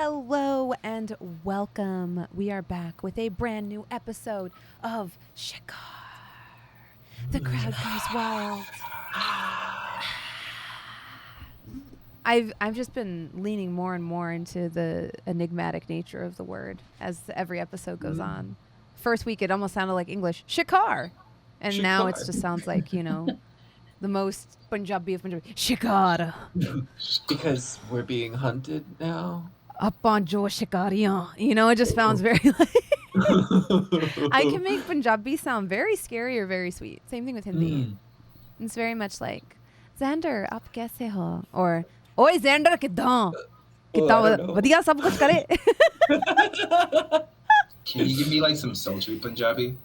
Hello and welcome. We are back with a brand new episode of Shikar. The crowd goes wild. I've just been leaning more and more into the enigmatic nature of the word as every episode goes on. First week it almost sounded like English, Shikar. And Shikar. Now it just sounds like, you know, the most Punjabi of Punjabi. Shikar. Because we're being hunted now. Up on Jo Shikariyan. You know, it just sounds very like... I can make Punjabi sound very scary or very sweet. Same thing with Hindi. It's very much like, Xander, aap kaise ho? Or, Oi Xander, kiddan? Kiddan vadiya sab kuch kare? Can you give me like some sultry Punjabi?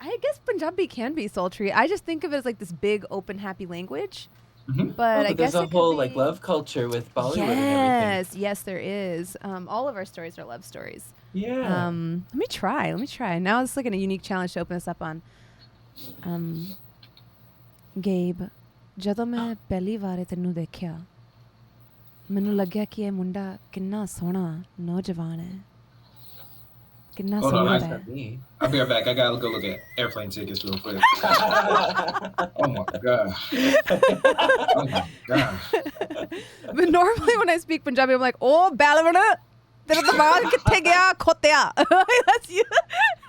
I guess Punjabi can be sultry. I just think of it as like this big, open, happy language. But I guess there's a whole like love culture with Bollywood and everything. Yes, there is. All of our stories are love stories. Yeah. Let me try. Now it's like a unique challenge to open this up on. Gabe, ਜਦੋਂ ਮੈਂ ਪਹਿਲੀ ਵਾਰ ਤੈਨੂੰ ਦੇਖਿਆ ਮੈਨੂੰ ਲੱਗਿਆ ਕਿ ਇਹ ਮੁੰਡਾ ਕਿੰਨਾ ਸੋਹਣਾ ਨੌਜਵਾਨ ਹੈ ਕਿੰਨਾ ਸੋਹਣਾ ਹੈ I'll be right back. I gotta go look at airplane tickets real quick. Oh my god. Oh my god. But normally when I speak Punjabi, I'm like, oh, Balvin, tera dimaag kitthe gaya khotiya. That's you.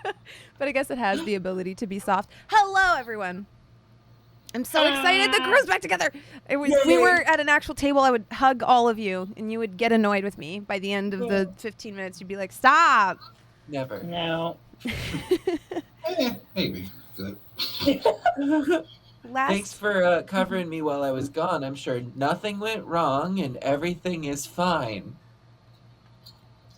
But I guess it has the ability to be soft. Hello, everyone. I'm so excited. The crew's back together. We were at an actual table. I would hug all of you, and you would get annoyed with me. By the end of the 15 minutes, you'd be like, stop. Never. No. Maybe. Good. Thanks for covering me while I was gone. I'm sure nothing went wrong and everything is fine.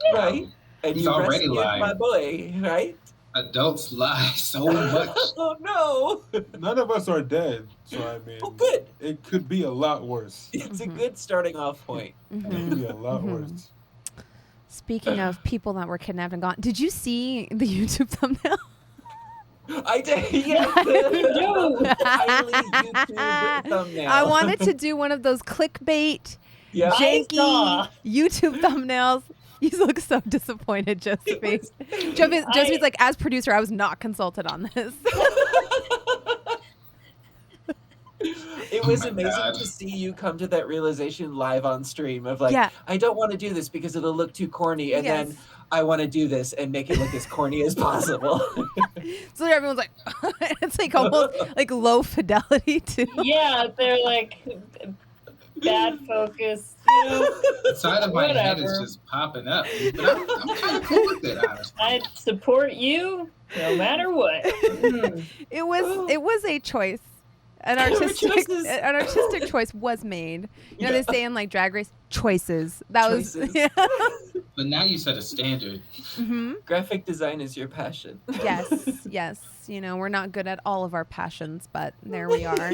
Yeah. Right? And He's you already rescued lying. my boy, right? Adults lie so much. Oh no! None of us are dead, so I mean, good. It could be a lot worse. It's a good starting off point. It could be a lot worse. Speaking of people that were kidnapped and gone, did you see the YouTube thumbnail? I did. Yes. Highly YouTube thumbnail. I wanted to do one of those clickbait, janky YouTube thumbnails. You look so disappointed, Josephine. Josephine's like, as producer, I was not consulted on this. It was amazing to see you come to that realization live on stream of like, I don't want to do this because it'll look too corny. And then I want to do this and make it look as corny as possible. So everyone's like, it's like almost like low fidelity too. Yeah, they're like bad focus. You know, The side of my head is just popping up. But I'm kind of cool with it, honestly. I support you no matter what. It was a choice. An artistic choice was made. You know, they say in like Drag Race, choices. That was. Yeah. But now you set a standard. Graphic design is your passion. Yes. You know, we're not good at all of our passions, but there we are.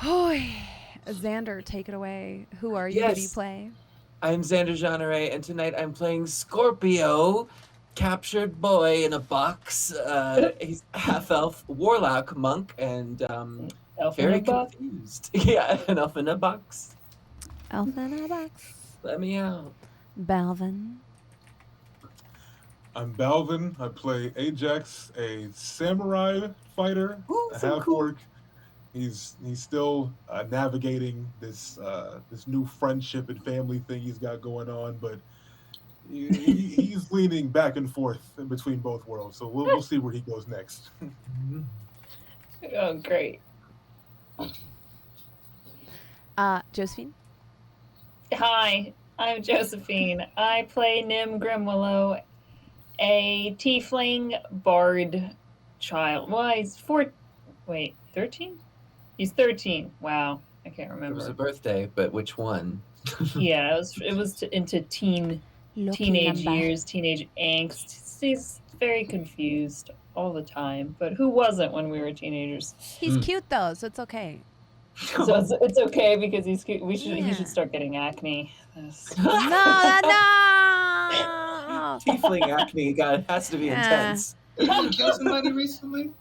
Xander, take it away. Who are you? Who do you play? I'm Xander Jeanneret, and tonight I'm playing Scorpio, captured boy in a box. He's half-elf warlock monk, and very confused. Yeah, an elf in a box. Elf in a box. Let me out. Balvin. I'm Balvin. I play Ajax, a samurai fighter, a half-orc. He's still navigating this new friendship and family thing he's got going on, but he's leaning back and forth in between both worlds. So we'll see where he goes next. Oh, great. Josephine. Hi, I'm Josephine. I play Nim Grimwillow, a tiefling bard child. Well, he's 13? He's 13. Wow, I can't remember. It was a birthday, but which one? Yeah, it was into teenage years, teenage angst. He's very confused all the time, but who wasn't when we were teenagers? He's cute though, so it's okay. So it's okay because he's cute. He should start getting acne. No. Tiefling acne, God, it has to be intense. Did you kill somebody recently?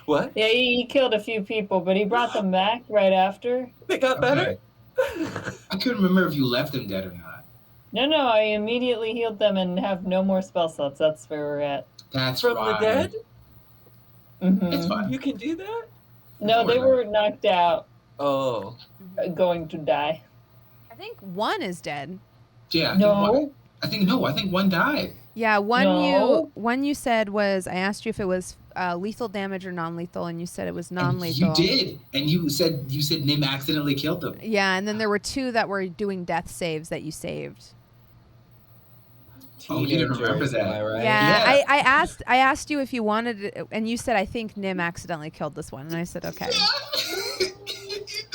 What? Yeah, he killed a few people, but he brought them back right after. They got better? I couldn't remember if you left them dead or not. No, I immediately healed them and have no more spell slots. That's where we're at. That's From right. the dead? It's fine. You can do that? No, they were knocked out, Oh. going to die. I think one is dead. Yeah. I think one died. Yeah, No. one you said was, I asked you if it was lethal damage or non-lethal, and you said it was non-lethal. And you did, and you said Nim accidentally killed them. Yeah, and then there were 2 that were doing death saves that you saved. Oh, you didn't remember Teenagers, that. am I right? Yeah, I asked you if you wanted it, and you said, I think Nim accidentally killed this one, and I said, okay.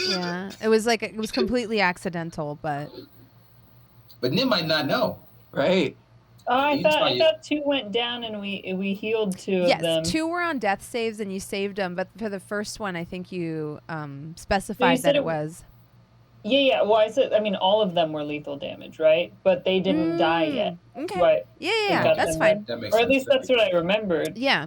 Yeah, it was completely accidental, but Nim might not know. Right. Oh, I thought 2 went down and we healed 2 of them. Yes, 2 were on death saves and you saved them, but for the first one, I think you specified that it was. Yeah. Well, I mean, all of them were lethal damage, right? But they didn't die yet. Okay. Right. Yeah, that's fine. That makes Or at sense. least that's what I remembered. Yeah.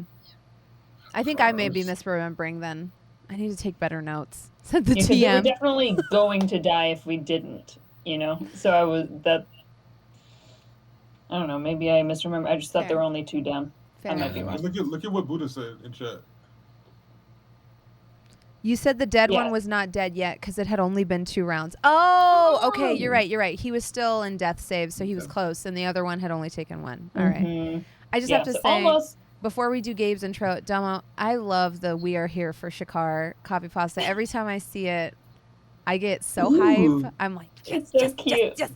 I think I may be misremembering then. I need to take better notes. Said the Because they were TM. definitely going to die if we didn't, So I was I don't know. Maybe I misremember. I just thought there were only 2 down. Fair I might enough. be wrong. Look at what Buddha said in chat. You said the dead one was not dead yet because it had only been 2 rounds. Oh, okay. You're right. He was still in death save, so he was close, and the other one had only taken 1. All right. I just have to say, almost. Before we do Gabe's intro, Domo, I love the "We Are Here for Shikar" copy pasta. Every time I see it, I get so hype. I'm like, It's so cute. yes.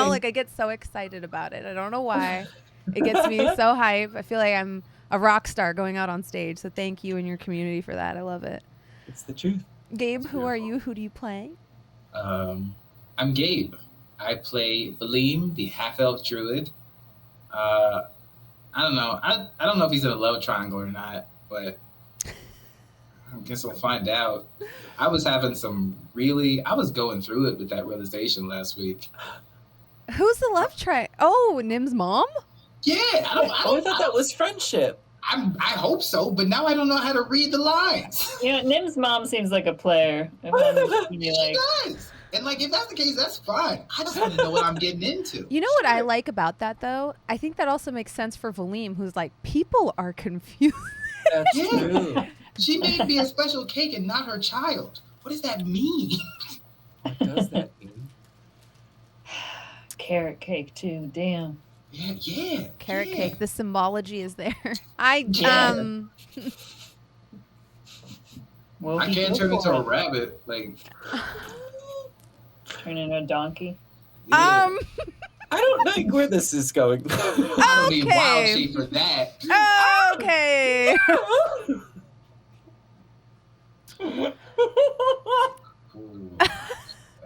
Like I get so excited about it. I don't know why. It gets me so hype. I feel like I'm a rock star going out on stage. So thank you and your community for that. I love it. It's the truth. Gabe, who are you? Who do you play? I'm Gabe. I play Valym, the half-elf druid. I don't know. I don't know if he's in a love triangle or not, but I guess we'll find out. I was having I was going through it with that realization last week. Who's the love triangle? Oh, Nim's mom? Yeah. I thought that was friendship. I hope so, but now I don't know how to read the lines. Nim's mom seems like a player. She does. And if that's the case, that's fine. I just want to know what I'm getting into. You know what I like about that, though? I think that also makes sense for Valym, who's like, people are confused. That's true. She made me a special cake and not her child. What does that mean? What does that mean? Carrot cake, too. Damn. Yeah. Carrot cake. The symbology is there. I can't turn into a rabbit. Turn into a donkey. Yeah. I don't think where this is going. I don't need wild shape for that. Okay.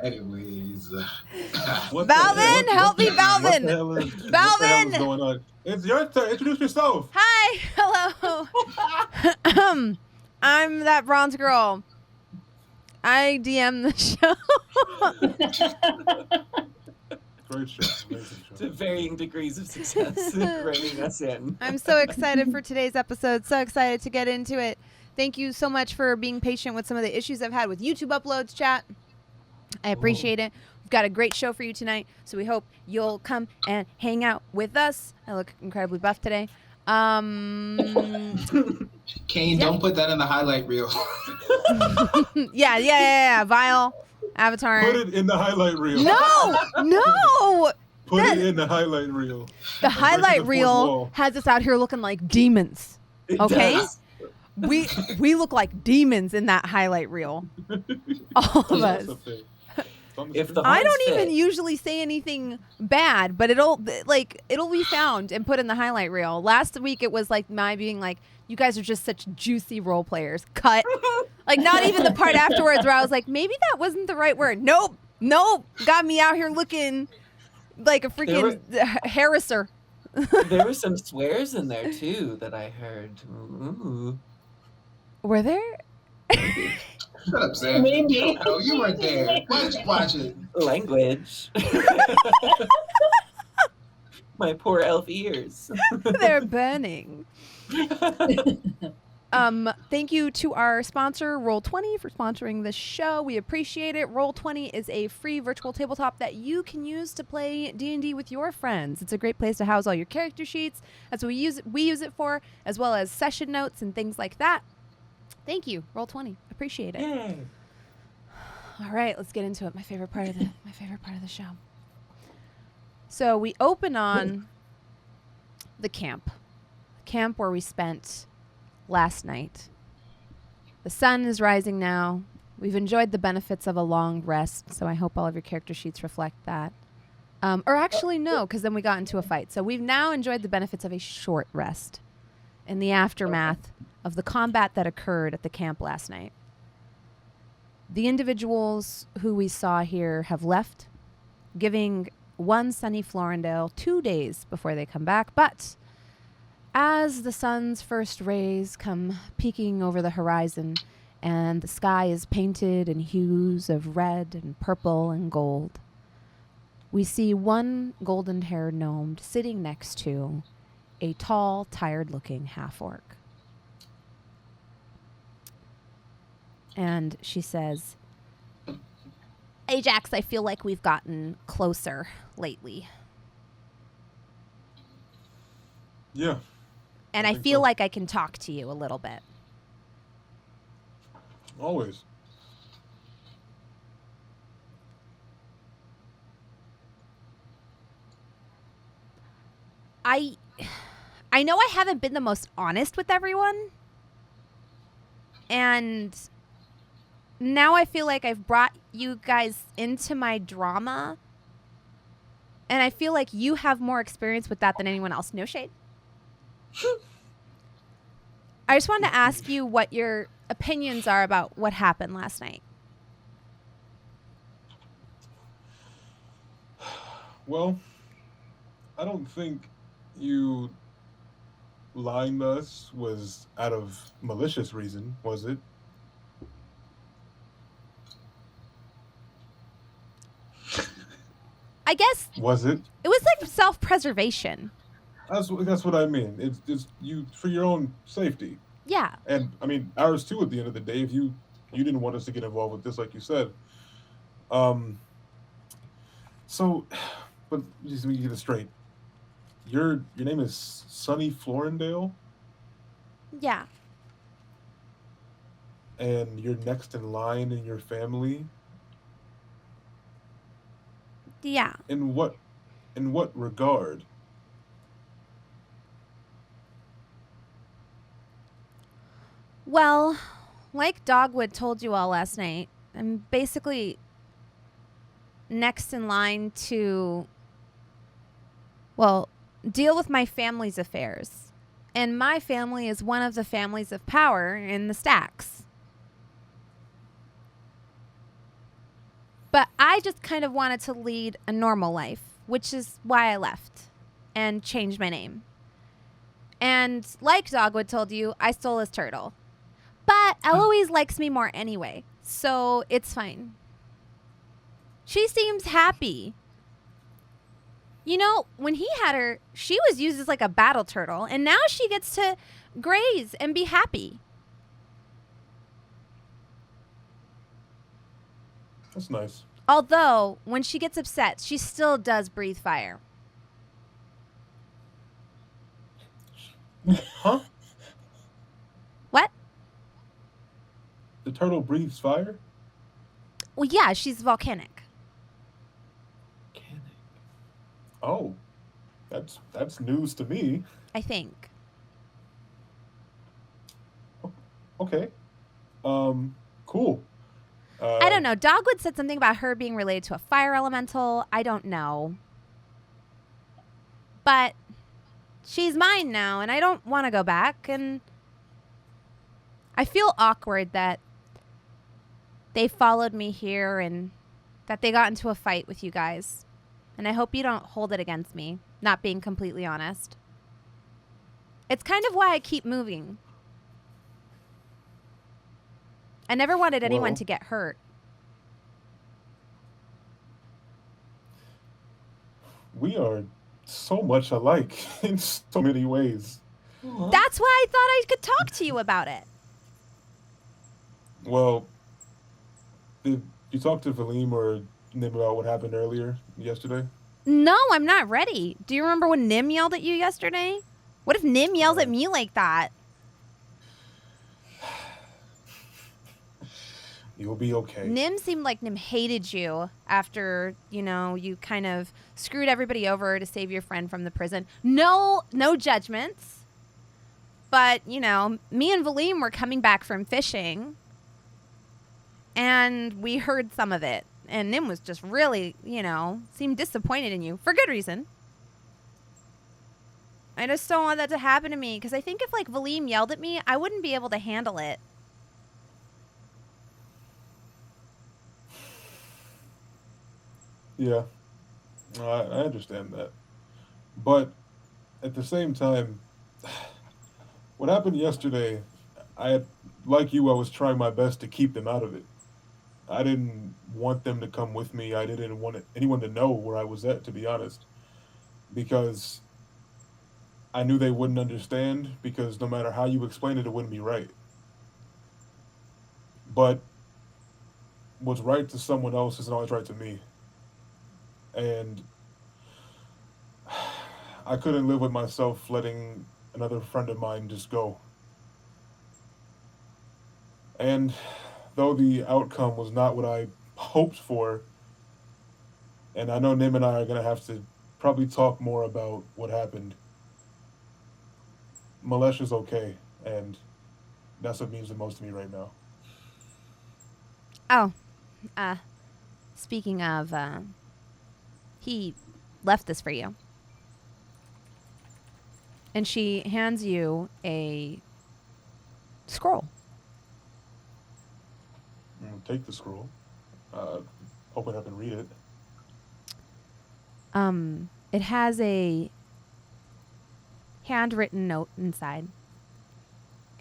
Anyways. Valvin, help me, Valvin. What the hell Valvin! is going on? It's your turn. Introduce yourself. Hi. Hello. I'm that bronze girl. I DM the show. Great show. Amazing show. To varying degrees of success reining us in. I'm so excited for today's episode. So excited to get into it. Thank you so much for being patient with some of the issues I've had with YouTube uploads, chat. I appreciate it. We've got a great show for you tonight, so we hope you'll come and hang out with us. I look incredibly buff today. Kane, don't put that in the highlight reel. Yeah. Vile avatar. Put it in the highlight reel. No. Put it in the highlight reel. The Breaking highlight the fourth reel wall. has us out here looking like demons. It Okay? does. We look like demons in that highlight reel. All of us. If the I don't Horns even fit. usually say anything bad, but it'll be found and put in the highlight reel. Last week it was like my being like, you guys are just such juicy role players. Cut. Like not even the part afterwards where I was like, maybe that wasn't the right word. Nope. Got me out here looking like a freaking harasser. There were some swears in there too that I heard. Ooh. Were there? Shut up, Sam. Maybe. No, you weren't there. Why did you watch it? Language. My poor elf ears. They're burning. Thank you to our sponsor, Roll20, for sponsoring this show. We appreciate it. Roll20 is a free virtual tabletop that you can use to play D&D with your friends. It's a great place to house all your character sheets. That's what we use it for, as well as session notes and things like that. Thank you, Roll20. Appreciate it. Yay. All right, let's get into it. My favorite part of the show. So we open on the camp where we spent last night. The sun is rising now. We've enjoyed the benefits of a long rest, so I hope all of your character sheets reflect that. Or actually, no, because then we got into a fight. So we've now enjoyed the benefits of a short rest in the aftermath of the combat that occurred at the camp last night. The individuals who we saw here have left, giving one sunny Florindale 2 days before they come back, but as the sun's first rays come peeking over the horizon and the sky is painted in hues of red and purple and gold, we see one golden-haired gnome sitting next to a tall, tired-looking half-orc. And she says, "Ajax, I feel like we've gotten closer lately. Yeah. And I think feel so. like I can talk to you a little bit." Always. I know I haven't been the most honest with everyone. And now I feel like I've brought you guys into my drama. And I feel like you have more experience with that than anyone else. No shade. I just wanted to ask you what your opinions are about what happened last night. Well, I don't think you lying to us was out of malicious reason, was it? I guess Was it? it was like self-preservation. That's what I mean. It's you for your own safety, Yeah. and I mean ours too. At the end of the day, if you didn't want us to get involved with this, like you said, So, but just let me get it straight. Your name is Sunny Florindale, Yeah. and you're next in line in your family. Yeah. In what regard? Well, like Dogwood told you all last night, I'm basically next in line to, well, deal with my family's affairs. And my family is one of the families of power in the stacks. But I just kind of wanted to lead a normal life, which is why I left and changed my name. And like Dogwood told you, I stole his turtle. But Eloise likes me more anyway, so it's fine. She seems happy. You know, when he had her, she was used as like a battle turtle, and now she gets to graze and be happy. That's nice. Although, when she gets upset, she still does breathe fire. Huh? What? The turtle breathes fire? Well, yeah, she's volcanic. Oh, that's news to me. I think. Okay. Cool. I don't know. Dogwood said something about her being related to a fire elemental. I don't know. But she's mine now, and I don't want to go back. And I feel awkward that they followed me here and that they got into a fight with you guys. And I hope you don't hold it against me, not being completely honest. It's kind of why I keep moving. I never wanted anyone to get hurt. We are so much alike in so many ways. That's why I thought I could talk to you about it. Well, did you talk to Valym or Nim about what happened yesterday? No, I'm not ready. Do you remember when Nim yelled at you yesterday? What if Nim yells at me like that? You'll be okay. Nim seemed like Nim hated you after, you kind of screwed everybody over to save your friend from the prison. No judgments. But, me and Valym were coming back from fishing, and we heard some of it. And Nim was just really, seemed disappointed in you for good reason. I just don't want that to happen to me, because I think if, Valym yelled at me, I wouldn't be able to handle it. Yeah, I understand that. But at the same time, what happened yesterday, like you, I was trying my best to keep them out of it. I didn't want them to come with me. I didn't want anyone to know where I was at, to be honest, because I knew they wouldn't understand, because no matter how you explain it, it wouldn't be right. But what's right to someone else isn't always right to me. And I couldn't live with myself letting another friend of mine just go. And though the outcome was not what I hoped for, and I know Nim and I are going to have to probably talk more about what happened, Malesh is okay, and that's what means the most to me right now. Oh, speaking of, he left this for you. And she hands you a scroll. Take the scroll. Open up and read it. It has a handwritten note inside.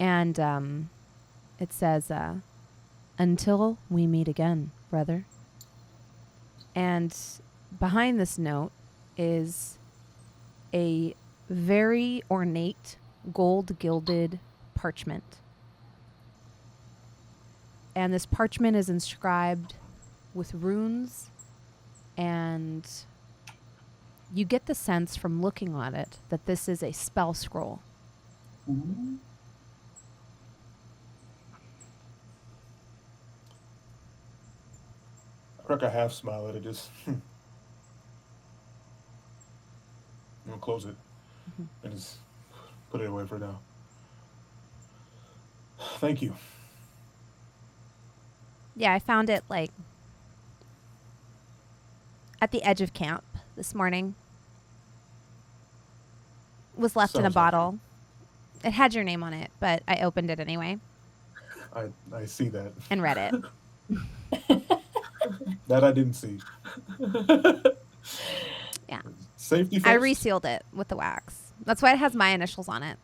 And it says, "Until we meet again, brother." And behind this note is a very ornate gold-gilded parchment. And this parchment is inscribed with runes, and you get the sense from looking at it that this is a spell scroll. Ooh. I crack a half smile at it, just I'm gonna close it and just put it away for now. Thank you. Yeah, I found it at the edge of camp this morning. It was left in a Sounds bottle. It had your name on it, but I opened it anyway I see that. and read it. That I didn't see. Yeah. Safety first. I resealed it with the wax. That's why it has my initials on it.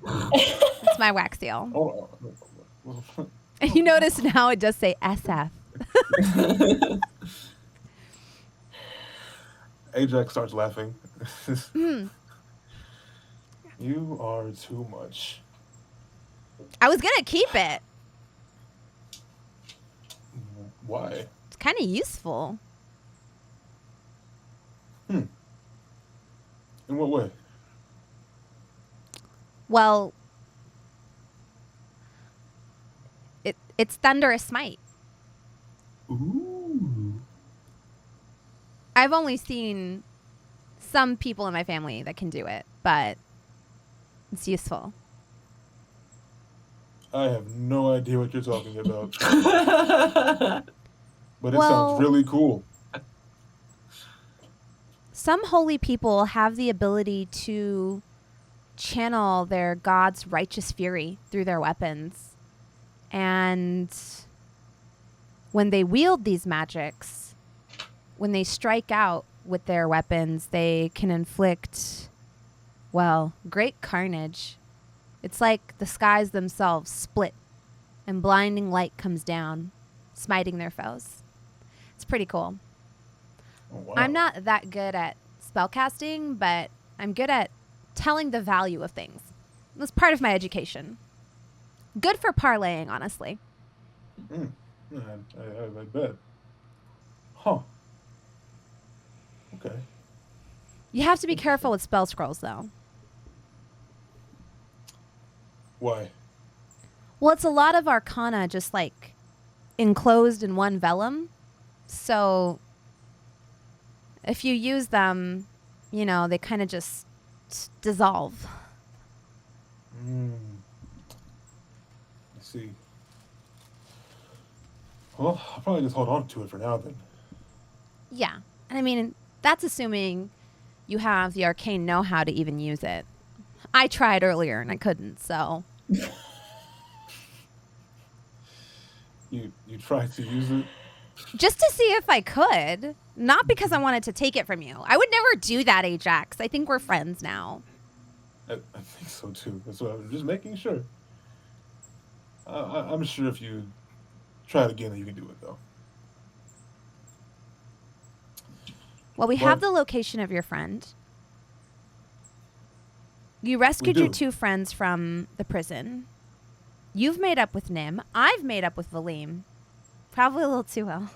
It's my wax seal. Oh. And you notice now it does say SF. Ajax starts laughing. You are too much. I was going to keep it. Why? It's kind of useful. In what way? Well, it's Thunderous Smite. Ooh. I've only seen some people in my family that can do it, but it's useful. I have no idea what you're talking about. But it Well, sounds really cool. Some holy people have the ability to channel their god's righteous fury through their weapons. And when they wield these magics, when they strike out with their weapons, they can inflict, well, great carnage. It's like the skies themselves split and blinding light comes down, smiting their foes. It's pretty cool. Oh, wow. I'm not that good at spellcasting, but I'm good at telling the value of things. was part of my education. Good for parlaying, honestly. I bet. Huh. Okay. You have to be careful with spell scrolls, though. Why? Well, it's a lot of arcana just, like, enclosed in one vellum. So if you use them, you know, they kind of just dissolve. I see. Well, I'll probably just hold on to it for now, then. Yeah. And I mean, that's assuming you have the arcane know-how to even use it. I tried earlier and I couldn't, so. You tried to use it? Just to see if I could. Not because I wanted to take it from you. I would never do that, Ajax. I think we're friends now. I think so, too. That's what I'm just making sure. I'm sure if you try it again, you can do it, though. Well, we have the location of your friend. You rescued your two friends from the prison. You've made up with Nim. I've made up with Valym. Probably a little too well.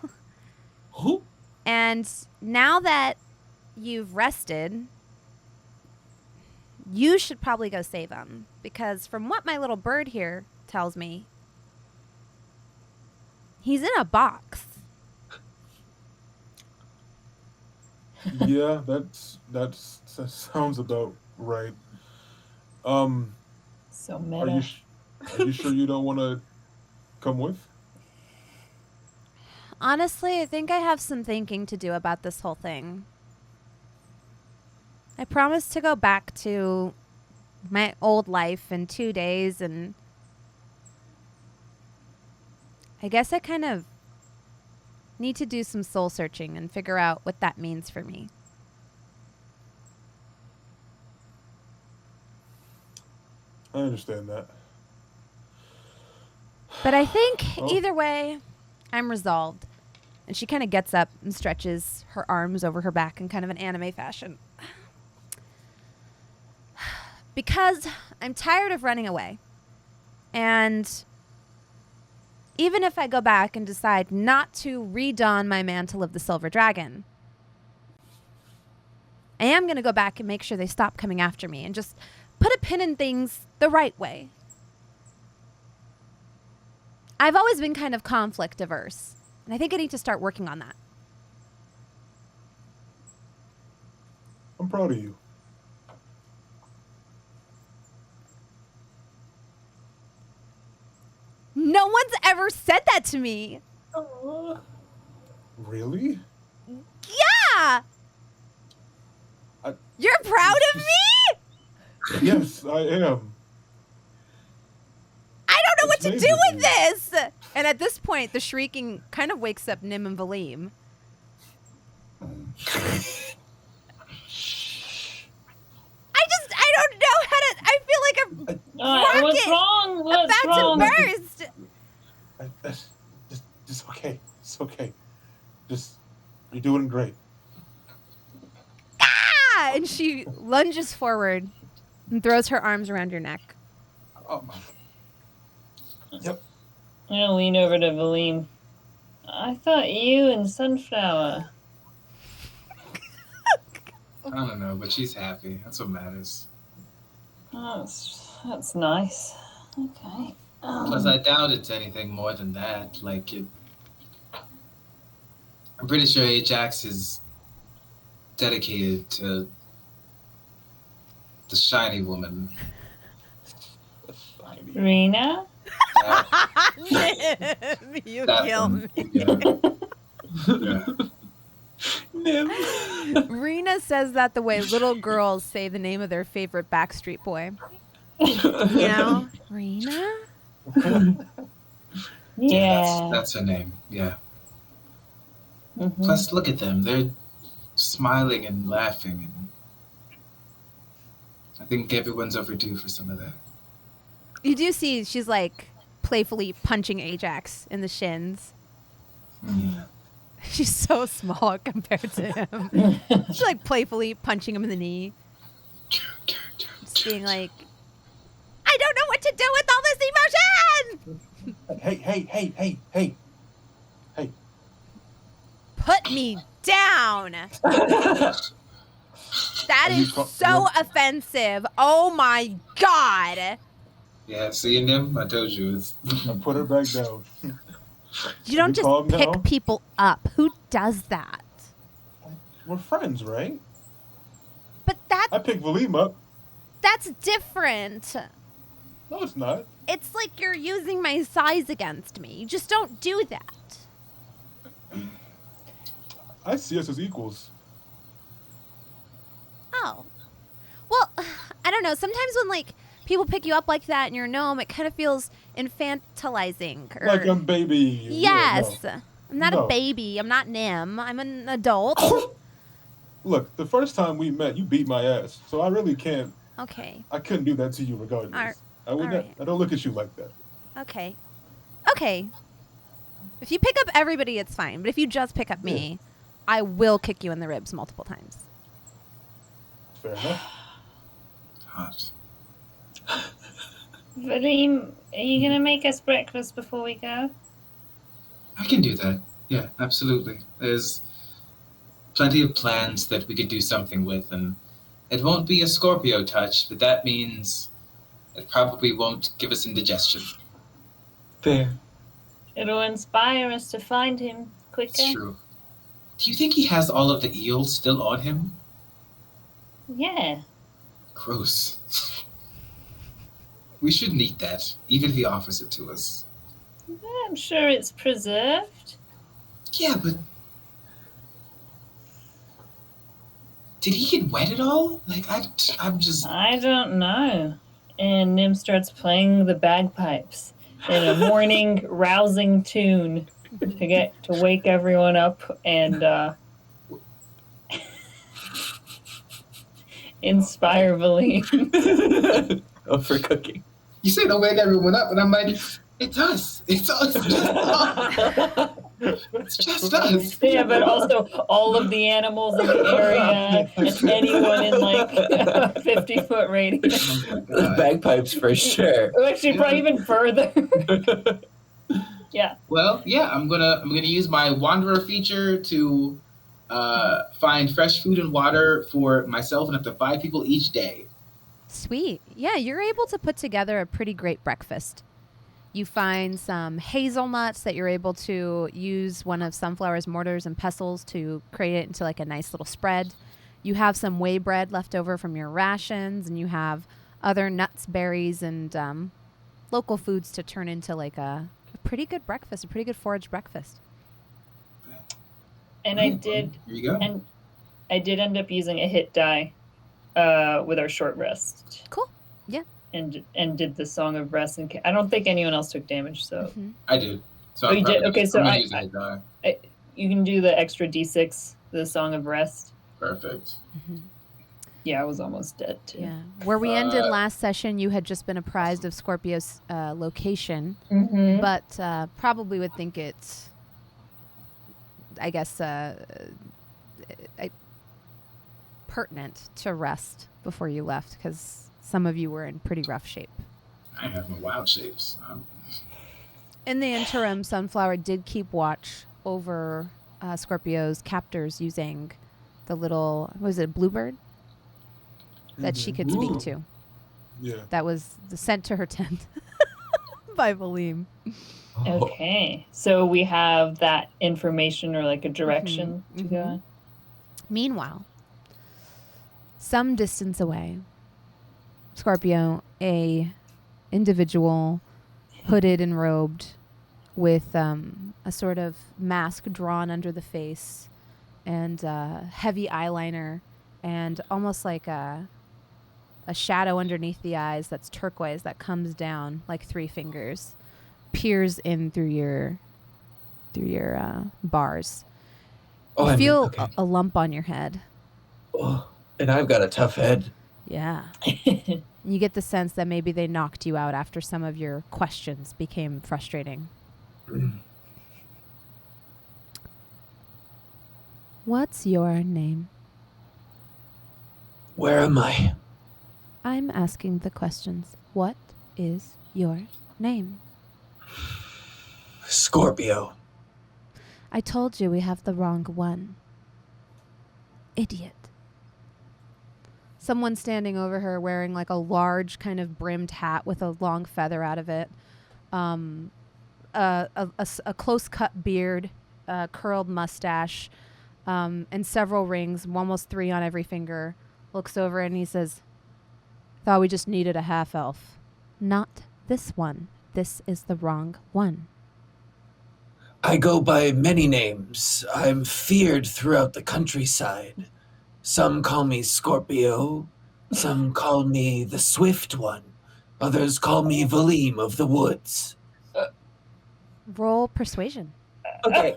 Who? And now that you've rested, you should probably go save him. Because from what my little bird here tells me, he's in a box. Yeah, that sounds about right. So meta. Are you sure you don't want to come with? Honestly, I think I have some thinking to do about this whole thing. I promised to go back to my old life in 2 days, and I guess I kind of need to do some soul searching and figure out what that means for me. I understand that. But I think either way, I'm resolved. And she kind of gets up and stretches her arms over her back in kind of an anime fashion. Because I'm tired of running away. And even if I go back and decide not to redon my mantle of the Silver Dragon, I am going to go back and make sure they stop coming after me and just put a pin in things the right way. I've always been kind of conflict averse, and I think I need to start working on that. I'm proud of you. No one's ever said that to me. Really? Yeah! You're proud of me? Yes, I am. I don't know what to amazing. do with this! And at this point, the shrieking kind of wakes up Nim and Valym. I don't know how to, I feel like I'm what's wrong? What's about wrong? to burst. Just okay. It's okay. You're doing great. Ah! And she lunges forward and throws her arms around your neck. Yep. I'm gonna lean over to Valym. I thought you and Sunflower. I don't know, but she's happy. That's what matters. That's nice. Okay. Plus, I doubt it's anything more than that. Like, I'm pretty sure Ajax is dedicated to the shiny woman. Rena? You That kill one. me. Yeah. Rena says that the way little girls say the name of their favorite Backstreet Boy. You know? Rena? Yeah. That's her name. Yeah. Mm-hmm. Plus, look at them. They're smiling and laughing. And I think everyone's overdue for some of that. You do see she's like playfully punching Ajax in the shins. Mm. She's so small compared to him. She's like playfully punching him in the knee. Just being like, do with all this emotion? Hey. Put me down. That is so offensive. Oh my God. Yeah, seeing them, I told you. I put her back down. You don't just pick people up. Who does that? We're friends, right? But I picked Valym up. that's different. No, it's not. It's like you're using my size against me. You just don't do that. I see us as equals. Oh. Well, I don't know. Sometimes when, like, people pick you up like that and you're a gnome, it kind of feels infantilizing. Or... Like I'm baby. Yes. Yeah, no. I'm not a baby. I'm not Nim. I'm an adult. Look, the first time we met, you beat my ass. So I really can't. Okay. I couldn't do that to you regardless. I wouldn't. I don't look at you like that. Okay. Okay. If you pick up everybody, it's fine. But if you just pick up me, I will kick you in the ribs multiple times. Fair enough. Hot. Valym, are you going to make us breakfast before we go? I can do that. Yeah, absolutely. There's plenty of plans that we could do something with, and it won't be a Scorpio touch, but that means it probably won't give us indigestion. Fair. It'll inspire us to find him quicker. It's true. Do you think he has all of the eels still on him? Yeah. Gross. We shouldn't eat that, even if he offers it to us. I'm sure it's preserved. Yeah, but... Did he get wet at all? Like, I'm just... I don't know. And Nim starts playing the bagpipes in a morning rousing tune to wake everyone up and inspire Valym. Oh, for cooking. You say to wake everyone up, and I'm like, it's us. It's us. It's just us. Yeah, but also all of the animals in the area and anyone in like a 50-foot radius. Oh The bagpipes for sure. Actually, probably even further. Yeah. Well, yeah, I'm gonna use my wanderer feature to find fresh food and water for myself and up to 5 people each day. Sweet. Yeah, you're able to put together a pretty great breakfast. You find some hazelnuts that you're able to use one of Sunflower's mortars and pestles to create it into like a nice little spread. You have some whey bread left over from your rations, and you have other nuts, berries, and local foods to turn into like a pretty good breakfast, a pretty good forage breakfast. And I did. Here you go. And I did end up using a hit die with our short rest. Cool. Yeah. And did the Song of Rest. And I don't think anyone else took damage, so. Mm-hmm. I did. So Oh, you did? Okay, so I'm gonna use die. You can do the extra D6, the Song of Rest. Perfect. Mm-hmm. Yeah, I was almost dead, too. Yeah. Where we ended last session, you had just been apprised of Scorpio's location, Mm-hmm. but probably would think it's, I guess, pertinent to rest before you left, because some of you were in pretty rough shape. I have my wild shapes. In the interim, Sunflower did keep watch over Scorpio's captors using the little, was it a bluebird? That she could speak to. Yeah. That was sent to her tent by Valym. Okay, so we have that information or like a direction to go on. Meanwhile, some distance away, Scorpio, a individual hooded and robed with a sort of mask drawn under the face and heavy eyeliner and almost like a shadow underneath the eyes that's turquoise that comes down like 3 fingers, peers in through your bars. Oh, You feel okay. a lump on your head. Oh, and I've got a tough head. Yeah. You get the sense that maybe they knocked you out after some of your questions became frustrating. What's your name? Where am I? I'm asking the questions. What is your name? Scorpio. I told you we have the wrong one. Idiot. Someone standing over her wearing like a large kind of brimmed hat with a long feather out of it. A close-cut beard, curled mustache, and several rings, almost 3 on every finger, looks over and he says, "Thought we just needed a half-elf." "Not this one. This is the wrong one." I go by many names. I'm feared throughout the countryside. Some call me Scorpio. Some call me the Swift One. Others call me Valym of the Woods. Roll persuasion. Okay.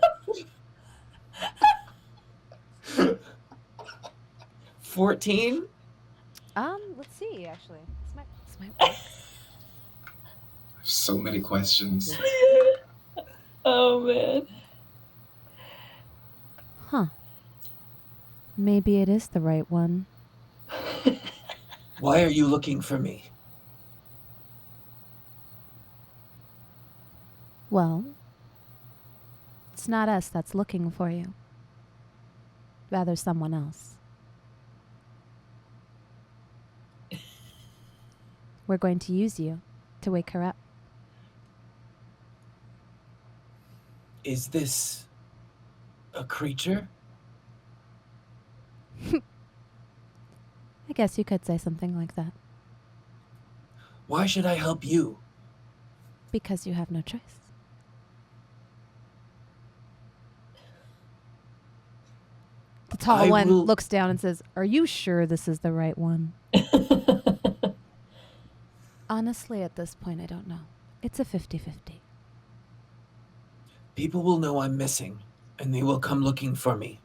14? Let's see, actually. This might work. So many questions. Oh, man. Huh. Maybe it is the right one. Why are you looking for me? Well, it's not us that's looking for you. Rather someone else. We're going to use you to wake her up. Is this a creature? I guess you could say something like that. Why should I help you? Because you have no choice. The tall one looks down and says, "Are you sure this is the right one?" Honestly, at this point, I don't know. It's a 50-50. People will know I'm missing, and they will come looking for me.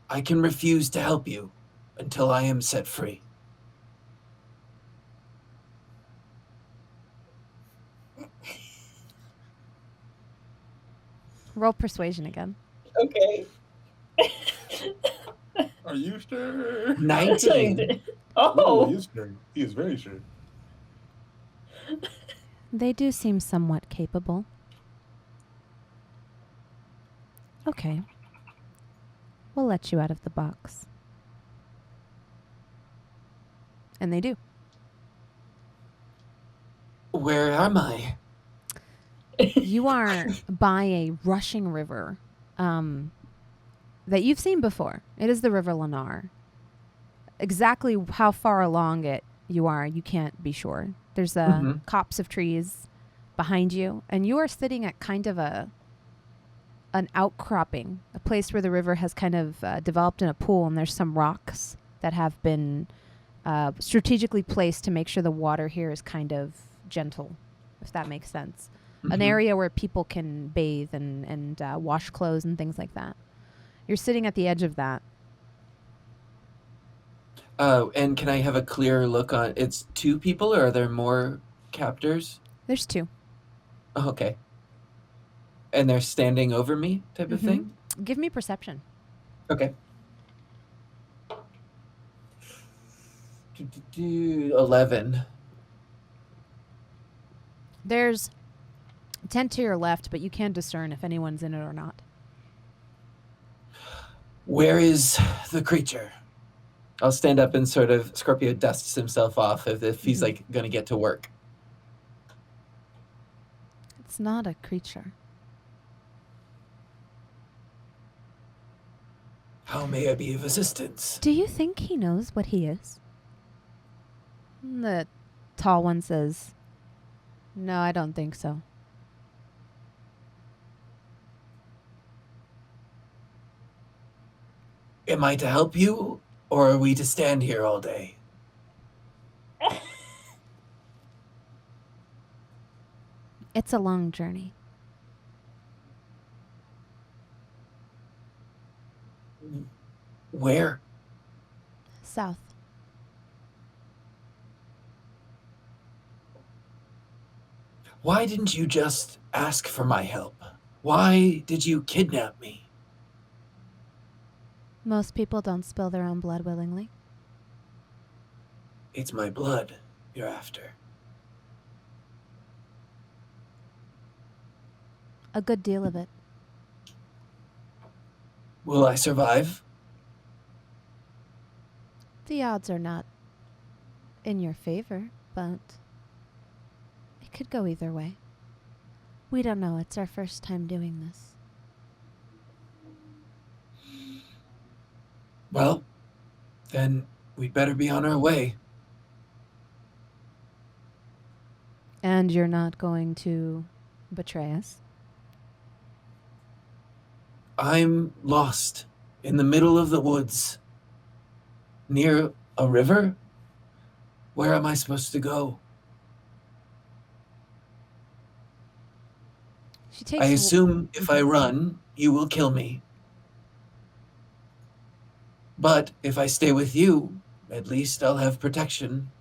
I can refuse to help you until I am set free. Roll persuasion again. Okay. Are you sure? 19. Oh. He is sure. He is very sure. They do seem somewhat capable. Okay. We'll let you out of the box. And they do. Where am I? You are by a rushing river that you've seen before. It is the River Lennar. Exactly how far along it you are, you can't be sure. There's a copse of trees behind you, and you are sitting at kind of an outcropping, a place where the river has kind of developed in a pool, and there's some rocks that have been strategically placed to make sure the water here is kind of gentle, if that makes sense. An area where people can bathe and wash clothes and things like that. You're sitting at the edge of that. And can I have a clear look on... It's 2 people, or are there more captors? There's 2. Oh, okay. And they're standing over me type of thing? Give me perception. Okay. 11. There's a tent to your left, but you can discern if anyone's in it or not. Where is the creature? I'll stand up and sort of... Scorpio dusts himself off as if he's like going to get to work. It's not a creature. How may I be of assistance? Do you think he knows what he is? The tall one says, "No, I don't think so." Am I to help you, or are we to stand here all day? It's a long journey. Where? South. Why didn't you just ask for my help? Why did you kidnap me? Most people don't spill their own blood willingly. It's my blood you're after. A good deal of it. Will I survive? The odds are not in your favor, but it could go either way. We don't know. It's our first time doing this. Well, then we'd better be on our way. And you're not going to betray us? I'm lost in the middle of the woods, near a river. Where am I supposed to go? She takes I assume if I run, you will kill me. But if I stay with you, at least I'll have protection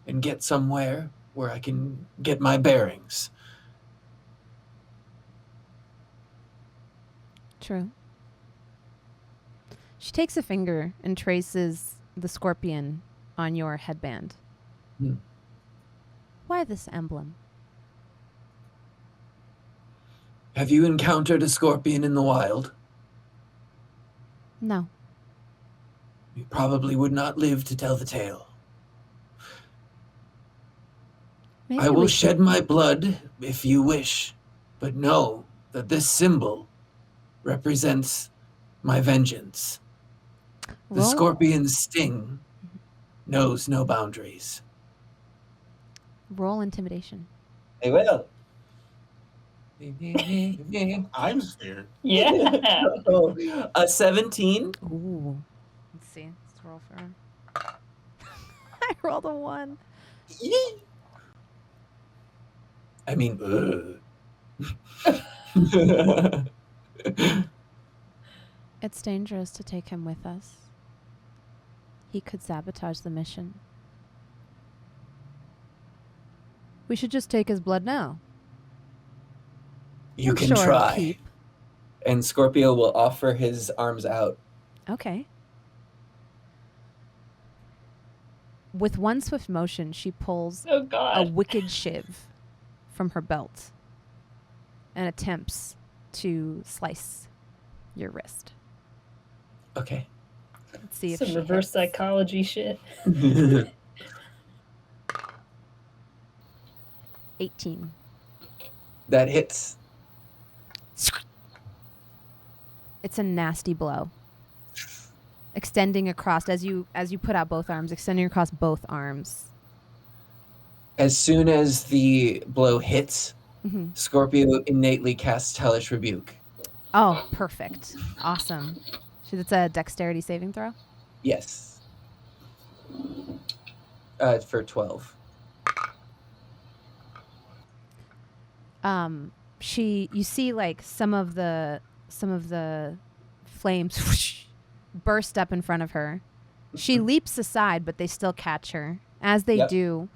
and get somewhere where I can get my bearings. True. She takes a finger and traces the scorpion on your headband. Why this emblem? Have you encountered a scorpion in the wild? No. You probably would not live to tell the tale. Maybe I will we shed my blood if you wish, but know that this symbol represents my vengeance. The roll- scorpion's sting knows no boundaries. Roll intimidation. I will. I'm scared. Yeah. A 17. Ooh. Let's see. Let's roll for him. I rolled a 1. I mean, It's dangerous to take him with us. He could sabotage the mission. We should just take his blood now. you I'm can sure it'll try. keep. And Scorpio will offer his arms out. Okay. With one swift motion, she pulls Oh a God. wicked shiv from her belt and attempts to slice your wrist. Okay. Let's see if Some she reverse hits. psychology shit. 18. That hits. It's a nasty blow. Extending across as you put out both arms, extending across both arms. As soon as the blow hits, Mm-hmm. Scorpio innately casts Hellish Rebuke. Oh, perfect. Awesome. So that's a dexterity saving throw? Yes. For 12. You see like some of the flames whoosh, burst up in front of her. She leaps aside, but they still catch her. As they Yep. do,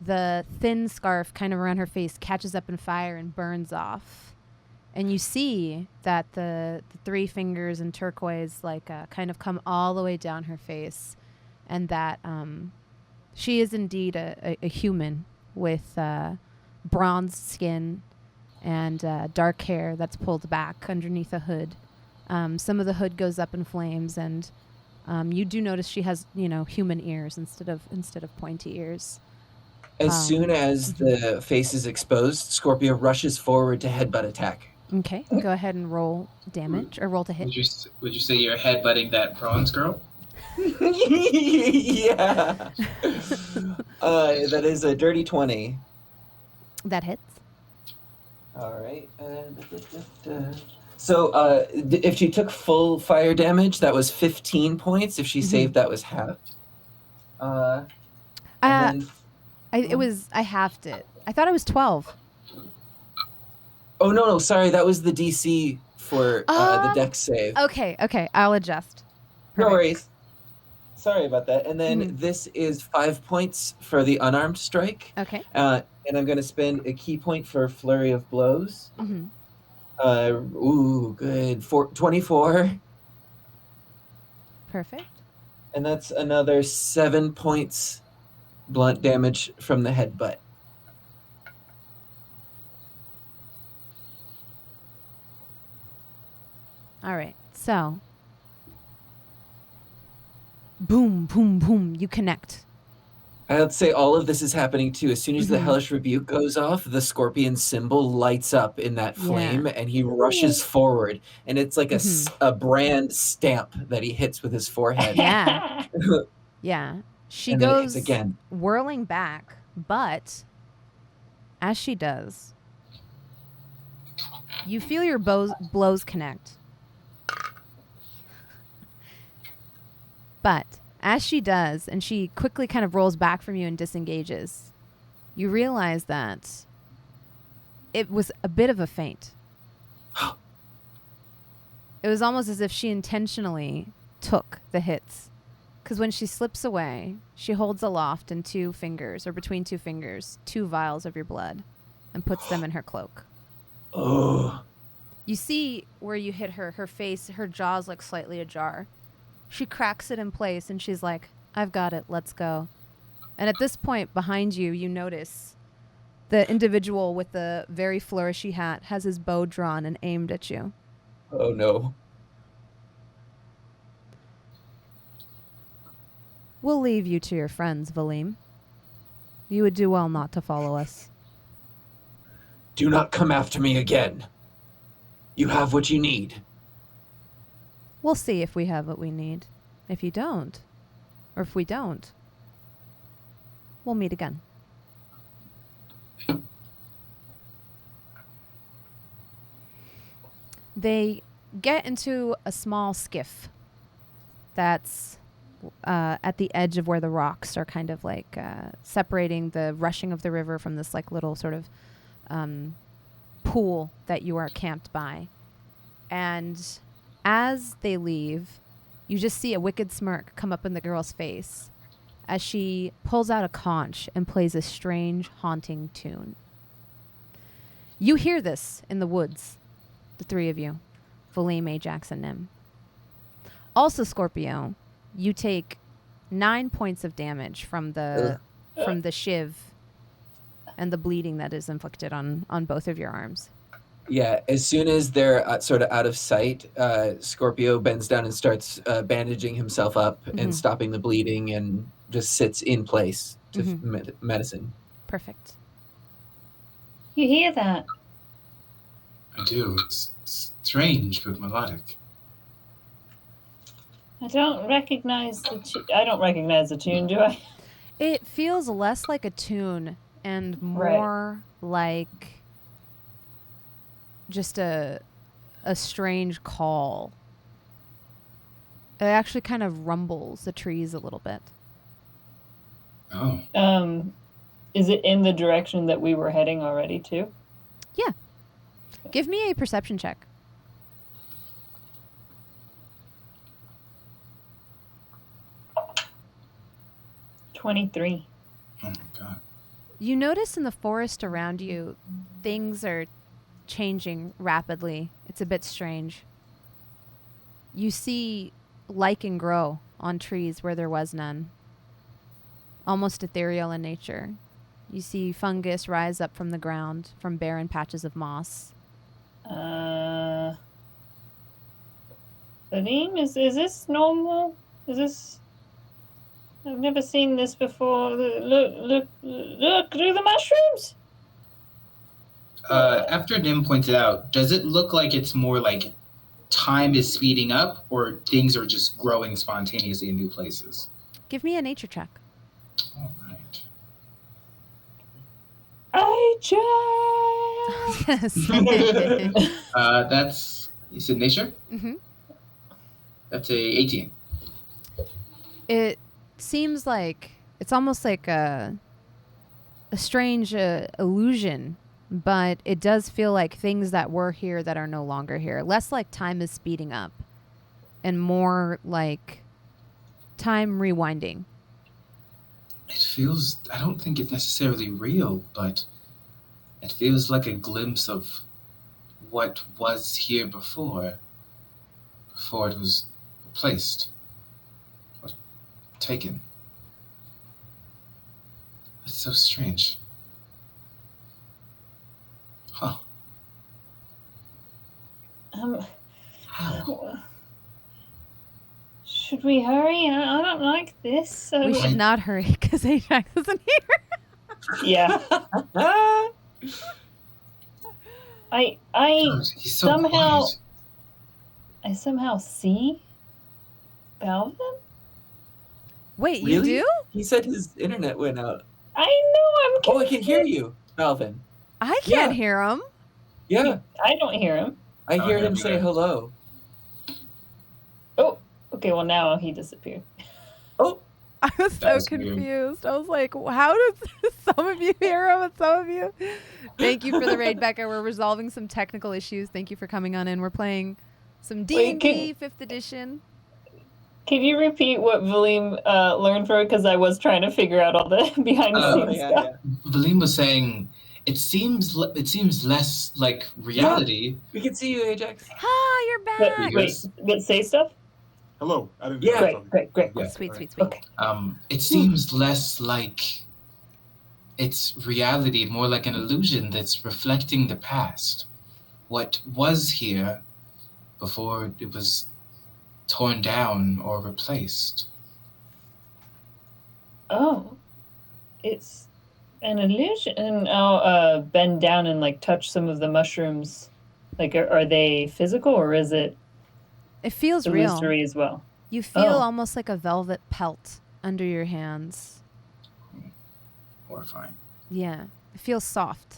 the thin scarf kind of around her face catches up in fire and burns off. And you see that the 3 fingers in turquoise kind of come all the way down her face, and that she is indeed a human with bronzed skin and dark hair that's pulled back underneath a hood. Some of the hood goes up in flames, and you do notice she has, human ears instead of pointy ears. As soon as the face is exposed, Scorpio rushes forward to headbutt attack. Okay, go ahead and roll damage or roll to hit. Would you say you're headbutting that bronze girl? Yeah. That is a dirty 20. That hits. All right. So if she took full fire damage, that was 15 points. If she saved, that was half. And then, I halved it. I thought it was 12. oh, no, sorry. That was the DC for the dex save. Okay, I'll adjust. No Perfect. worries. Sorry about that. And then this is 5 points for the unarmed strike. Okay. And I'm going to spend a key point for Flurry of Blows. Mm-hmm. Good. 24. Perfect. And that's another 7 points blunt damage from the headbutt. All right. So, boom, boom, boom. You connect. I'd say all of this is happening too. As soon as the hellish rebuke goes off, the scorpion symbol lights up in that flame, and he rushes forward, and it's like a brand stamp that he hits with his forehead. Yeah. Yeah. She And goes then hits again. whirling back, but as she does, you feel your blows connect. But as she does, and she quickly kind of rolls back from you and disengages, you realize that it was a bit of a feint. It was almost as if she intentionally took the hits. Because when she slips away, she holds aloft in 2 fingers, or between 2 fingers, 2 vials of your blood and puts them in her cloak. Oh. You see where you hit her face, her jaw's like slightly ajar. She cracks it in place and she's like, I've got it, let's go. And at this point behind you, you notice the individual with the very flourishy hat has his bow drawn and aimed at you. Oh no. We'll leave you to your friends, Valym. You would do well not to follow us. Do not come after me again. You have what you need. We'll see if we have what we need. If you don't, or if we don't, we'll meet again. They get into a small skiff that's at the edge of where the rocks are kind of like separating the rushing of the river from this like little sort of pool that you are camped by. And as they leave, you just see a wicked smirk come up in the girl's face as she pulls out a conch and plays a strange, haunting tune. You hear this in the woods, the 3 of you, Valym, Ajax, and Nim. Also, Scorpio, you take 9 points of damage from the shiv and the bleeding that is inflicted on both of your arms. Yeah, as soon as they're sort of out of sight, Scorpio bends down and starts bandaging himself up and stopping the bleeding and just sits in place to medicine. Perfect. You hear that? I do. It's strange but melodic. I don't recognize the tune, do I? It feels less like a tune and more like just a strange call. It actually kind of rumbles the trees a little bit. Oh. Is it in the direction that we were heading already too? Yeah. Give me a perception check. $23. Oh my god. You notice in the forest around you, things are changing rapidly. It's a bit strange. You see lichen grow on trees where there was none. Almost ethereal in nature. You see fungus rise up from the ground from barren patches of moss. Valym, is this normal? Is this... I've never seen this before. Look through the mushrooms! After Nim pointed out, does it look like it's more like time is speeding up or things are just growing spontaneously in new places? Give me a nature check. All right. That's, you said nature? Mm-hmm. That's a 18. It seems like it's almost like a strange illusion, but it does feel like things that were here that are no longer here. Less like time is speeding up and more like time rewinding. It feels, I don't think it's necessarily real, but it feels like a glimpse of what was here before it was replaced or taken. It's so strange. Huh. How? Should we hurry? I don't like this. We should not hurry because Ajax isn't here. Yeah. I God, he's so somehow quiet. I somehow see Balvin. Wait, Really? you do? He said his internet went out. I know I'm. Oh, I can hear you, Valym. I can't Yeah. hear him. Yeah, I don't hear him. I Oh, hear yeah, him say yeah. hello. Oh, okay. Well, now he disappeared. Oh, I was That so was weird. confused. I was like, how does some of you hear him and some of you? Thank you for the raid, Becca. We're resolving some technical issues. Thank you for coming on in. We're playing some Wait, D&D 5th edition. Can you repeat what Valym learned from it? Because I was trying to figure out all the behind the oh scenes yeah, stuff. yeah. Valym was saying it seems less like reality. We can see you, Ajax. Ah, you're But, back. Yes. wait, but say stuff? Hello. I didn't. Yeah. Great. Yeah. Sweet. Okay. It seems less like it's reality, more like an illusion that's reflecting the past. What was here before it was torn down or replaced. Oh, it's an illusion. And I'll bend down and like touch some of the mushrooms. Like, are they physical or is it It feels real. illusory as well? You feel Oh. almost like a velvet pelt under your hands. Horrifying. Yeah, it feels soft.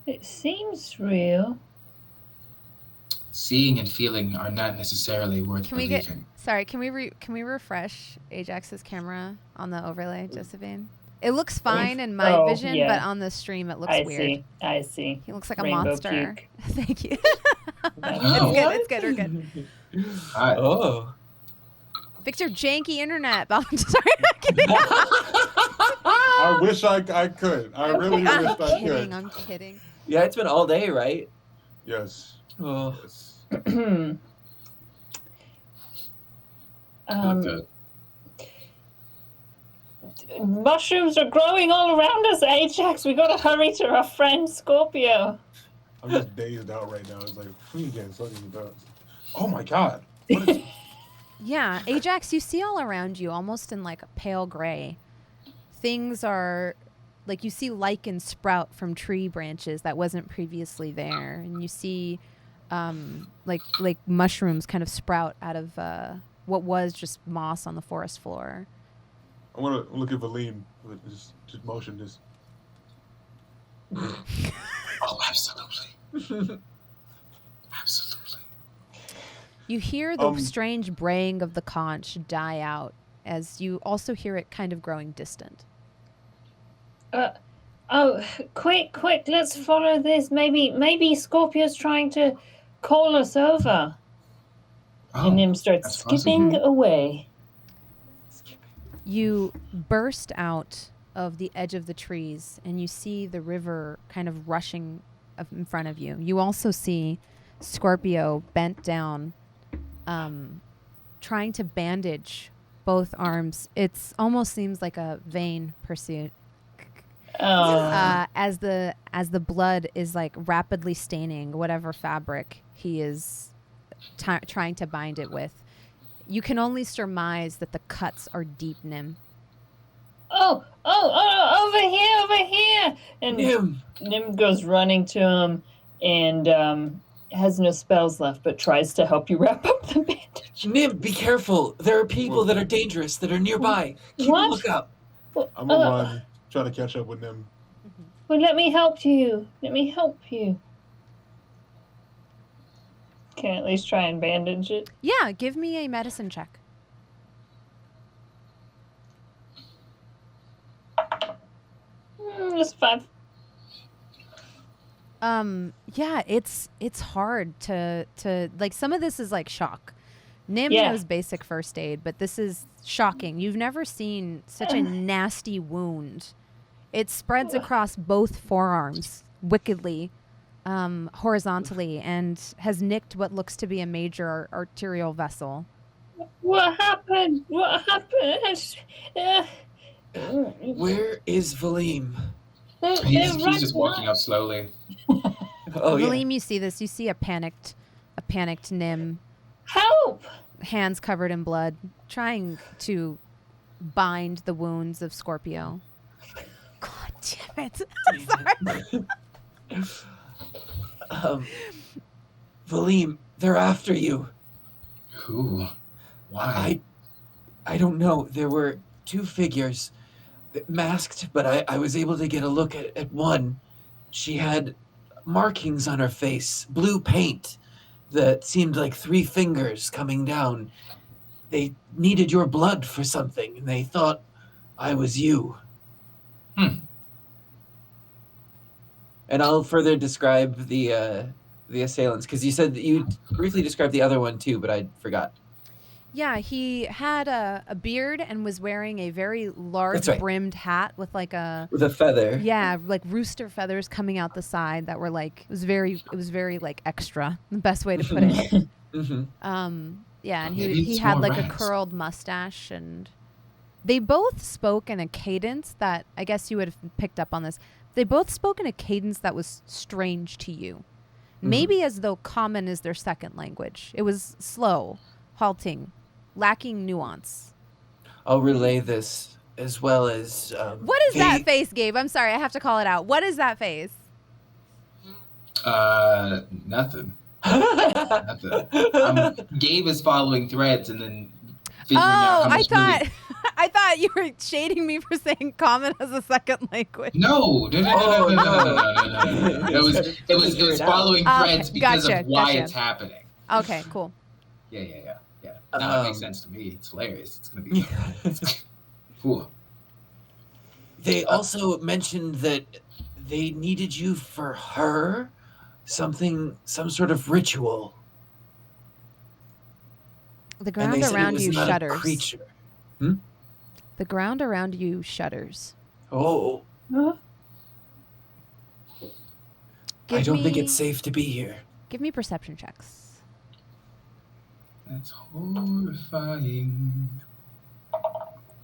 It seems real. Seeing and feeling are not necessarily worth Can we believing. get? Sorry, can we refresh Ajax's camera on the overlay, Josephine? It looks fine in my Oh, vision, yeah. but on the stream it looks I weird. see. He looks like a Rainbow monster. puke. Thank you. Oh. It's good. We're good. Hi. Oh. Fix your janky internet. I'm sorry. I'm kidding. I wish I could. I really wish I could. I'm kidding. Yeah, it's been all day, right? Yes. Oh. Yes. Good. Mushrooms are growing all around us, Ajax. We gotta hurry to our friend Scorpio. I'm just dazed out right now. It's like, please get something about. Oh my god. What is, Yeah, Ajax, you see all around you, almost in like a pale gray. Things are like you see lichen sprout from tree branches that wasn't previously there, and you see like mushrooms kind of sprout out of what was just moss on the forest floor. I want to look at Valym with just motion this. Oh, absolutely. Absolutely. You hear the Um, strange braying of the conch die out as you also hear it kind of growing distant. Oh, quick, let's follow this. Maybe Scorpio's trying to call us over. Oh, And Nim starts that's possible. skipping away. You burst out of the edge of the trees and you see the river kind of rushing in front of you. You also see Scorpio bent down, trying to bandage both arms. It almost seems like a vain pursuit. Oh, As the blood is like rapidly staining whatever fabric he is trying to bind it with. You can only surmise that the cuts are deep, Nim. oh, over here. And Nim. Nim goes running to him and has no spells left, but tries to help you wrap up the bandage. Nim, be careful. There are people that are dangerous that are nearby. Keep What? a lookout. I'm gonna run, trying to catch up with them. Well, let me help you. Can I at least try and bandage it? Yeah, give me a medicine check. Just 5. Yeah, it's hard to like some of this is like shock. Nim Yeah. knows basic first aid, but this is shocking. You've never seen such a nasty wound. It spreads across both forearms wickedly, horizontally, and has nicked what looks to be a major arterial vessel. What happened? Where is Valym? He's just walking up slowly. Oh, yeah. Valym, you see this. You see a panicked panicked Nim, Help! hands covered in blood, trying to bind the wounds of Scorpio. God damn it. Sorry. Valym, they're after you. Who? Why? I don't know. There were two figures, masked, but I was able to get a look at one. She had markings on her face, blue paint, that seemed like 3 fingers coming down. They needed your blood for something, and they thought I was you. And I'll further describe the assailants, because you said that you briefly described the other one too, but I forgot. Yeah, he had a beard and was wearing a very large brimmed hat with like with a feather. Yeah, like rooster feathers coming out the side that were like it was very like extra. The best way to put it. Yeah, and he had like a curled mustache, and they both spoke in a cadence that I guess you would have picked up on this. They both spoke in a cadence that was strange to you. Maybe as though common is their second language. It was slow, halting, lacking nuance. I'll relay this as well as... what is that face, Gabe? I'm sorry, I have to call it out. What is that face? Nothing. Gabe is following threads and then figuring out how much I thought you were shading me for saying common as a second language. No. It was following threads because of why it's happening. Okay, cool. Yeah. Now it makes sense to me. It's hilarious. It's gonna be cool. They also mentioned that they needed you for her, some sort of ritual. The ground around you shudders. A creature. The ground around you shudders. Oh. I don't think it's safe to be here. Give me perception checks. That's horrifying.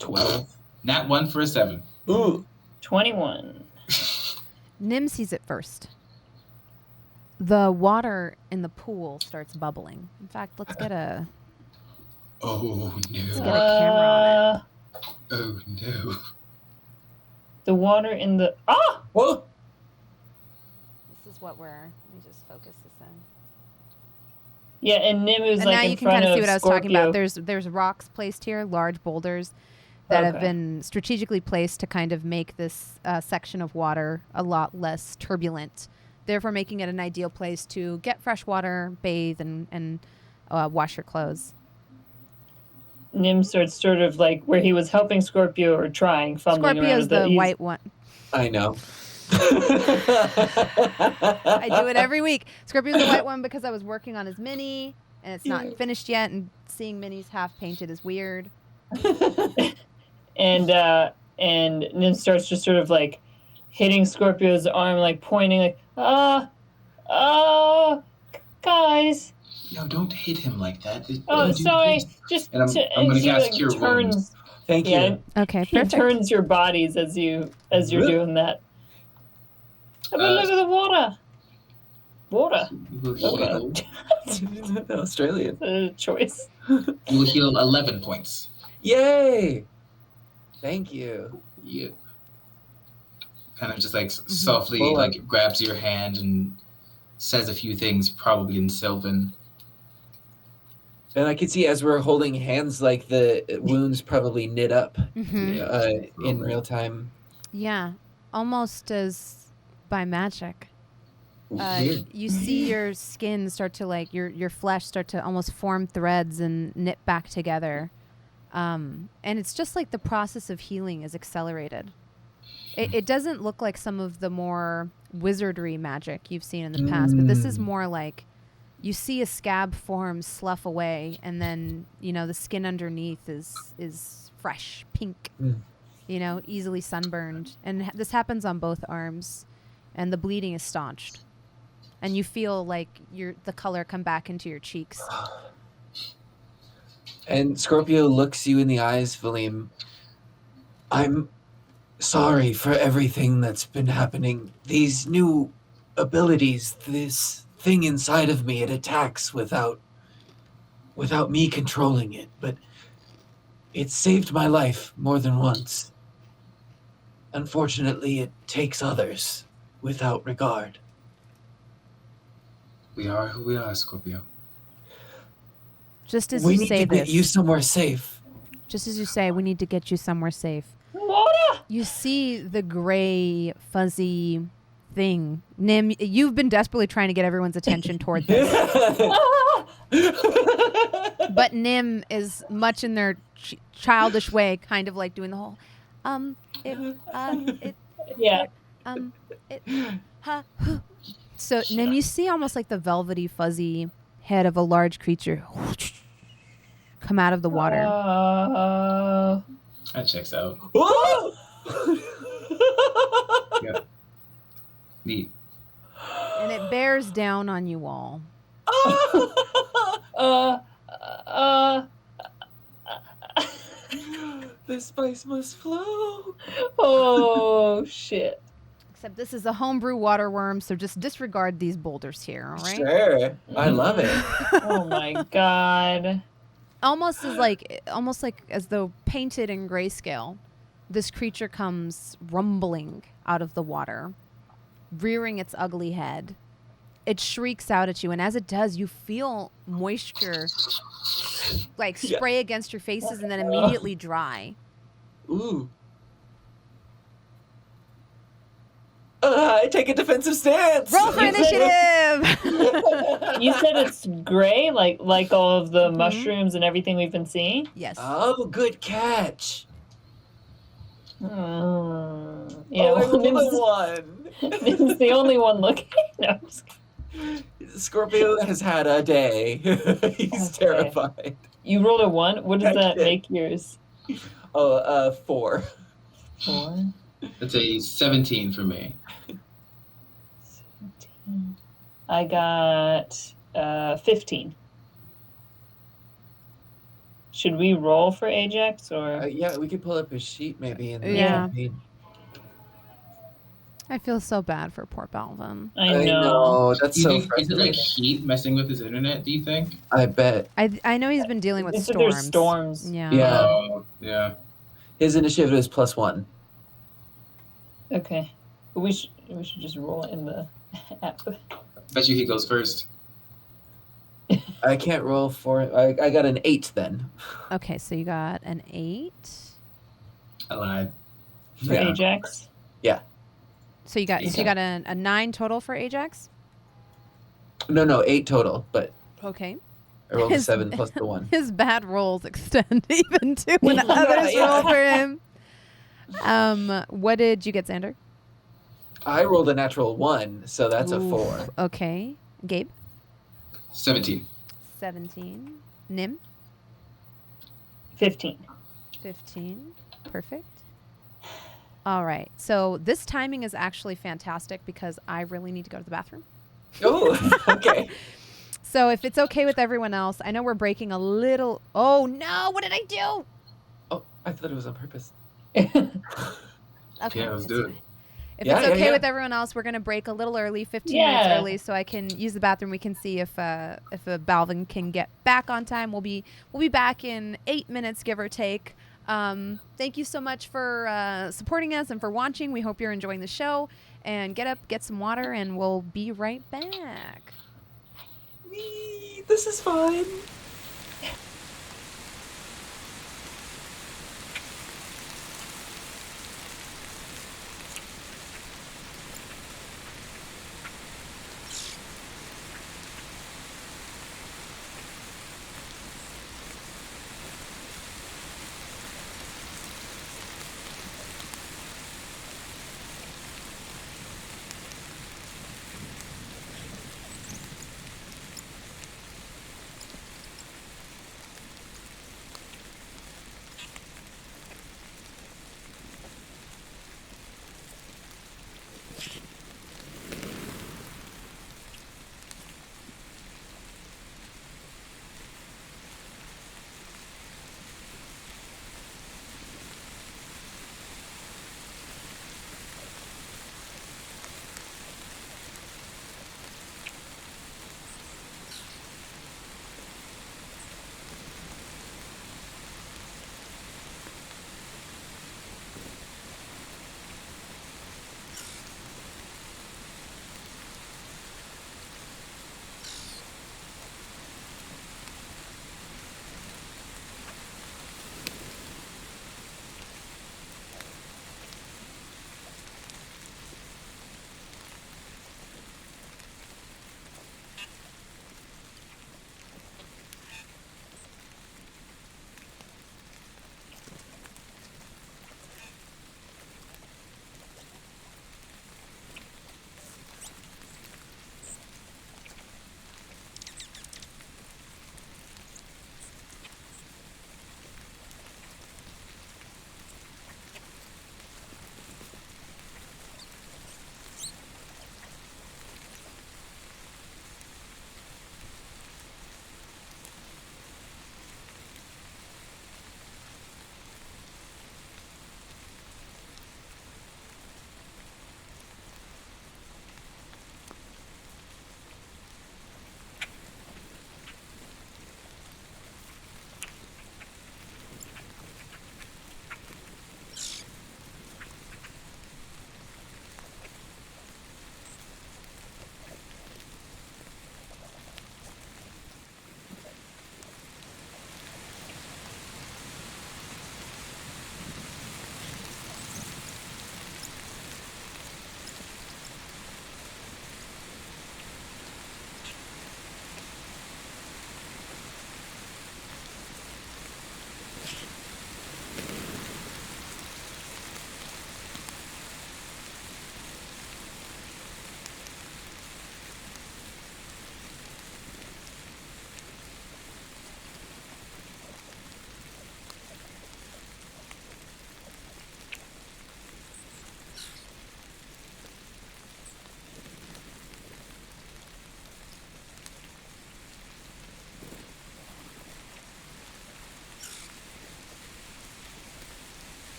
12. Nat 1 for a 7. Ooh. 21. Nim sees it first. The water in the pool starts bubbling. In fact, let's get a... Oh, no. Let's get a camera on it. Oh, no. The water in the... Ah! Whoa! This is what we're... Let me just focus this in. Yeah, and Nim is and like now in you can front kind of see of what I was Scorpio. talking about. There's rocks placed here, large boulders that have been strategically placed to kind of make this section of water a lot less turbulent, therefore making it an ideal place to get fresh water, bathe, and wash your clothes. Nim starts sort of like where he was helping Scorpio or trying, fumbling Scorpio's around. the white one. I know. I do it every week. Scorpio's the white one because I was working on his mini, and it's not finished yet, and seeing minis half painted is weird. And Nim starts just sort of like hitting Scorpio's arm, like pointing, like, guys. No, don't hit him like that. Sorry. Just and I'm going to cast Cure Wounds. Thank you. Okay, he perfect. turns your bodies as you're doing that. Look at the water. Water. Okay. Australian. Choice. You will heal 11 points. Yay! Thank you. Yeah. Kind of just like softly like grabs your hand and says a few things, probably in Sylvan. And I can see as we're holding hands, like the wounds probably knit up in real time. Yeah, almost as by magic. Weird. You see your skin start to like your flesh start to almost form threads and knit back together. And it's just like the process of healing is accelerated. It doesn't look like some of the more wizardry magic you've seen in the past, but this is more like you see a scab form slough away, and then the skin underneath is fresh, pink, easily sunburned, and this happens on both arms, and the bleeding is staunched, and you feel like the color come back into your cheeks. And Scorpio looks you in the eyes, Valym. I'm sorry for everything that's been happening. These new abilities, this thing inside of me. It attacks without me controlling it, but it saved my life more than once. Unfortunately, it takes others without regard. We are who we are, Scorpio. Just as We you need say to get you this, somewhere safe. just as you say, we need to get you somewhere safe. Water! You see the gray, fuzzy thing. Nim, you've been desperately trying to get everyone's attention toward this. But Nim is much in their childish way, kind of like doing the whole, Yeah. So Nim, you see almost like the velvety, fuzzy head of a large creature come out of the water. That checks out. Whoa! Yeah. Neat. And it bears down on you all. The spice must flow. Oh, shit. Except this is a homebrew water worm, so just disregard these boulders here, all right? Sure, I love it. Oh my god. Almost like as though painted in grayscale, this creature comes rumbling out of the water, rearing its ugly head. It shrieks out at you, and as it does, you feel moisture like spray against your faces and then immediately dry. Ooh. I take a defensive stance. Roll for initiative! You said it's gray, like all of the mushrooms and everything we've been seeing? Yes. Oh, good catch. Yeah, I well, rolled a Nim's, 1. Nim's the only one looking. No, I'm just Scorpio has had a day. He's Okay. terrified. You rolled a 1? What does I that did. make yours? Oh, 4. 4? That's a 17 for me. 17. I got 15. Should we roll for Ajax or? Yeah, we could pull up his sheet maybe. In the Yeah. campaign. I feel so bad for poor Balvin. I know. That's Do you so think, is it frustrating. like heat messing with his internet, do you think? I bet. I know he's been dealing with It's that storms. there's storms. Yeah. Yeah. Oh, yeah. His initiative is +1. Okay. But we should just roll it in the app. Bet you he goes first. I can't roll for it. I got an 8 then. Okay, so you got an 8. I lied. For Yeah. Ajax. So you got Okay. a 9 total for Ajax? No, 8 total, but Okay. I rolled a His- 7 plus the 1. His bad rolls extend even to when Yeah, others yeah. roll for him. What did you get, Xander? I rolled a natural 1, so that's a Ooh, 4. Okay. Gabe? 17. 17. Nim? 15. 15. Perfect. All right. So this timing is actually fantastic because I really need to go to the bathroom. Oh, okay. So if it's okay with everyone else, I know we're breaking a little. Oh no! What did I do? Oh, I thought it was on purpose. Okay. Yeah, let's it's do it. fine. If Yeah, it's yeah, okay yeah. with everyone else, we're gonna break a little early, 15 minutes Yeah. early, so I can use the bathroom. We can see if a Balvin can get back on time. We'll be back in 8 minutes, give or take. Thank you so much for supporting us and for watching. We hope you're enjoying the show. And get up, get some water, and we'll be right back. Whee, this is fun.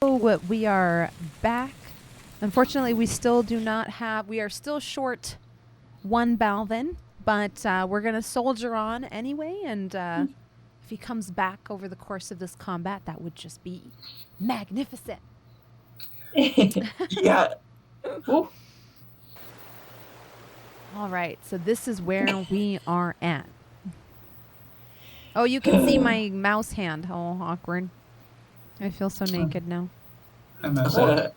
people, we are back. Unfortunately, we still do not have, we are still short one Balvin, but we're going to soldier on anyway. And if he comes back over the course of this combat, that would just be magnificent. Yeah. Ooh. All right, so this is where we are at. Oh, you can see my mouse hand. Oh, awkward. I feel so naked now. I'm outside.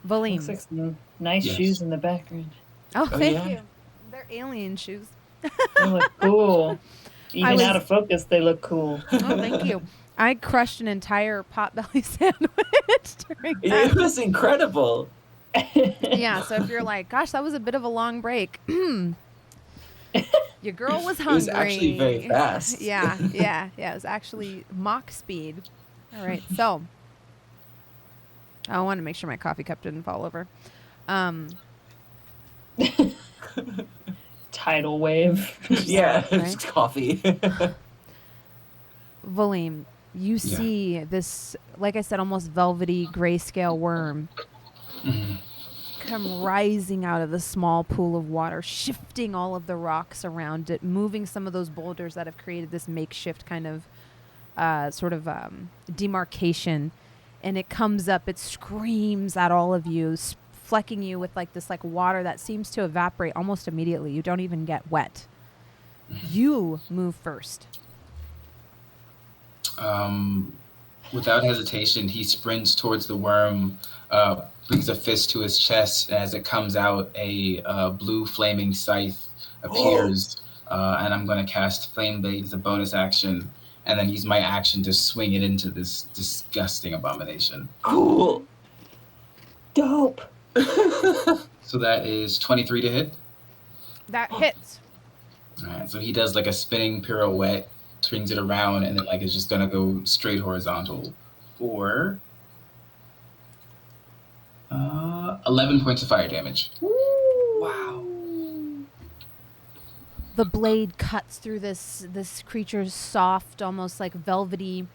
Valym. Looks like some nice Yes. shoes in the background. Oh, thank yeah. you. They're alien shoes. They look cool. Even was- out of focus, they look cool. Oh, thank you. I crushed an entire potbelly sandwich during It that. was incredible. Yeah, so if you're like, gosh, that was a bit of a long break. Your girl was hungry. It was actually very fast. Yeah. It was actually Mach speed. All right, so I want to make sure my coffee cup didn't fall over. Tidal wave. Yeah, Right? it's coffee. Valym, you see this, like I said, almost velvety grayscale worm Mhm. come rising out of the small pool of water, shifting all of the rocks around it, moving some of those boulders that have created this makeshift kind of demarcation. And it comes up, it screams at all of you, flecking you with this water that seems to evaporate almost immediately. You don't even get wet. You move first. Without hesitation, he sprints towards the worm, brings a fist to his chest. As it comes out, a blue flaming scythe appears, and I'm going to cast Flame Blade as a bonus action, and then use my action to swing it into this disgusting abomination. Cool. Dope. So that is 23 to hit. That hits. All right, so he does a spinning pirouette, swings it around, and then it's just gonna go straight horizontal for 11 points of fire damage. Wow. The blade cuts through this creature's soft, almost velvety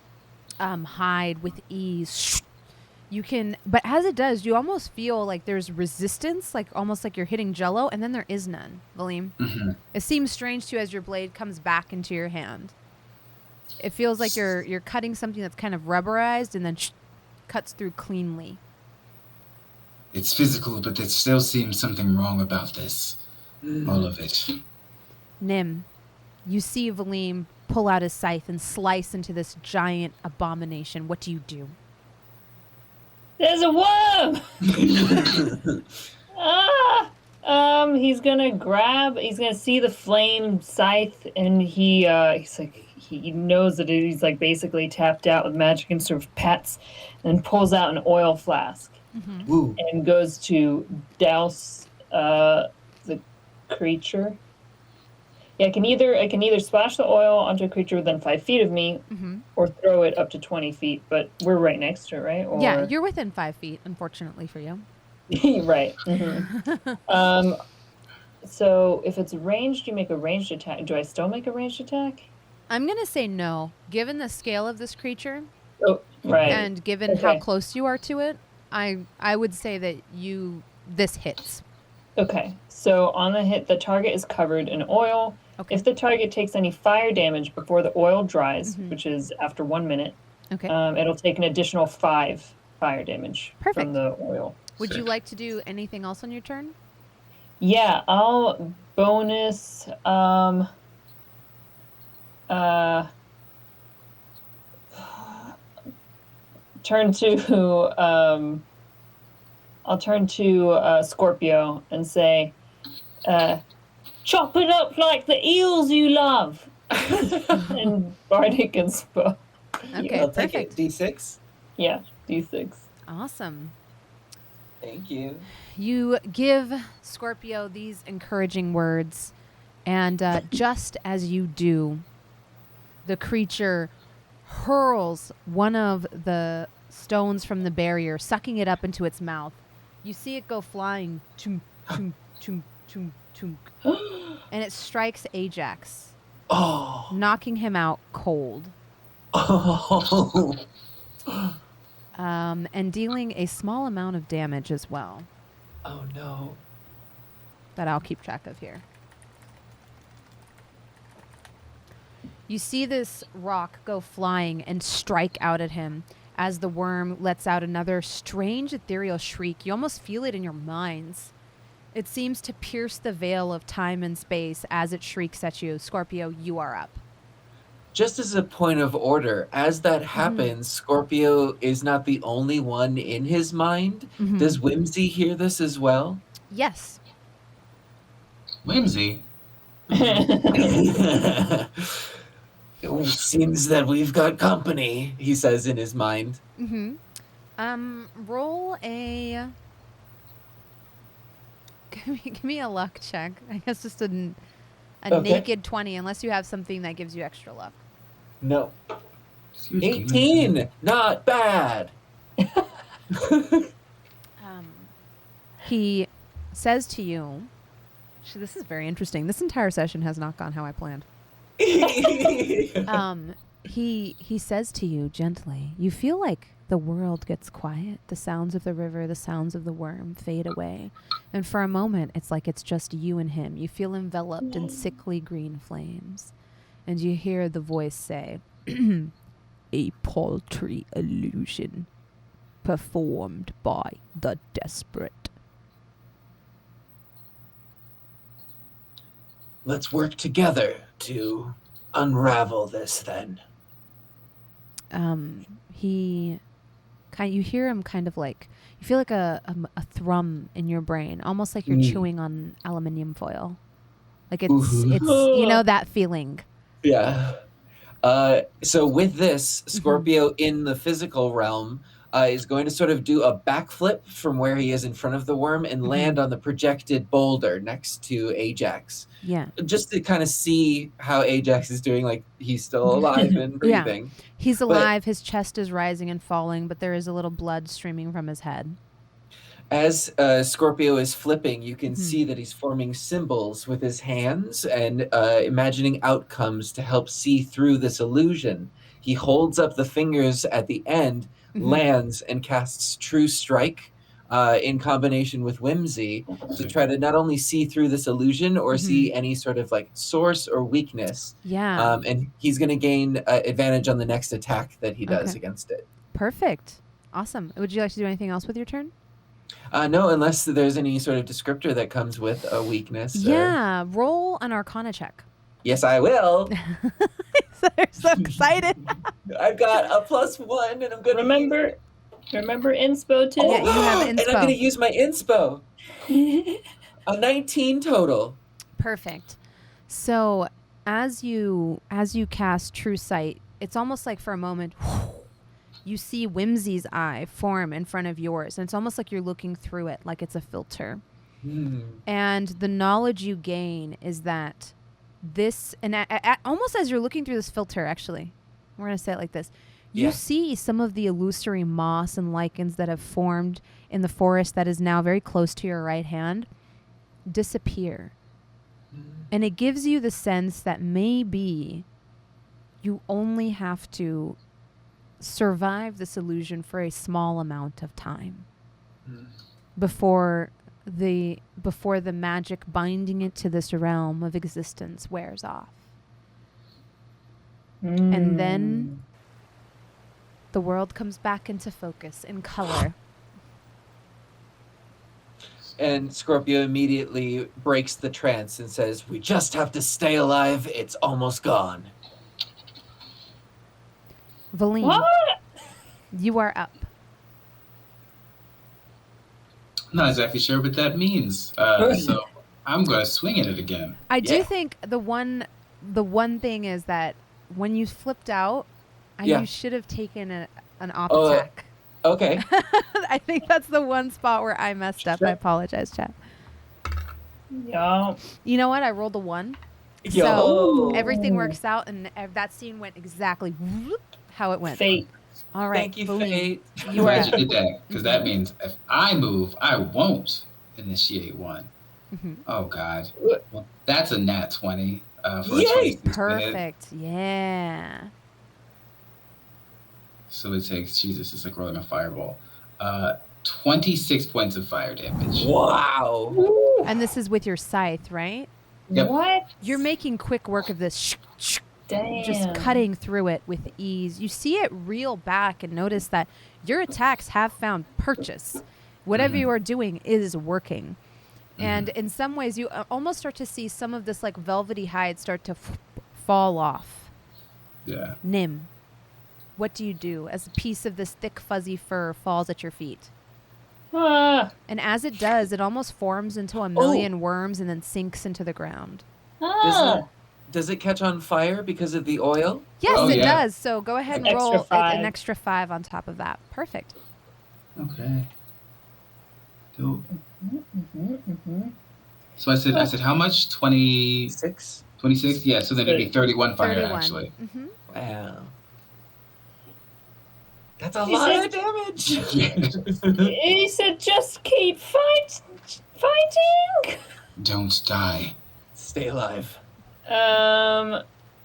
hide with ease. You can, but as it does, you almost feel like there's resistance, almost like you're hitting jello, and then there is none, Valym. Mm-hmm. It seems strange to you as your blade comes back into your hand. It feels like you're cutting something that's kind of rubberized and then cuts through cleanly. It's physical, but there still seems something wrong about this. All of it. Nim, you see Valym pull out his scythe and slice into this giant abomination. What do you do? There's a worm! He's gonna see the flame scythe, and he knows that he's basically tapped out with magic and sort of pats and pulls out an oil flask Woo. and goes to douse the creature. Yeah, I can either splash the oil onto a creature within 5 feet of me, or throw it up to 20 feet. But we're right next to it, right? Or... Yeah, you're within 5 feet, unfortunately for you. Right. Mm-hmm. So if it's ranged, you make a ranged attack. Do I still make a ranged attack? I'm going to say no. Given the scale of this creature Oh, right. and given how Okay. close you are to it, I would say that this hits. Okay. So on the hit, the target is covered in oil. Okay. If the target takes any fire damage before the oil dries, which is after 1 minute, Okay. it'll take an additional 5 fire damage Perfect. from the oil. Would you like to do anything else on your turn? Yeah, I'll bonus I'll turn to Scorpio and say, chop it up like the eels you love. And Bardic and Spoke. Okay, I'll take it. perfect. D6. Yeah, D6. Awesome. Thank you. You give Scorpio these encouraging words, and just as you do, the creature hurls one of the stones from the barrier, sucking it up into its mouth. You see it go flying, chunk, chunk, chunk, chunk, chunk, and it strikes Ajax, Oh. knocking him out cold. Oh. and dealing a small amount of damage as well. Oh no. That I'll keep track of here. You see this rock go flying and strike out at him as the worm lets out another strange ethereal shriek. You almost feel it in your minds. It seems to pierce the veil of time and space as it shrieks at you. Scorpio, you are up. Just as a point of order, as that happens, Scorpio is not the only one in his mind. Does Whimsy hear this as well? Yes. Whimsy? It seems that we've got company, he says in his mind. Roll a... Give me a luck check. I guess just a naked 20, unless you have something that gives you extra luck. No. 18! Not bad! He says to you... This is very interesting. This entire session has not gone how I planned. He says to you gently, you feel like the world gets quiet. The sounds of the river, the sounds of the worm fade away. And for a moment, it's like it's just you and him. You feel enveloped in sickly green flames. And you hear the voice say, a paltry illusion performed by the desperate. Let's work together to unravel this then. You hear him kind of like, you feel like a thrum in your brain, almost like you're chewing on aluminium foil. Like it's you know that feeling. Yeah. So with this, Scorpio in the physical realm is going to sort of do a backflip from where he is in front of the worm and land on the projected boulder next to Ajax. Yeah. Just to kind of see how Ajax is doing, like he's still alive and breathing. Yeah. He's alive, his chest is rising and falling, but there is a little blood streaming from his head. As Scorpio is flipping, you can see that he's forming symbols with his hands and imagining outcomes to help see through this illusion. He holds up the fingers at the end, lands, and casts True Strike in combination with Whimsy to try to not only see through this illusion or see any sort of like source or weakness. Yeah. And he's going to gain advantage on the next attack that he does against it. Perfect. Awesome. Would you like to do anything else with your turn? No, unless there's any sort of descriptor that comes with a weakness. Yeah. Roll an Arcana check. Yes, I will. They're so excited. I've got a +1, and I'm gonna remember inspo too. Yeah, you have inspo. And I'm gonna use my inspo. A 19 total. Perfect. So as you cast True Sight, it's almost like for a moment you see Whimsy's eye form in front of yours, and it's almost like you're looking through it, like it's a filter. And the knowledge you gain is that this, and almost as you're looking through this filter, actually, we're going to say it like this. You see some of the illusory moss and lichens that have formed in the forest that is now very close to your right hand disappear. And it gives you the sense that maybe you only have to survive this illusion for a small amount of time before the magic binding it to this realm of existence wears off. And then the world comes back into focus in color. And Scorpio immediately breaks the trance and says, "We just have to stay alive. It's almost gone." Valym, What? you are up. I'm not exactly sure what that means. So I'm going to swing at it again. I do think the one thing is that when you flipped out, you should have taken an op attack. Okay. I think that's the one spot where I messed up. I apologize, chat. Yeah. You know what? I rolled a 1. Yo. So everything works out, and that scene went exactly how it went. Fate. All right. Thank you, Valym, Fate. you are Glad up. you did that, because that means if I move, I won't initiate one. Oh, God. Well, that's a nat 20 for a 26 to hit. Perfect. Yeah. So it takes, Jesus, it's like rolling a fireball. 26 points of fire damage. Wow. Woo! And this is with your scythe, right? Yep. What? You're making quick work of this. Damn. Just cutting through it with ease. You see it reel back and notice that your attacks have found purchase. Whatever you are doing is working. And in some ways, you almost start to see some of this like velvety hide start to fall off. Yeah. Nim, what do you do as a piece of this thick, fuzzy fur falls at your feet? Ah. And as it does, it almost forms into a million worms and then sinks into the ground. Ah. Does it catch on fire because of the oil? Yes, it yeah. does. So go ahead and Extra roll five. an extra 5 on top of that. Perfect. Okay. Dope. Mm-hmm. So I said how much? 6. 26? Yeah, so then it'd be 31 fire 31. actually. Mm-hmm. Wow. That's a He lot said- of damage. He said, "Just keep fighting." Don't die. Stay alive.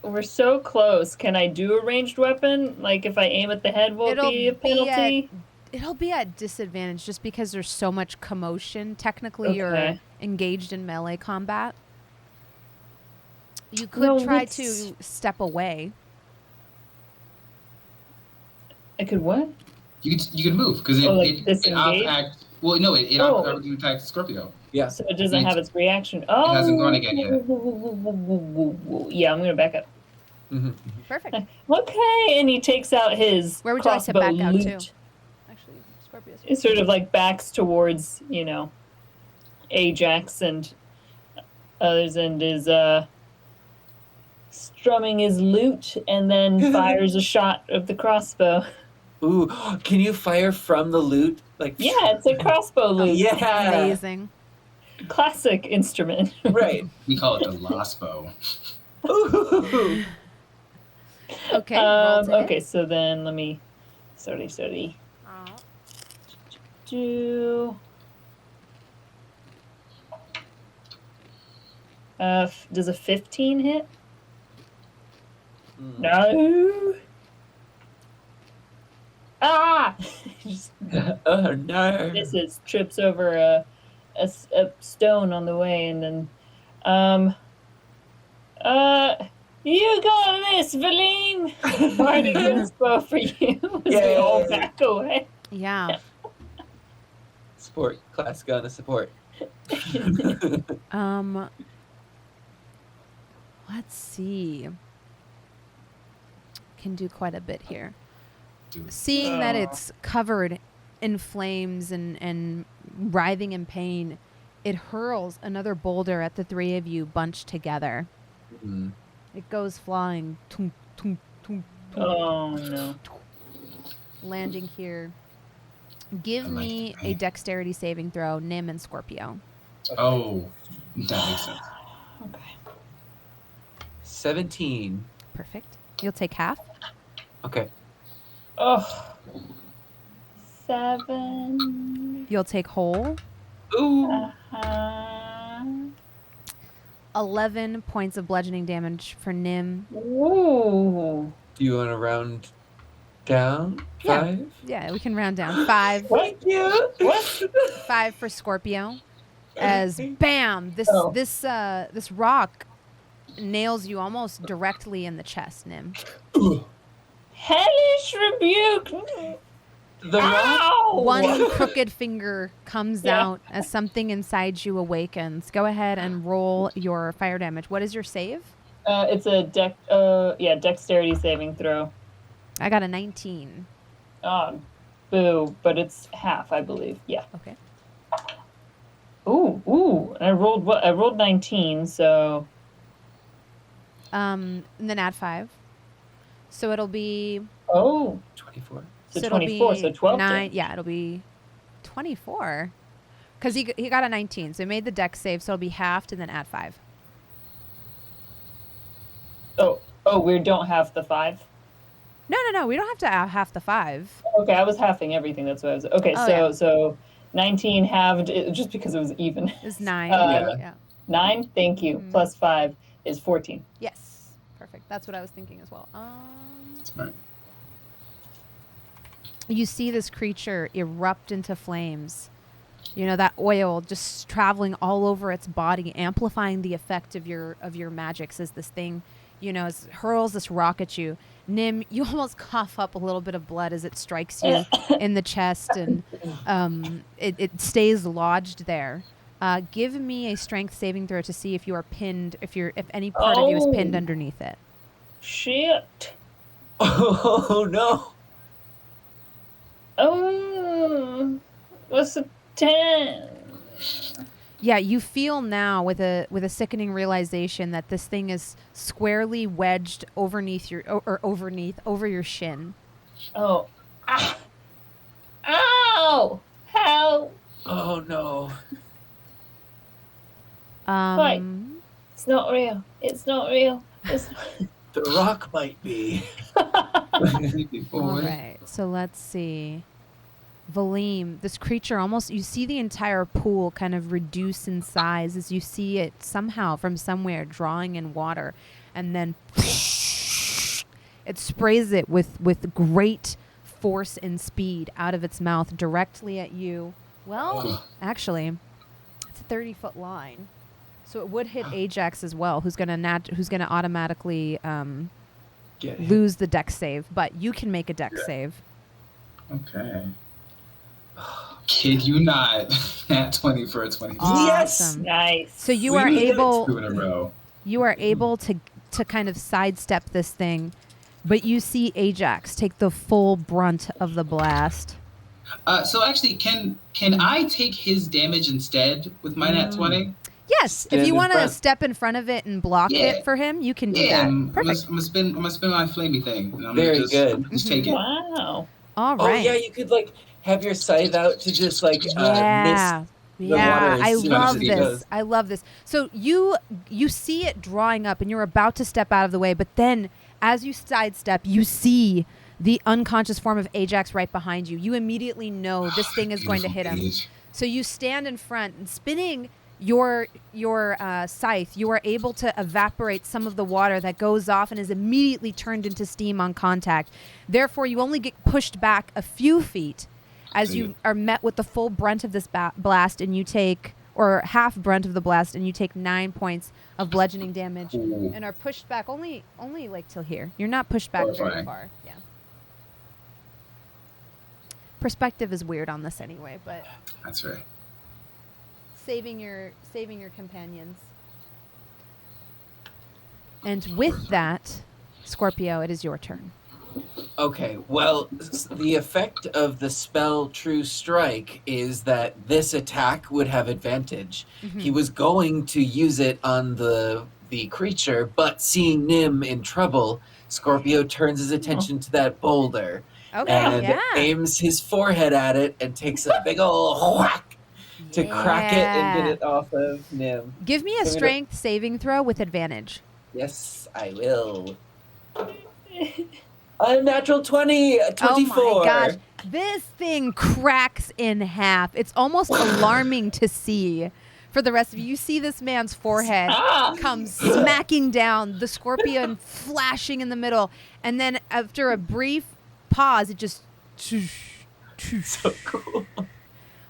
We're so close. Can I do a ranged weapon? Like if I aim at the head, will it be a penalty? It'll be at disadvantage just because there's so much commotion. Technically, you're Okay. engaged in melee combat. You could No, try let's- to step away. I could what? You can move because it, Oh, like it disengage? act. Well, no, it Oh. already attacks Scorpio. Yeah. So it doesn't have its reaction. Oh, hasn't gone again yet. Yeah, I'm gonna back up. Perfect. Okay, and he takes out his Where would you like to crossbow back out loot. to? Actually, Scorpio's. It sort of like backs towards, Ajax and others, and is strumming his lute, and then fires a shot of the crossbow. Ooh, can you fire from the loot? Like Yeah, it's a crossbow lute. Yeah. Amazing. Classic instrument. Right. We call it the lost bow. Ooh. Okay. Roll to hit. Okay, so then let me sorry. Do does a 15 hit? No. Ah! Just Oh no. misses, trips over a stone on the way, and then you got this, Valym. Party crossbow for you. As they all Yay. back away. Yeah. Support. Class gun of support. Let's see. Can do quite a bit here. Seeing that it's covered in flames and writhing in pain, it hurls another boulder at the three of you bunched together. Mm. It goes flying, tunk, tunk, tunk, tunk, Oh no. landing here. Give I like me the a pain. dexterity saving throw, Nim and Scorpio. Oh, that makes sense. Okay. 17. Perfect. You'll take half. Okay. Oh. 7. You'll take whole. Ooh. Uh-huh. 11 points of bludgeoning damage for Nim. Ooh. Do you want to round down? Yeah. 5? Yeah, we can round down. 5. What? Yeah. What? 5 for Scorpio. As bam, this Oh. this rock nails you almost directly in the chest, Nim. Hellish rebuke. The rock? Ow! One crooked finger comes Yeah. out as something inside you awakens. Go ahead and roll your fire damage. What is your save? It's a dexterity saving throw. I got a 19. Boo, but it's half, I believe. Yeah. Okay. Ooh. And I rolled what? I rolled 19, so And then add 5. So it'll be 24. So it'll 24, be so 12 9. damage. Yeah, it'll be 24. Because he got a 19, so he made the dex save, so it'll be halved and then add 5. Oh, we don't have the 5. No. We don't have to add half the 5. Okay, I was halving everything. That's what I was. Okay, Oh, so yeah. so 19 halved just because it was even. It's 9. Yeah. Yeah. 9. Thank you. Mhm. Plus 5 is 14. Yes. Perfect. That's what I was thinking as well. Smart. you see this creature erupt into flames. You know, that oil just traveling all over its body, amplifying the effect of your magics as this thing, you know, hurls this rock at you. Nim, you almost cough up a little bit of blood as it strikes you in the chest, and it stays lodged there. Give me a strength saving throw to see if you are pinned, if any part of you is pinned underneath it. Shit. Oh no. Oh, what's a 10? Yeah, you feel now with a sickening realization that this thing is squarely wedged over your shin. Oh. Ah. Ow! How? Oh no. Wait. It's not real. It's not real. It's The rock might be. All right, so let's see. Valym, this creature you see the entire pool kind of reduce in size as you see it somehow from somewhere drawing in water, and then it sprays it with great force and speed out of its mouth directly at you. Well, actually, it's a 30-foot line, so it would hit Ajax as well, who's gonna automatically lose the dex save, but you can make a dex save. Okay. Kid you not. Nat 20 for a 20. Awesome. Yes! nice. So you are able 2 in a row. You are able to kind of sidestep this thing, but you see Ajax take the full brunt of the blast. So actually, can I take his damage instead with my nat 20? Yes, Stand if you in want to front. step in front of it and block it for him, you can do Yeah, that. I'm Perfect. gonna spin my flamey thing. And I'm Very gonna good. Just take it. Wow. All Oh right. yeah, you could like have your scythe out to just like Yeah. mist the water as I soon as love it this. goes. I love this. So you see it drawing up and you're about to step out of the way, but then as you sidestep, you see the unconscious form of Ajax right behind you. You immediately know this thing is going to hit him. So you stand in front and spinning your scythe, you are able to evaporate some of the water that goes off and is immediately turned into steam on contact. Therefore, you only get pushed back a few feet as you are met with the full brunt of this blast, and you take, or half brunt of the blast, and you take 9 points of bludgeoning damage. Ooh. And are pushed back only like till here. You're not pushed back very far. Yeah. Perspective is weird on this anyway, but That's right. saving your companions. And with that, Scorpio, it is your turn. Okay, well, the effect of the spell True Strike is that this attack would have advantage. Mm-hmm. He was going to use it on the creature, but seeing Nim in trouble, Scorpio turns his attention to that boulder and aims his forehead at it and takes a big ol' whack to crack it and get it off of Nim. Give me a strength saving throw with advantage. Yes, I will. A natural 20, 24. Oh my gosh. This thing cracks in half. It's almost alarming to see. For the rest of you, you see this man's forehead come smacking down, the scorpion flashing in the middle, and then after a brief pause, it just So cool.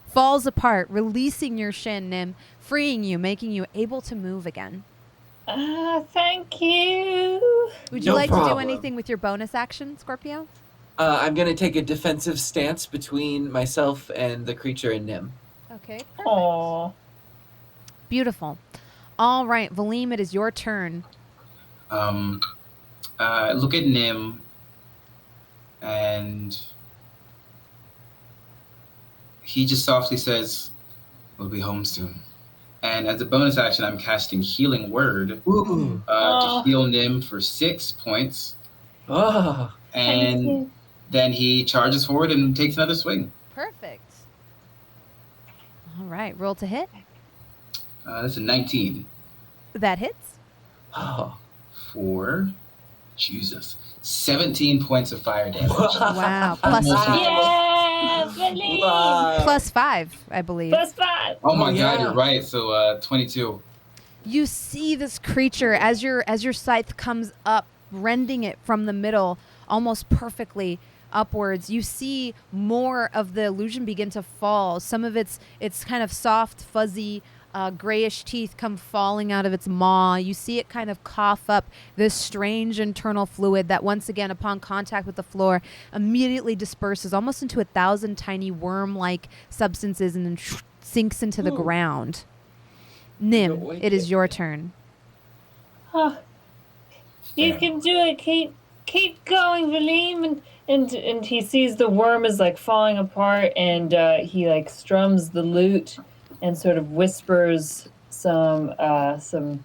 falls apart, releasing your shin, Nim, freeing you, making you able to move again. Thank you. Would you No like to do problem. anything with your bonus action, Scorpio? I'm going to take a defensive stance between myself and the creature and Nim. Okay. Aw. Beautiful. All right, Valym, it is your turn. Look at Nim, and he just softly says, "We'll be home soon." And as a bonus action, I'm casting Healing Word to heal Nim for 6 points. Oh. And then he charges forward and takes another swing. Perfect. All right, roll to hit. That's a 19. That hits. Oh. For, Jesus, 17 points of fire damage. Wow. Plus Almost five. Yeah, Valym. Wow. Plus 5, I believe. +5. Oh my Oh, God, yeah. you're right. So 22. You see this creature as your scythe comes up, rending it from the middle almost perfectly. upwards, you see more of the illusion begin to fall. Some of its kind of soft, fuzzy, grayish teeth come falling out of its maw. You see it kind of cough up this strange internal fluid that once again, upon contact with the floor, immediately disperses almost into 1,000 tiny worm-like substances and then sinks into the ground. Nim, it is your turn. Oh, you can do it. Keep going, Valym. And he sees the worm is like falling apart, and he like strums the lute and sort of whispers some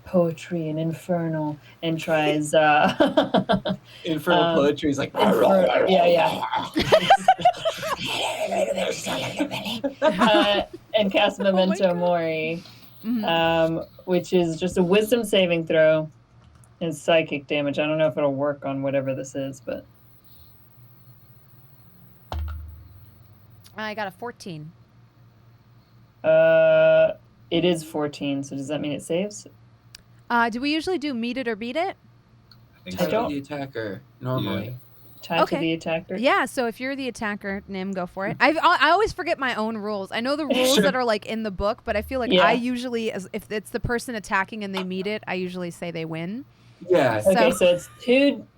poetry and infernal, and tries infernal poetry is like and cast Memento Mori, which is just a wisdom saving throw and psychic damage. I don't know if it'll work on whatever this is, but I got a 14. It is 14, so does that mean it saves? Do we usually do meet it or beat it? I don't. The attacker normally. Tied to the attacker. Yeah, so if you're the attacker, Nim, go for it. I always forget my own rules. I know the rules that are like in the book, but I feel like I usually, if it's the person attacking and they meet it, I usually say they win. Yeah. Okay, so it's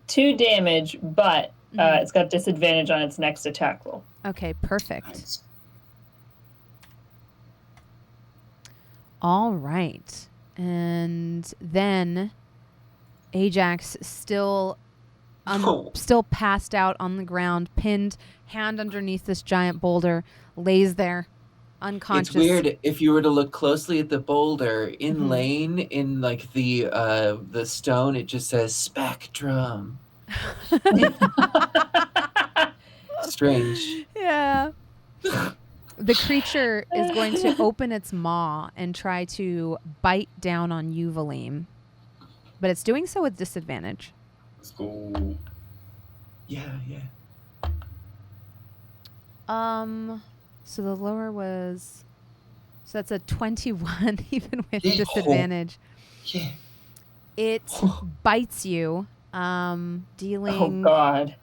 two damage, but it's got disadvantage on its next attack roll. Okay, perfect. Nice. All right. And then Ajax still passed out on the ground, pinned, hand underneath this giant boulder, lays there unconscious. It's weird if you were to look closely at the boulder inlaid in like the stone, it just says Spectrum. Strange. Yeah. The creature is going to open its maw and try to bite down on you, Valym. But it's doing so with disadvantage. Let's go. Yeah. So the lower was... So that's a 21, even with disadvantage. Yeah. It bites you, dealing... Oh, God.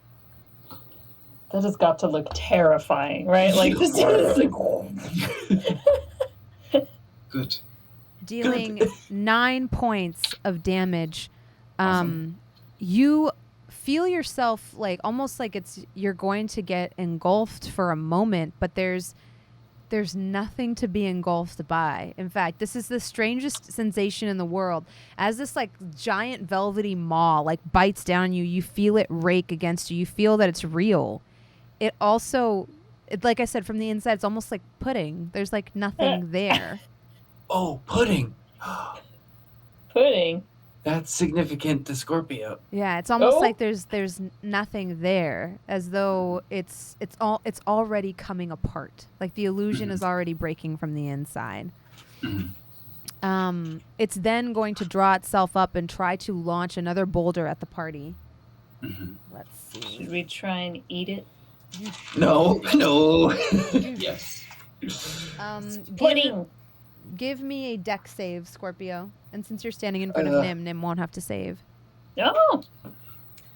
That has got to look terrifying, right? Like this is good. Dealing 9 points of damage. Awesome. You feel yourself like almost like you're going to get engulfed for a moment, but there's nothing to be engulfed by. In fact, this is the strangest sensation in the world. As this like giant velvety maw like bites down on you, you feel it rake against you. You feel that it's real. It also, like I said, from the inside, it's almost like pudding. There's like nothing there. Oh, pudding. Pudding. That's significant to Scorpio. Yeah, it's almost like there's nothing there, as though it's already coming apart. Like the illusion is already breaking from the inside. It's then going to draw itself up and try to launch another boulder at the party. Let's see. Should we try and eat it? No. Yes. Pudding. Give me a dex save, Scorpio. And since you're standing in front of Nim won't have to save.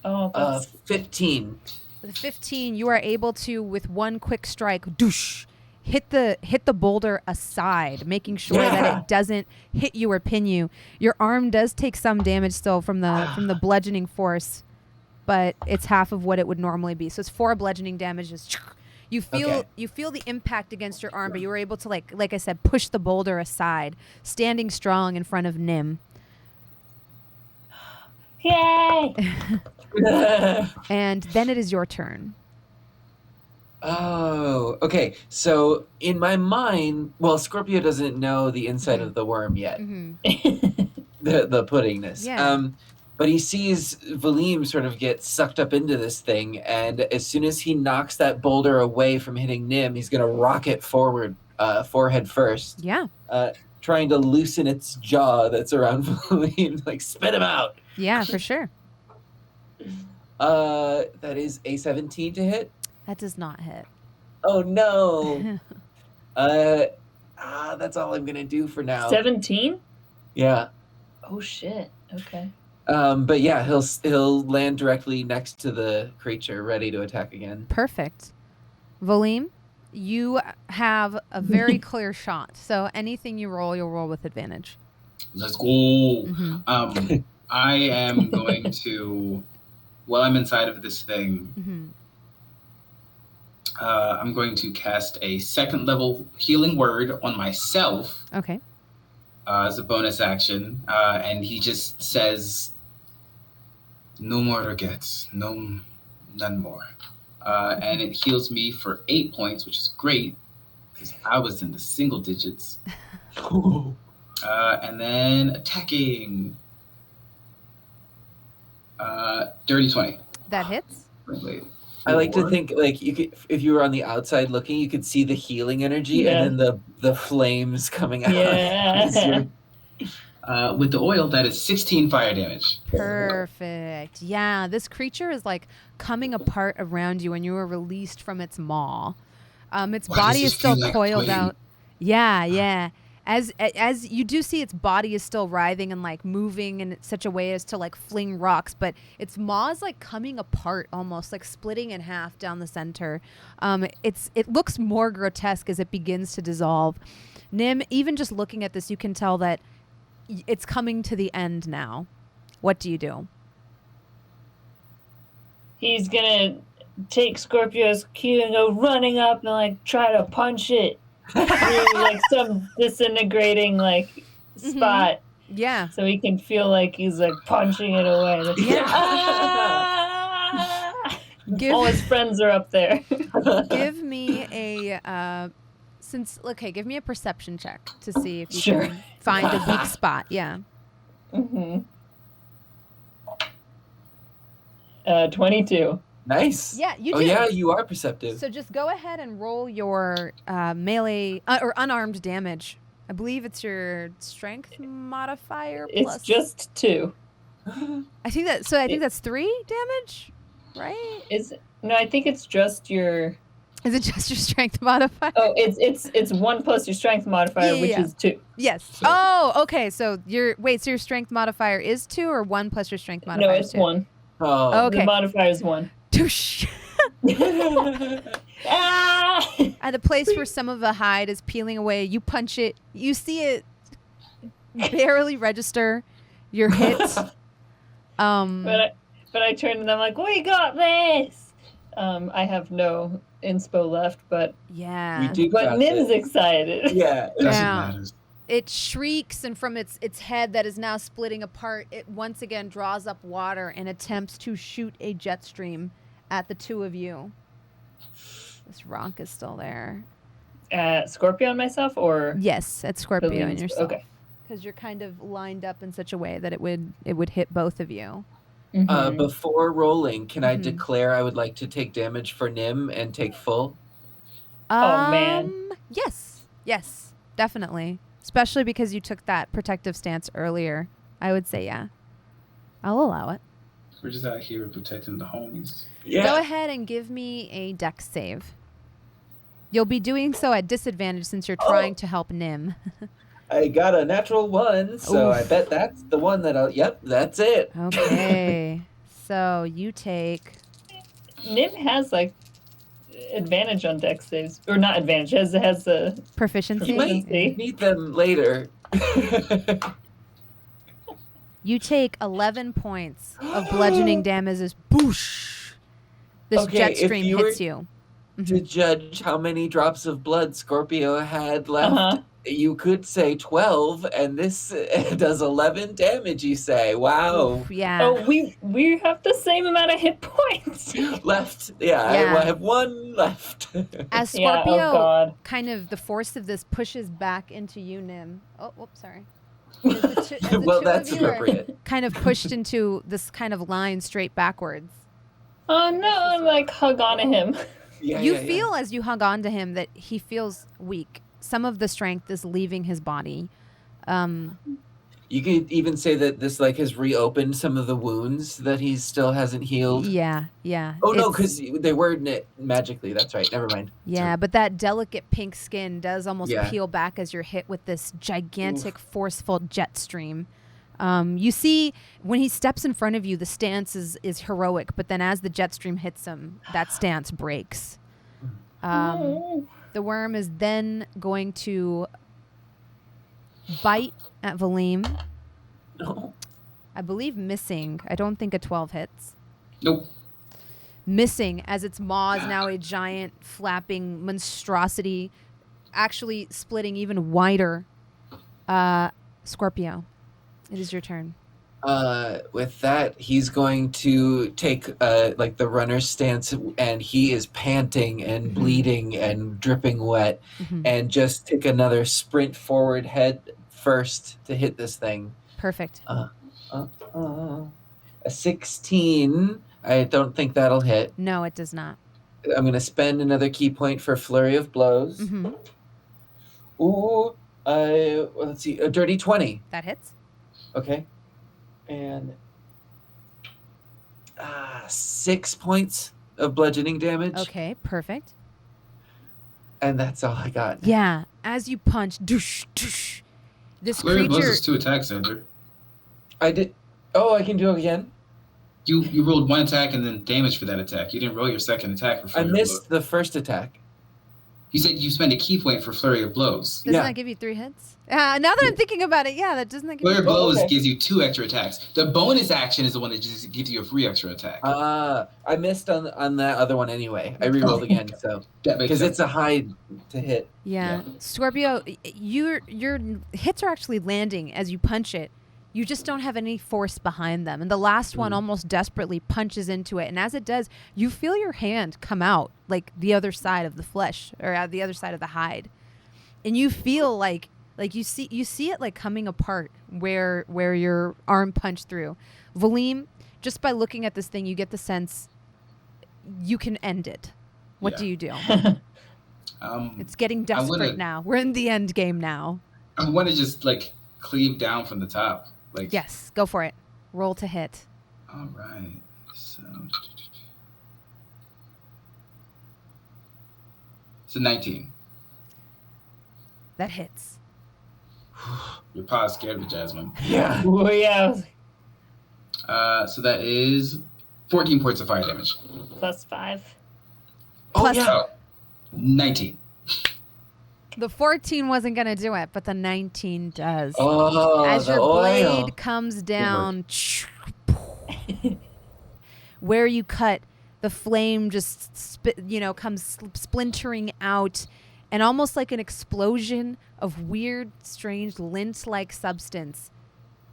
Oh, 15. With a 15, you are able to, with one quick strike, doosh, hit the boulder aside, making sure that it doesn't hit you or pin you. Your arm does take some damage still from the bludgeoning force, but it's half of what it would normally be. So it's 4 bludgeoning damages. You feel the impact against your arm, but you were able to like I said, push the boulder aside, standing strong in front of Nim. Yay! And then it is your turn. Oh, okay. So in my mind, well, Scorpio doesn't know the inside of the worm yet. The puddingness. Yeah. But he sees Valym sort of get sucked up into this thing, and as soon as he knocks that boulder away from hitting Nim, he's going to rocket forward, forehead first. Yeah. Trying to loosen its jaw that's around Valym, like spit him out. Yeah, for sure. That is a 17 to hit. That does not hit. Oh no. That's all I'm going to do for now. 17? Yeah. Oh shit. Okay. But yeah, he'll land directly next to the creature, ready to attack again. Perfect. Valym, you have a very clear shot. So anything you roll, you'll roll with advantage. Let's go. Mm-hmm. I am going to, while I'm inside of this thing, Mm-hmm. I'm going to cast a 2nd level healing word on myself. Okay. As a bonus action. And he just says, no more regrets. None more. And it heals me for 8 points, which is great, because I was in the single digits. And then attacking. Dirty 20. That hits. Wait. I like to think like you could, if you were on the outside looking, you could see the healing energy Yeah. and then the flames coming out. Yeah. With the oil, that is 16 fire damage. Perfect. Yeah, this creature is like coming apart around you when you were released from its maw. Its Why body does is this feel still like coiled Valym? out. Yeah. As you do see, its body is still writhing and like moving in such a way as to like fling rocks, but its maw is like coming apart, almost like splitting in half down the center. It looks more grotesque as it begins to dissolve. Nim, even just looking at this, you can tell that it's coming to the end now. What do you do? He's gonna take Scorpio's cue and go running up and like try to punch it through like some disintegrating like spot, Yeah. so he can feel like he's like punching it away. Like, Yeah. "Ah!" Give- All his friends are up there. Give me a give me a perception check to see if you Sure. can find a weak spot. Yeah. 22. Nice. Yeah, you Oh do. yeah, you are perceptive. So just go ahead and roll your melee or unarmed damage. I believe it's your strength modifier plus. It's just 2. I think that's 3 damage, right? No, I think it's just your. Is it just your strength modifier? Oh, it's 1 plus your strength modifier, Yeah, which yeah. is 2. Yes. So- Oh, okay. So your strength modifier is 2 or 1 plus your strength modifier? No, is it's 2? 1. Oh. Okay. The modifier is 1. Touche. Ah! At the place where some of the hide is peeling away, you punch it. You see it barely register your hit. But I turn and I'm like, we got this. I have no inspo left, but Yeah. We do but got Nim's this. excited. Yeah. Doesn't Yeah. matter. It shrieks, and from its head that is now splitting apart, it once again draws up water and attempts to shoot a jet stream at the two of you. This rock is still there. Scorpio and myself, or Yes, it's Scorpio and Valym's- yourself. Okay. Because you're kind of lined up in such a way that it would hit both of you. Mhm. Before rolling, can I Mhm. declare I would like to take damage for Nim and take full? Oh, man. Yes, definitely. Especially because you took that protective stance earlier. I would say yeah. I'll allow it. We're just out here protecting the homies. Yeah. Go ahead and give me a dex save. You'll be doing so at disadvantage since you're trying to help Nim. I got a natural 1, so I Oof. bet that's the one that Yep, that's it. Okay. So you take... Nim has like advantage on dex saves, or not advantage. Has a Proficiency? You might Proficiency. need them later. You take 11 points of bludgeoning damage as boosh. This Okay, jet if stream you hits were- you. To judge how many drops of blood Scorpio had left, Uh-huh. you could say 12, and this does 11 damage, you say. Wow. Oof, yeah. Oh, we have the same amount of hit points. Left. Yeah, Yeah. I have 1 left. As Yeah, Scorpio, oh god. kind of the force of this pushes back into you, Nim. Oh, whoops, sorry. As the Well, two that's of you are appropriate. kind of pushed into this kind of line straight backwards. Oh no, I'm like hug onto him. Yeah, You yeah, yeah. feel as you hug onto him that he feels weak. Some of the strength is leaving his body. You could even say that this has reopened some of the wounds that he still hasn't healed. Yeah. Oh no, It's- because they were knit magically. That's right. Never mind. Yeah, but that delicate pink skin does almost Yeah. peel back as you're hit with this gigantic, forceful jet stream. You see, when he steps in front of you, the stance is heroic, but then as the jet stream hits him, that stance breaks. The worm is then going to bite at Valym. No. I believe missing. I don't think a 12 hits. Nope. Missing, as its maw is now a giant flapping monstrosity, actually splitting even wider. Scorpio, it is your turn. With that, he's going to take like the runner's stance, and he is panting and bleeding and dripping wet, and just take another sprint forward head first to hit this thing. Perfect. A 16. I don't think that'll hit. No, it does not. I'm going to spend another key point for flurry of blows. Ooh, let's see, a dirty 20. That hits. Okay. And 6 points of bludgeoning damage. Okay, perfect. And that's all I got. Yeah, as you punch, doosh, doosh, this Flurry of blows creature... is 2 attacks, Xander. I did. Oh, I can do it again? You rolled 1 attack and then damage for that attack. You didn't roll your second attack for flurry I of blows. missed the first attack. You said you spend a key point for flurry of blows. Doesn't that give you 3 hits? Now that I'm thinking about it, yeah, that doesn't that give Flurry you... of blows okay. gives you 2 extra attacks. The bonus action is the one that just gives you a free extra attack. I missed on that other one anyway. I rerolled again, so That makes because sense. it's a high to hit. Yeah. Scorpio, your hits are actually landing as you punch it. You just don't have any force behind them. And the last one almost desperately punches into it. And as it does, you feel your hand come out like the other side of the flesh or the other side of the hide. And you feel like you see it like coming apart where your arm punched through. Valym, just by looking at this thing, you get the sense you can end it. What do you do? It's getting desperate now. We're in the end game now. I want to just like cleave down from the top. Like Yes, go for it. Roll to hit. All right. So it's a 19. That hits. Your paw scared me, Jasmine. Yeah. Oh, yeah. So that is 14 points of fire damage. Plus 5. Oh, Plus- yeah. Oh, 19. The 14 wasn't going to do it, but the 19 does. Oh, As the your oil. blade comes down, where you cut, the flame just comes splintering out, and almost like an explosion of weird, strange, lint-like substance,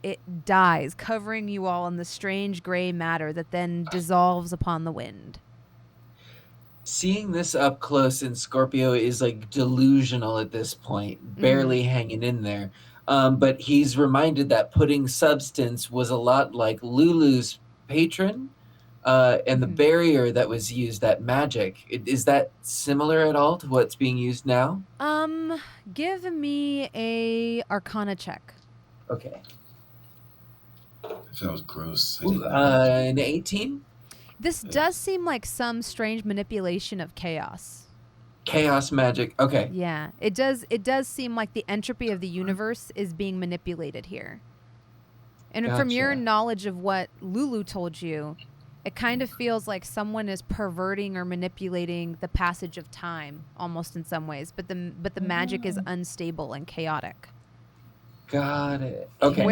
it dies, covering you all in the strange gray matter that then dissolves upon the wind. Seeing this up close, and Scorpio is like delusional at this point, barely hanging in there. But he's reminded that putting substance was a lot like Lulu's patron, and the barrier that was used, that magic. Is that similar at all to what's being used now? Give me a Arcana check. Okay. I feel that was gross. An 18? This does seem like some strange manipulation of chaos. Chaos magic. Okay. Yeah, it does seem like the entropy of the universe is being manipulated here. And from your Gotcha. knowledge of what Lulu told you, it kind of feels like someone is perverting or manipulating the passage of time, almost in some ways. But the magic is unstable and chaotic. Got it. Okay.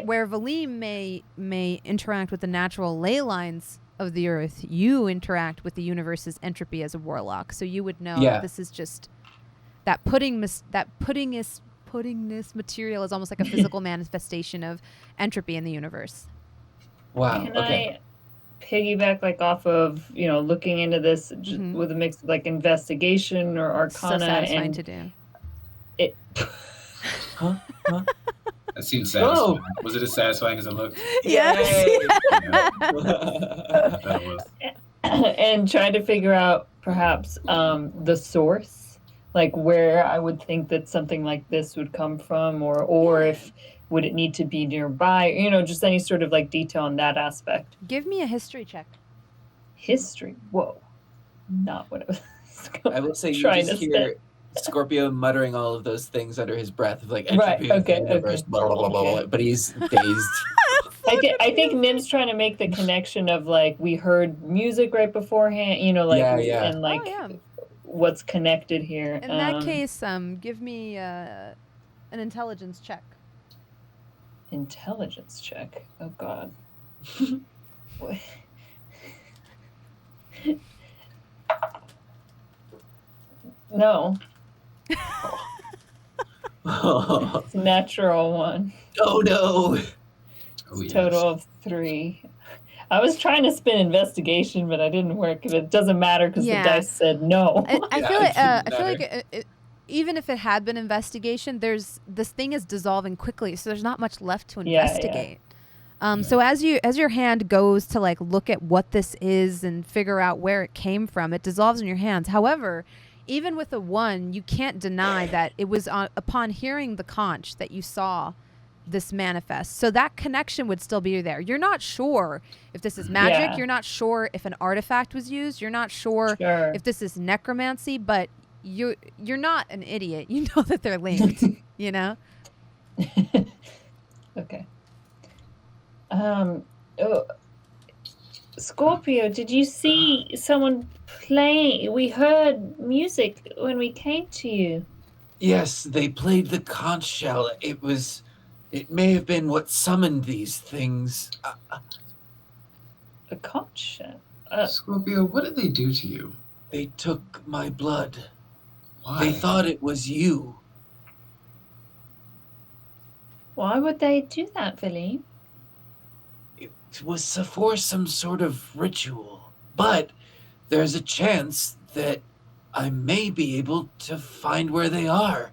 Where Valym may interact with the natural ley lines of the earth, you interact with the universe's entropy as a warlock. So you would know that this is just that puddingness material is almost like a physical manifestation of entropy in the universe. Wow. Can Okay. I piggyback like off of looking into this with a mix of like investigation or arcana? So satisfying and to do. it Huh? That seemed satisfying. Was it as satisfying as it looked? Yes. Yeah. I bet it was. and trying to figure out perhaps the source, like where I would think that something like this would come from, or if would it need to be nearby, just any sort of like detail on that aspect. Give me a history check. History. Whoa. Not what I was I will say you trying just to hear Scorpio muttering all of those things under his breath of like Right, entropy of the okay, universe, okay. blah, blah, blah, blah, blah, but he's dazed. I think Nim's trying to make the connection of like we heard music right beforehand, like Yeah. and like Oh, yeah. what's connected here. In that case, give me an intelligence check. Intelligence check. Oh God. No. It's a natural one. Oh no. Oh, yes. Total of 3. I was trying to spin investigation, but I didn't work. It doesn't matter because Yeah. the dice said no. I Yeah, feel it like shouldn't I feel like matter. even if it had been investigation, this thing is dissolving quickly, so there's not much left to Yeah, investigate. So as your hand goes to like look at what this is and figure out where it came from, it dissolves in your hands. However, even with a 1, you can't deny that it was upon hearing the conch that you saw this manifest. So that connection would still be there. You're not sure if this is magic. Yeah. You're not sure if an artifact was used. You're not sure Sure. if this is necromancy, but you're not an idiot. You know that they're linked, you know? Okay. Scorpio, did you see someone playing? We heard music when we came to you. Yes, they played the conch shell. It may have been what summoned these things. The conch shell. Scorpio, what did they do to you? They took my blood. Why? They thought it was you. Why would they do that, Valym? It was for some sort of ritual. But there's a chance that I may be able to find where they are.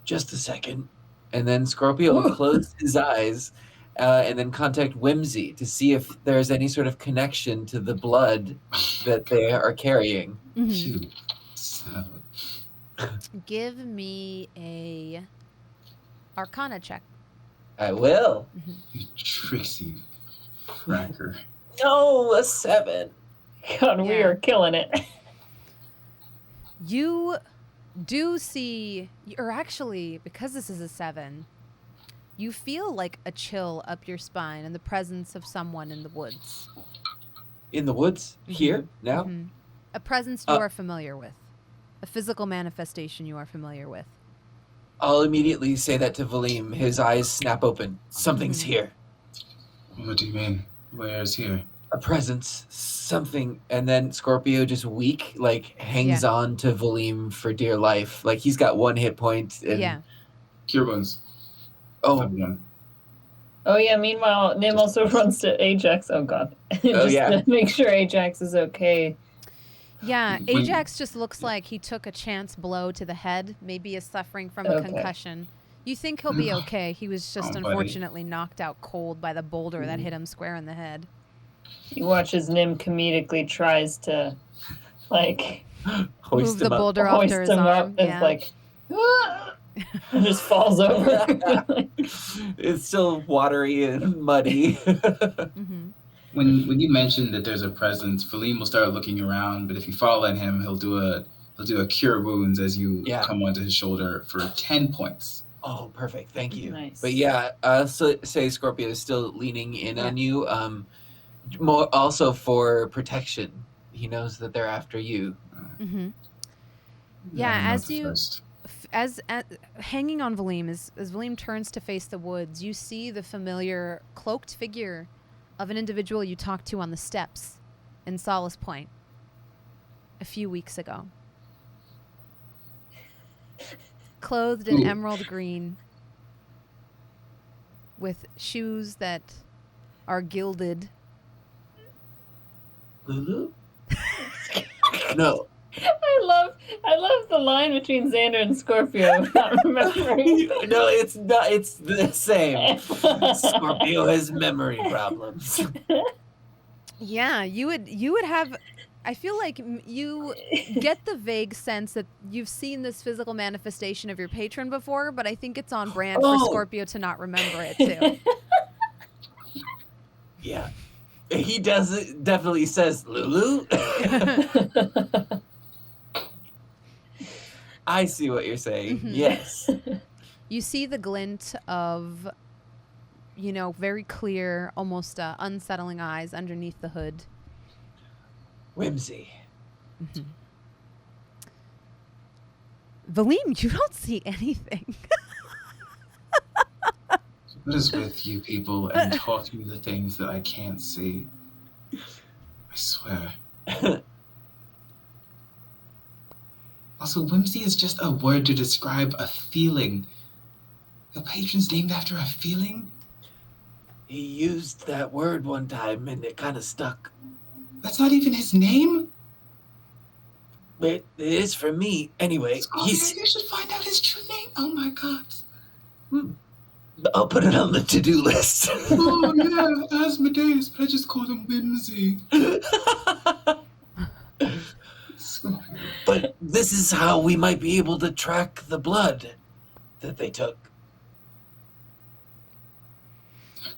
Just a second. And then Scorpio will close his eyes and then contact Whimsy to see if there's any sort of connection to the blood that they are carrying. Mhm. You son Give me a Arcana check. I will. you tricksy cracker. No, a 7. God, we Yeah. are killing it. You do see, or actually, because this is a 7, you feel like a chill up your spine in the presence of someone in the woods. In the woods? Here? Now? Mhm. A presence you are familiar with. A physical manifestation you are familiar with. I'll immediately say that to Valym. His eyes snap open. Something's here. What do you mean? Where's here? A presence. Something. And then Scorpio, just weak, like hangs on to Valym for dear life. Like he's got 1 hit point. And, Yeah. Cure wounds. Oh, Everyone. Oh yeah, meanwhile, Nim also runs to Ajax. Oh God. Just yeah. to make sure Ajax is okay. Yeah, When- Ajax just looks like he took a chance blow to the head, maybe is suffering from a Okay. concussion. You think he'll be okay. He was just Oh, buddy. unfortunately knocked out cold by the boulder that hit him square in the head. You watch as Nim comedically tries to, like, hoist Move the him up. boulder off hoist to his him arm. up and Yeah. like, and just falls over. It's still watery and muddy. Mhm. When you mentioned that there's a presence, Valym will start looking around, but if you fall on him, he'll do a cure wounds as you come onto his shoulder for 10 points. Oh, perfect. Thank you. Nice. But yeah, so say Scorpio is still leaning in on you. More also for protection. He knows that they're after you. Mhm. Yeah, not as the you first. as hanging on Valym, as Valym turns to face the woods, you see the familiar cloaked figure of an individual you talked to on the steps in Solace Point a few weeks ago. Clothed in Ooh. emerald green, with shoes that are gilded. Lulu? No. I love the line between Xander and Scorpio. Not remembering. No, it's not. It's the same. Scorpio has memory problems. Yeah, you would have. I feel like you get the vague sense that you've seen this physical manifestation of your patron before, but I think it's on brand for Scorpio to not remember it too. Yeah. He definitely says Lulu. I see what you're saying. Mhm. Yes. You see the glint of, very clear, almost unsettling eyes underneath the hood. Whimsy. Mm-hmm. Valym, you don't see anything. What is with you people and taught me the things that I can't see? I swear. Also, whimsy is just a word to describe a feeling. The patron's named after a feeling? He used that word one time and it kind of stuck. That's not even his name? But it is for me. Anyway, Scorpio, you should find out his true name. Oh my god. I'll put it on the to-do list. Oh yeah, Asmodeus, but I just called him Whimsy. But this is how we might be able to track the blood that they took.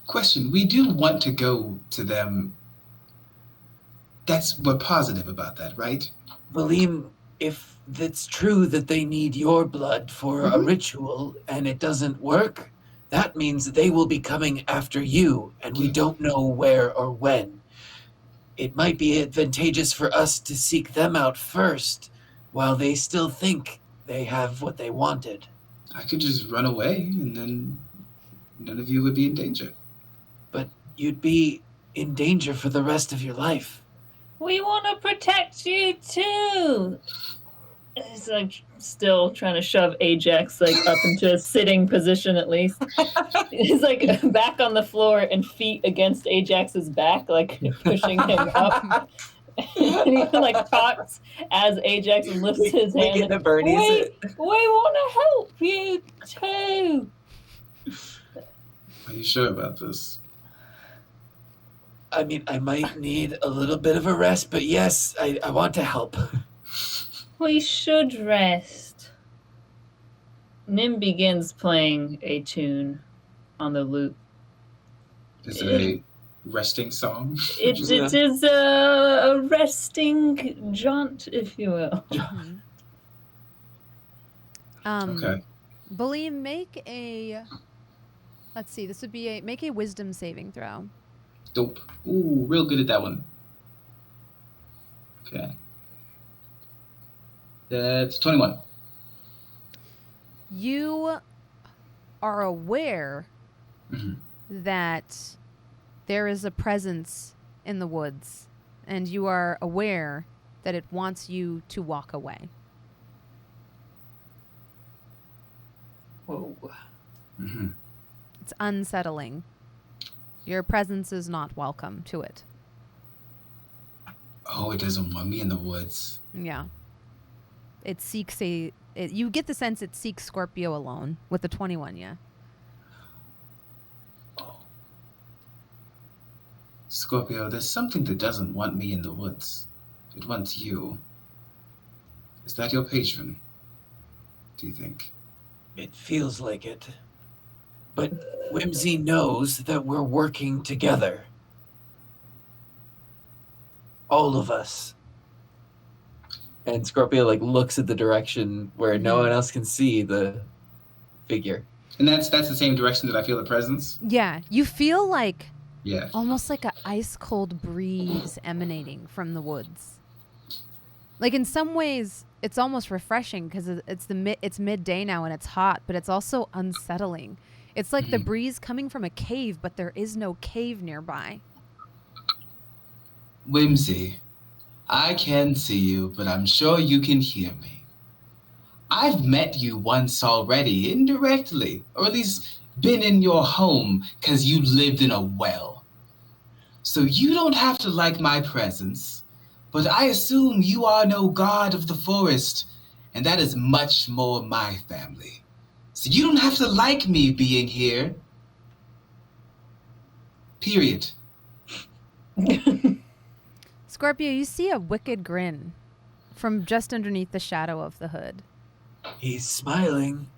Question, we do want to go to them. We're positive about that, right? Valym, if it's true that they need your blood for a ritual and it doesn't work, that means they will be coming after you, and we don't know where or when. It might be advantageous for us to seek them out first, while they still think they have what they wanted. I could just run away, and then none of you would be in danger. But you'd be in danger for the rest of your life. We want to protect you too. He's like still trying to shove Ajax like up into a sitting position at least. He's like back on the floor and feet against Ajax's back, like pushing him up. And he like talks as Ajax lifts his hand. We get the Bernie's. We want to help you too. Are you sure about this? I mean, I might need a little bit of a rest, but yes, I want to help. We should rest. Nim begins playing a tune on the lute. Is it a resting song? It is a resting jaunt, if you will. Okay. Valym, make a... Let's see, this would be make a wisdom saving throw. Dope. Ooh, real good at that one. Okay. That's 21. You are aware that there is a presence in the woods, and you are aware that it wants you to walk away. Whoa. Mm-hmm. It's unsettling. Your presence is not welcome to it. Oh, it doesn't want me in the woods. Yeah. It seeks you get the sense it seeks Scorpio alone with the 21, yeah. Oh. Scorpio, there's something that doesn't want me in the woods. It wants you. Is that your patron? Do you think? It feels like it. But Whimsy knows that we're working together. All of us. And Scorpio looks at the direction where no one else can see the figure. And that's the same direction that I feel the presence? Yeah, you feel Yeah. almost like an ice cold breeze emanating from the woods. Like in some ways, it's almost refreshing because it's midday now and it's hot, but it's also unsettling. It's like the breeze coming from a cave, but there is no cave nearby. Whimsy, I can see you, but I'm sure you can hear me. I've met you once already, indirectly, or at least been in your home because you lived in a well. So you don't have to like my presence, but I assume you are no god of the forest, and that is much more my family. So you don't have to like me being here. Period. Scorpio, you see a wicked grin from just underneath the shadow of the hood. He's smiling.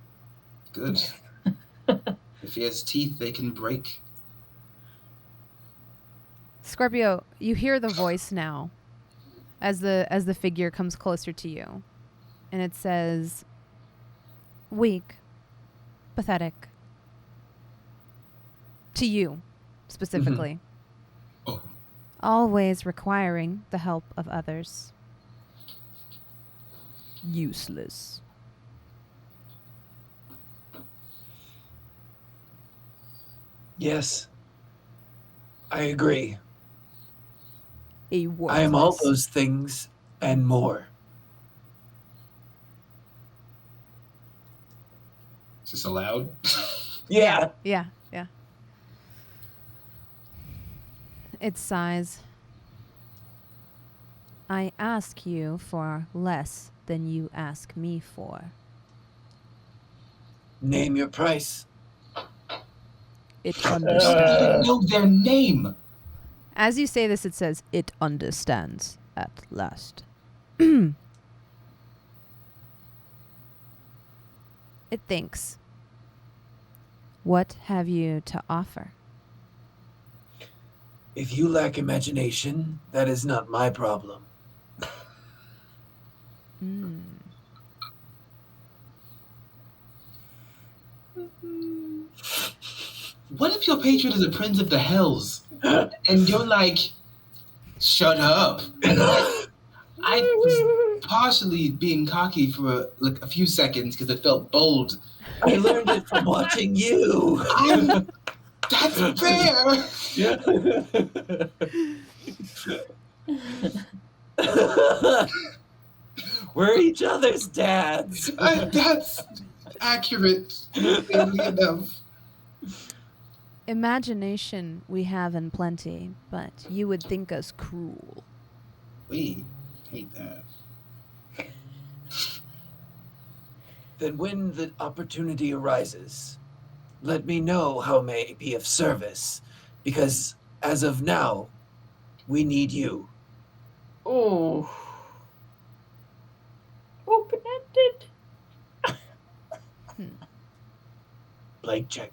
Good. If he has teeth, they can break. Scorpio, you hear the voice now as the figure comes closer to you. And it says, weak, pathetic. To you, specifically. Oh, Always requiring the help of others. Useless. Yes, I agree. A I am all worthless. those things and more. is this allowed? Yeah. Yeah. It sighs. I ask you for less than you ask me for. Name your price. It I understands. know their name. As you say this, it says, it understands at last. It thinks. What have you to offer? If you lack imagination, that is not my problem. What if your patron is a prince of the hells? And you're like, shut up. I was partially being cocky for a few seconds because it felt bold. I learned it from watching you. That's fair. We're each other's dads. That's accurate. Weirdly enough. Imagination we have in plenty, but you would think us cruel. We hate that. Then when the opportunity arises, let me know how may be of service, because as of now, we need you. Oh. Open-ended. Blank check.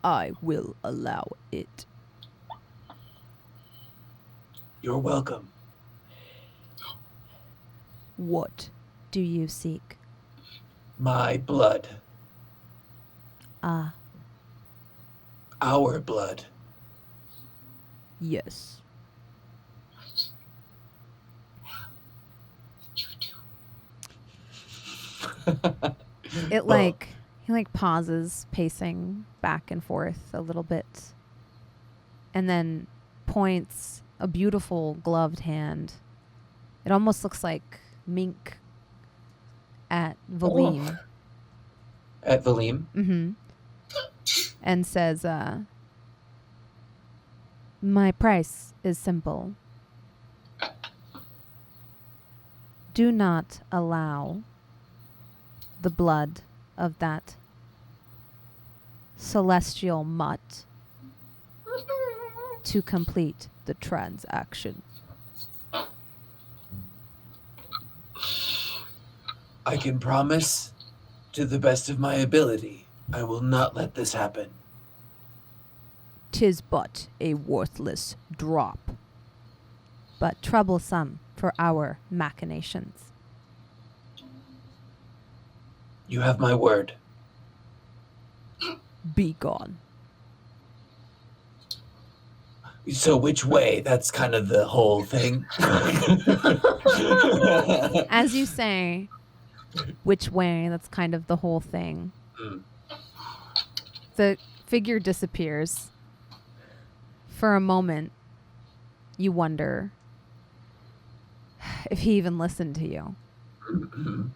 I will allow it. You're welcome. What do you seek? My blood. Ah, Our blood. yes. It he pauses, pacing back and forth a little bit, and then points a beautiful gloved hand. It almost looks like mink at Valym. At Valym? Mm-hmm. And says, my price is simple. Do not allow the blood of that celestial mutt to complete the transaction. I can promise, to the best of my ability, I will not let this happen. 'Tis but a worthless drop, but troublesome for our machinations. You have my word. Be gone. So which way? That's kind of the whole thing. As you say, which way, that's kind of the whole thing. The figure disappears. For a moment, you wonder if he even listened to you.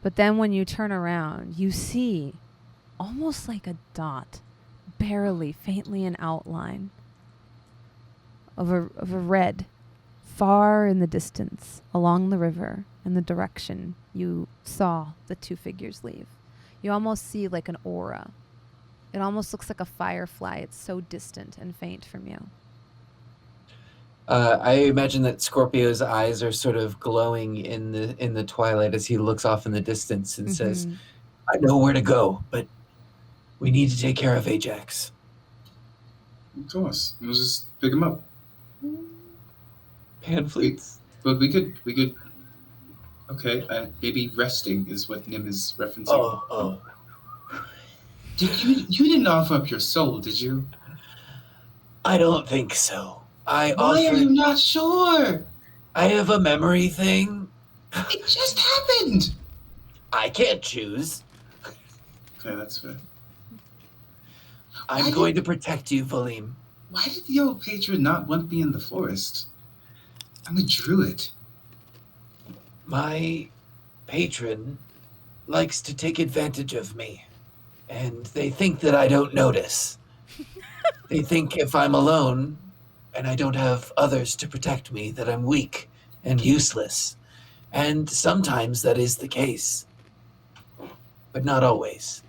But then when you turn around, you see almost like a dot, barely, faintly in outline, of a red far in the distance along the river in the direction you saw the two figures leave. You almost see like an aura. It almost looks like a firefly. It's so distant and faint from you. I imagine that Scorpio's eyes are sort of glowing in the twilight as he looks off in the distance and says, I know where to go, but we need to take care of Ajax. Of course. We'll just pick him up. Panfleets. But we could Okay, maybe resting is what Nim is referencing. Oh. You didn't offer up your soul, did you? I don't think so. Why are you not sure? I have a memory thing. It just happened. I can't choose. Okay, that's fair. I'm going to protect you, Valym. Why did the old patron not want me in the forest? I'm a druid. My patron likes to take advantage of me, and they think that I don't notice. They think if I'm alone and I don't have others to protect me, that I'm weak and useless. And sometimes that is the case, but not always.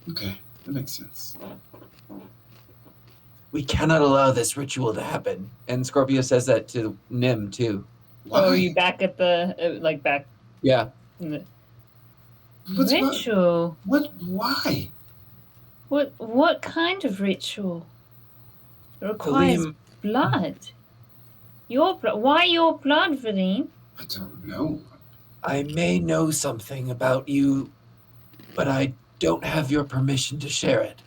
Okay, that makes sense. We cannot allow this ritual to happen. And Scorpio says that to Nim, too. Why? Oh, are you back at the, back? Yeah. In the... What's Ritual? What? Why? What kind of ritual? It requires Valym, blood. Your blood? Why your blood, Valym? I don't know. I may know something about you, but I don't have your permission to share it.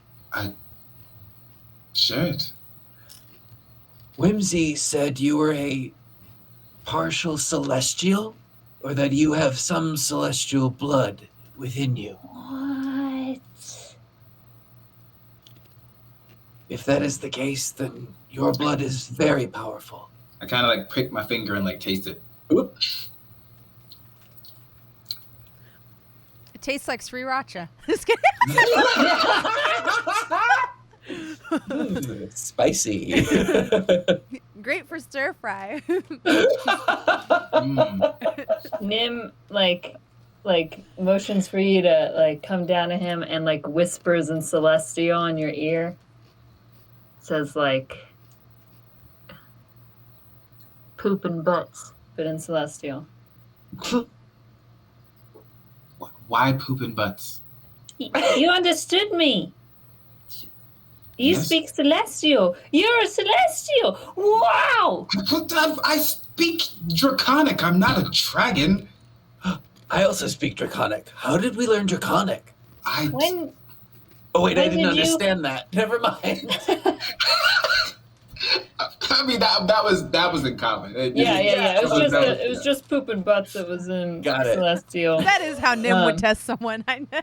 Share it. Whimsy said you were a partial celestial, or that you have some celestial blood within you. What? If that is the case, then your blood is very powerful. I kind of prick my finger and taste it. Oop. It tastes like sriracha. Just kidding. Spicy. Great for stir fry. Nim motions for you to come down to him and whispers in Celestial in your ear. Says poop and butts, but in Celestial. Why poop and butts? You understood me. You Yes. speak Celestial. You're a Celestial. Wow. I speak Draconic. I'm not a dragon. I also speak Draconic. How did we learn Draconic? When Oh wait, I when didn't did you- understand that. Never mind. I mean that was in common. Yeah. It was that just poop and butts that was in Got it. Celestial. That is how Nim would test someone. I know.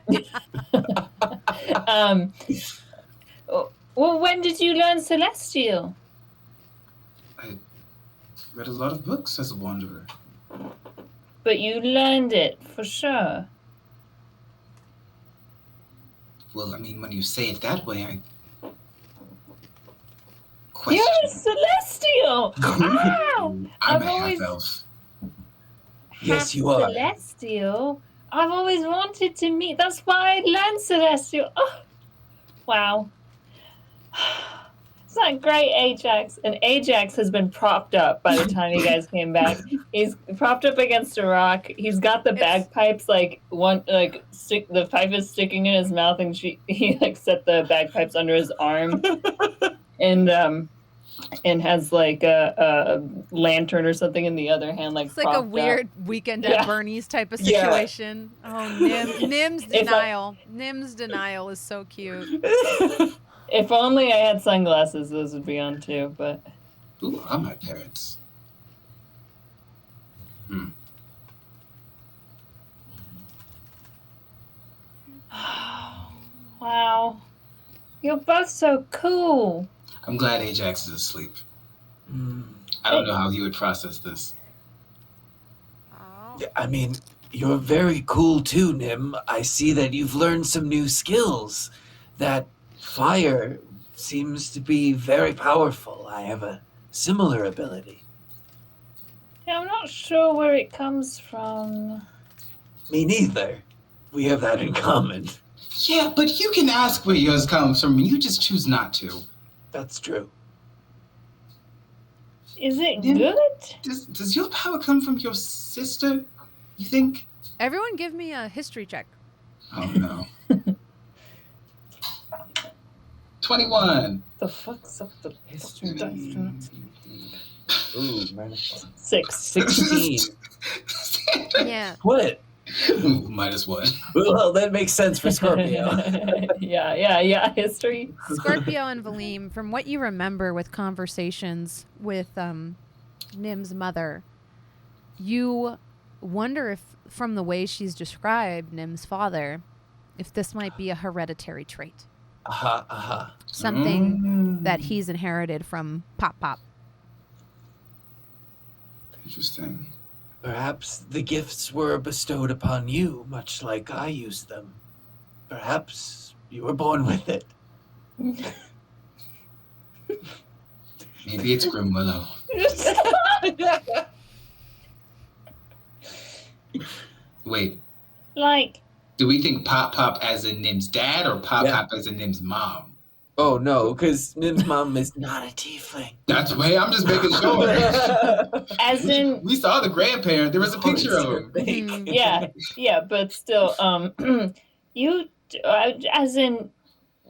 Well, when did you learn Celestial? I read a lot of books as a wanderer. But you learned it for sure. Well, I mean, when you say it that way, I question. You're a Celestial. Wow. I'm I've a always- half-elf. Yes, you are. Celestial. I've always wanted to meet. That's why I learned Celestial. Oh, wow. It's not great, Ajax. And Ajax has been propped up by the time you guys came back. He's propped up against a rock. He's got the bagpipes the pipe is sticking in his mouth, and he set the bagpipes under his arm, and has a lantern or something in the other hand, It's like a weird Weekend at Bernie's type of situation. Oh, Nim's denial. Nim's denial is so cute. If only I had sunglasses, those would be on too. But Who are my parents? wow, you're both so cool. I'm glad Ajax is asleep. Mm. I don't know how he would process this. I mean, you're very cool too, Nim. I see that you've learned some new skills. That fire seems to be very powerful. I have a similar ability. Yeah, I'm not sure where it comes from. Me neither. We have that in common. Yeah, but you can ask where yours comes from, and you just choose not to. That's true. Is it Yeah. good? Does your power come from your sister, you think? Everyone give me a history check. Oh, no. 21. The fuck's up the History. Ooh, minus 6. 16. Yeah. What? Ooh, -1. Well, that makes sense for Scorpio. yeah. History. Scorpio and Valym, from what you remember with conversations with Nim's mother, you wonder if, from the way she's described Nim's father, if this might be a hereditary trait. Something that he's inherited from Pop. Interesting. Perhaps the gifts were bestowed upon you, much like I used them. Perhaps you were born with it. Maybe it's Grimwillow. Wait, Like, do we think Pop as in Nim's dad or Pop as in Nim's mom? Oh no, because Nim's mom is not a tiefling. That's way. I'm just making sure. as in, we saw the grandparent. There was a picture of him. yeah, but still, you, as in,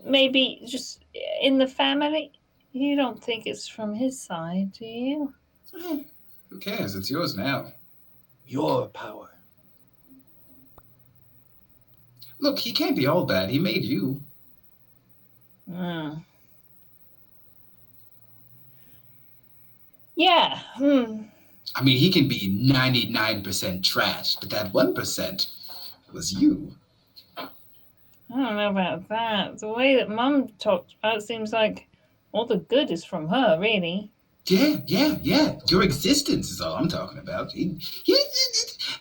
maybe just in the family, you don't think it's from his side, do you? Who cares? It's yours now. Your power. Look, he can't be all bad. He made you. Yeah. I mean, he can be 99% trash, but that 1% was you. I don't know about that. The way that Mum talked about it seems like all the good is from her, really. Yeah. Your existence is all I'm talking about.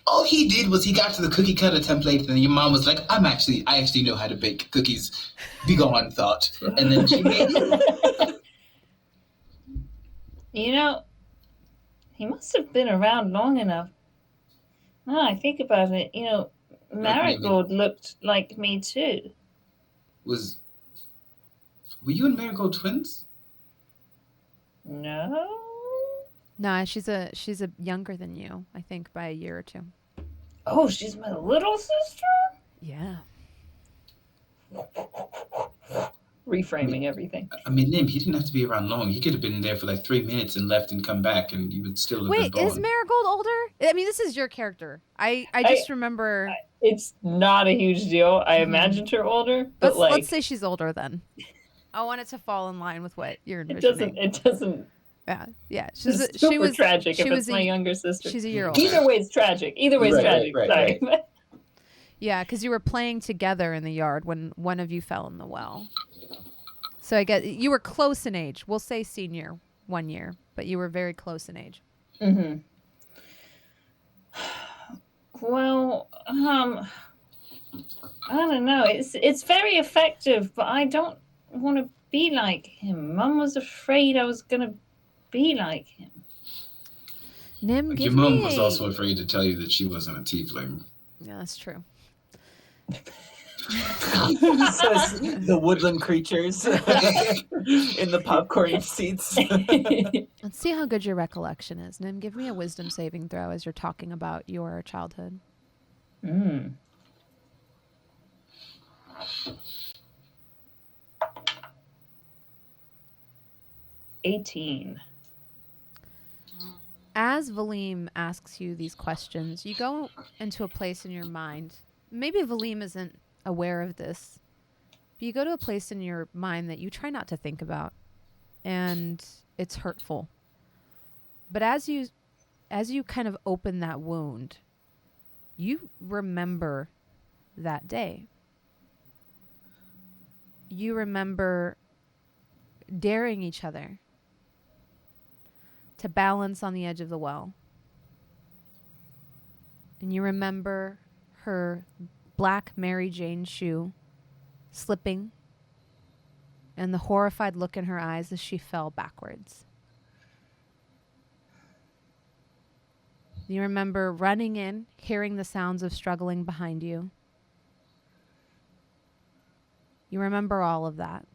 All he did was he got to the cookie cutter template, and your mom was like, I actually know how to bake cookies. Be gone, thought. And then she made it. You know, he must have been around long enough. Now I think about it, Marigold looked like me too. Were you and Marigold twins? No. Nah, she's a younger than you, I think, by a year or 2. Oh, she's my little sister? Yeah. Reframing everything. I mean, Nim, he didn't have to be around long. He could have been there for like 3 minutes and left and come back, and you would still have been born. Wait, is Marigold older? I mean, this is your character. I just remember. It's not a huge deal. I imagined her older, but let's say she's older then. I want it to fall in line with what you're envisioning. It doesn't. Yeah. She was tragic. If it's my younger sister, she's a year older. Either way, it's tragic. Tragic. Sorry. Right. Yeah, because you were playing together in the yard when one of you fell in the well. So I guess you were close in age. We'll say senior 1 year, but you were very close in age. Mm-hmm. Well, I don't know. It's very effective, but I don't want to be like him. Mum was afraid I was gonna be like him. Nim, Your mom was also afraid to tell you that she wasn't a tiefling. Yeah, that's true. Says the woodland creatures in the popcorn seats. Let's see how good your recollection is. Nim, give me a wisdom saving throw as you're talking about your childhood. 18. As Valym asks you these questions, you go into a place in your mind. Maybe Valym isn't aware of this, but you go to a place in your mind that you try not to think about, and it's hurtful. But as you kind of open that wound, you remember that day. You remember daring each other to balance on the edge of the well. And you remember her black Mary Jane shoe slipping and the horrified look in her eyes as she fell backwards. You remember running in, hearing the sounds of struggling behind you. You remember all of that.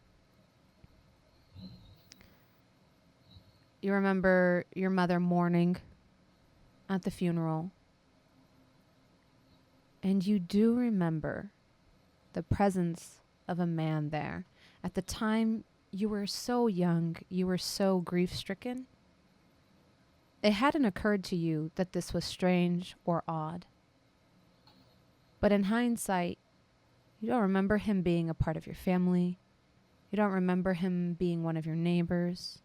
You remember your mother mourning at the funeral. And you do remember the presence of a man there. At the time, you were so young, you were so grief-stricken. it hadn't occurred to you that this was strange or odd. But in hindsight, you don't remember him being a part of your family. You don't remember him being one of your neighbors.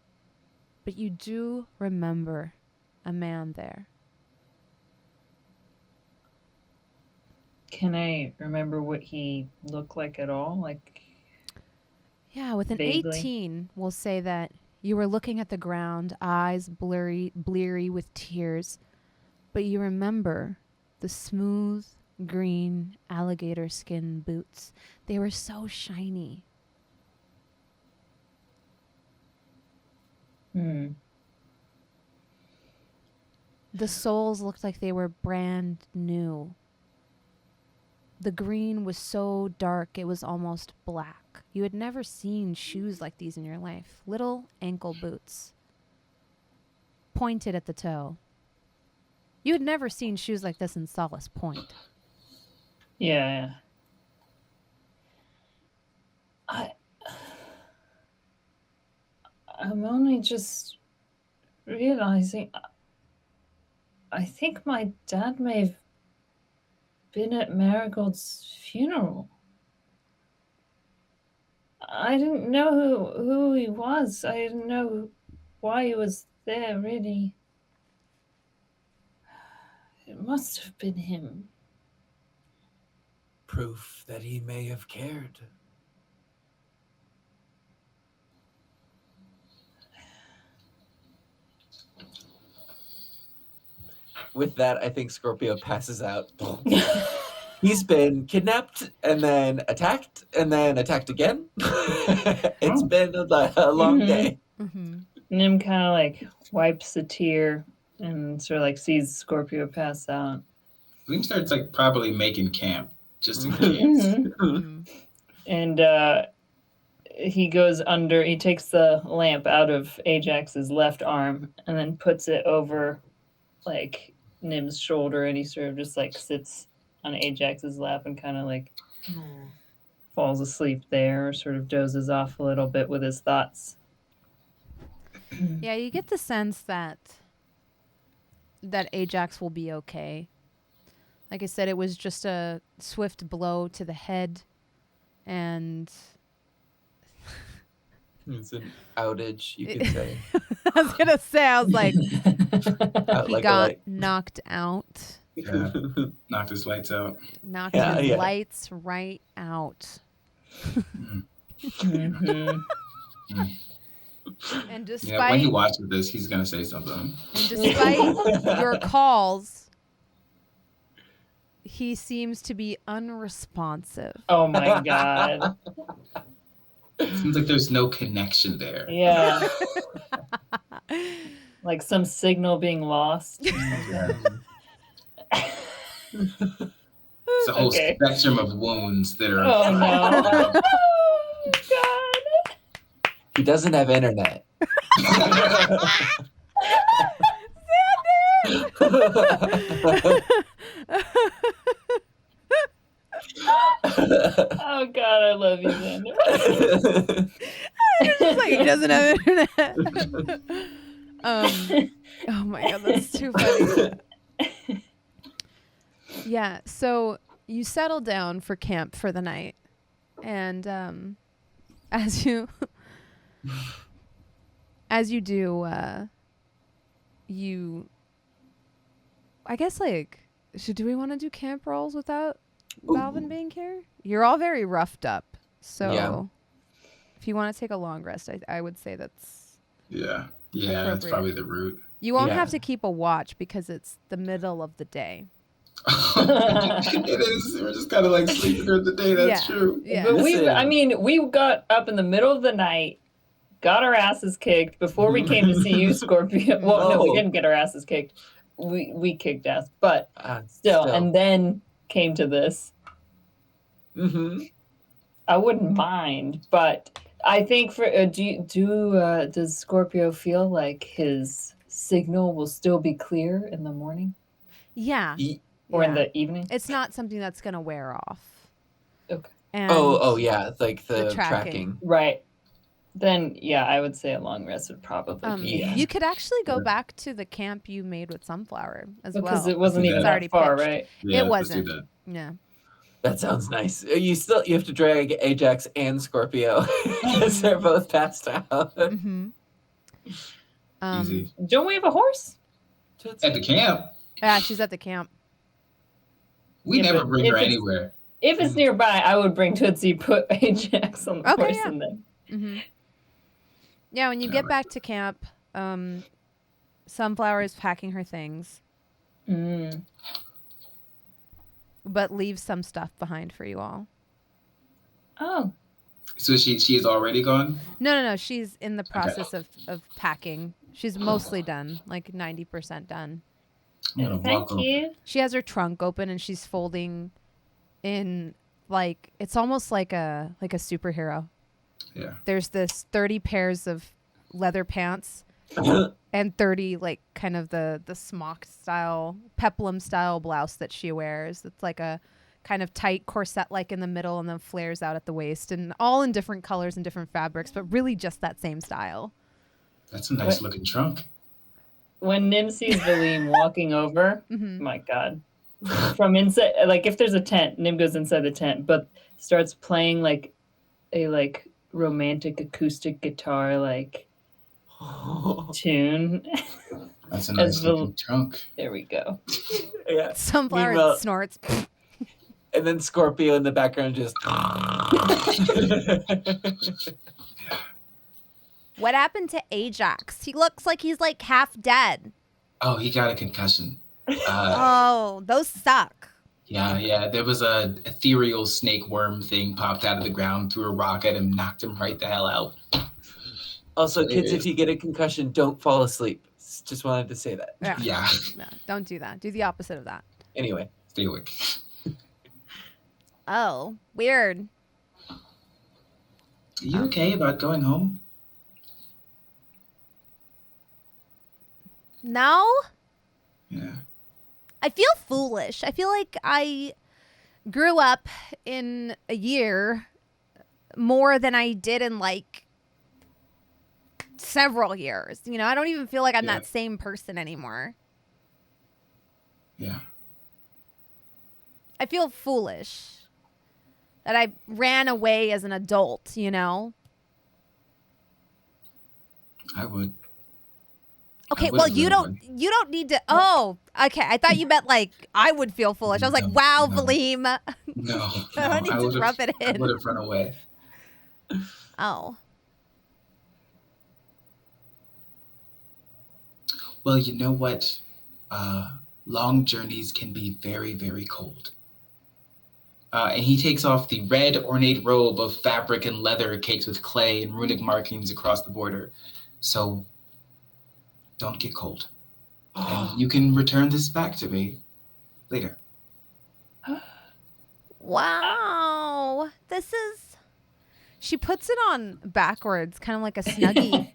But you do remember a man there. Can I remember what he looked like at all? Like, yeah, with an vaguely? 18, we'll say that you were looking at the ground, eyes bleary with tears. But you remember the smooth, green alligator skin boots. They were so shiny. The soles looked like they were brand new. The green was so dark it was almost black. You had never seen shoes like these in your life. Little ankle boots. Pointed at the toe. You had never seen shoes like this in Solace Point. Yeah. I'm only just realizing. I think my dad may have been at Marigold's funeral. I didn't know who he was. I didn't know why he was there, really. It must have been him. Proof that he may have cared. With that, I think Scorpio passes out. He's been kidnapped and then attacked again. It's been a long day. Nim kind of like wipes a tear and sort of like sees Scorpio pass out. Valym starts like probably making camp just in case. And he goes under. He takes the lamp out of Ajax's left arm and then puts it over like Nim's shoulder, and he sort of just like sits on Ajax's lap and kind of like falls asleep there, or sort of dozes off a little bit with his thoughts. Yeah, you get the sense that Ajax will be okay. Like I said, it was just a swift blow to the head, and it's an outage, you could say. I was gonna say, I was like, Out he like a got light. knocked out. Yeah. Knocked his lights out. Knocked his lights right out. And despite when he watches this, he's gonna say something. And despite your calls, he seems to be unresponsive. Oh my god. Seems like there's no connection there. Yeah. Like some signal being lost. Yeah. It's a whole spectrum of wounds that are. Oh no. Oh god. He doesn't have internet. Oh god, I love you, Xander. It's like he doesn't have internet. Oh my god, that's too funny. Yeah, so you settle down for camp for the night, and as you do, I guess, like, do we want to do camp rolls without Balvin being here? You're all very roughed up, so if you want to take a long rest, I would say that's that's probably the route. You won't have to keep a watch because it's the middle of the day. It is. We're just kind of like sleeping during the day. That's true. Yeah. But we got up in the middle of the night, got our asses kicked before we came to see you, Scorpio. Well, no, we didn't get our asses kicked. We kicked ass, but still, and then came to this. I wouldn't mind, but I think for does Scorpio feel like his signal will still be clear in the morning? Yeah. Or in the evening? It's not something that's going to wear off. Okay. And oh yeah, like the tracking. Right. Then, yeah, I would say a long rest would probably be. You could actually go back to the camp you made with Sunflower as well. Because it wasn't even It's that already far, pitched. right? Yeah, It let's do wasn't. that. Yeah. That sounds nice. You have to drag Ajax and Scorpio because they're both passed out. Mm-hmm. Easy. Don't we have a horse? At the camp. Yeah, she's at the camp. We Yeah, never but bring if her it's- anywhere. If it's nearby, I would bring Tootsie, put Ajax on the Okay, horse, yeah. and then. Mm-hmm. Yeah, when you get back to camp, Sunflower is packing her things, but leaves some stuff behind for you all. Oh. So she is already gone? No. She's in the process of packing. She's mostly done, like 90% done. I'm gonna Thank walk over. you. She has her trunk open and she's folding in, like, it's almost like a superhero. Yeah. There's this 30 pairs of leather pants and 30 like kind of the smock style, peplum style blouse that she wears. It's like a kind of tight corset like in the middle and then flares out at the waist, and all in different colors and different fabrics, but really just that same style. That's a nice looking trunk. When Nim sees Valym walking over, my God. From inside, like if there's a tent, Nim goes inside the tent, but starts playing like a romantic acoustic guitar tune. That's a nice looking trunk. There we go. Yeah. Sunflower Meanwhile- snorts. And then Scorpio in the background just. What happened to Ajax? He looks like he's like half dead. Oh, he got a concussion. Oh, those suck. Yeah. There was a ethereal snake worm thing popped out of the ground, threw a rock at him, knocked him right the hell out. Also, kids, if you get a concussion, don't fall asleep. Just wanted to say that. Yeah. No, don't do that. Do the opposite of that. Anyway. Stay awake. Oh, weird. Are you okay about going home? No? Yeah. I feel foolish. I feel like I grew up in a year more than I did in like several years. You know, I don't even feel like I'm that same person anymore. Yeah. I feel foolish that I ran away as an adult, you know? I would. Okay, I well, would've you really don't need to. Oh, okay. I thought you meant like I would feel foolish. I was like, wow, No. Valym. No. I don't need to would've- rub it I in. would have run away. Oh. Well, you know what? Long journeys can be very, very cold. And he takes off the red ornate robe of fabric and leather caked with clay and runic markings across the border. So don't get cold. And you can return this back to me later. Wow. This is. She puts it on backwards, kind of like a Snuggie.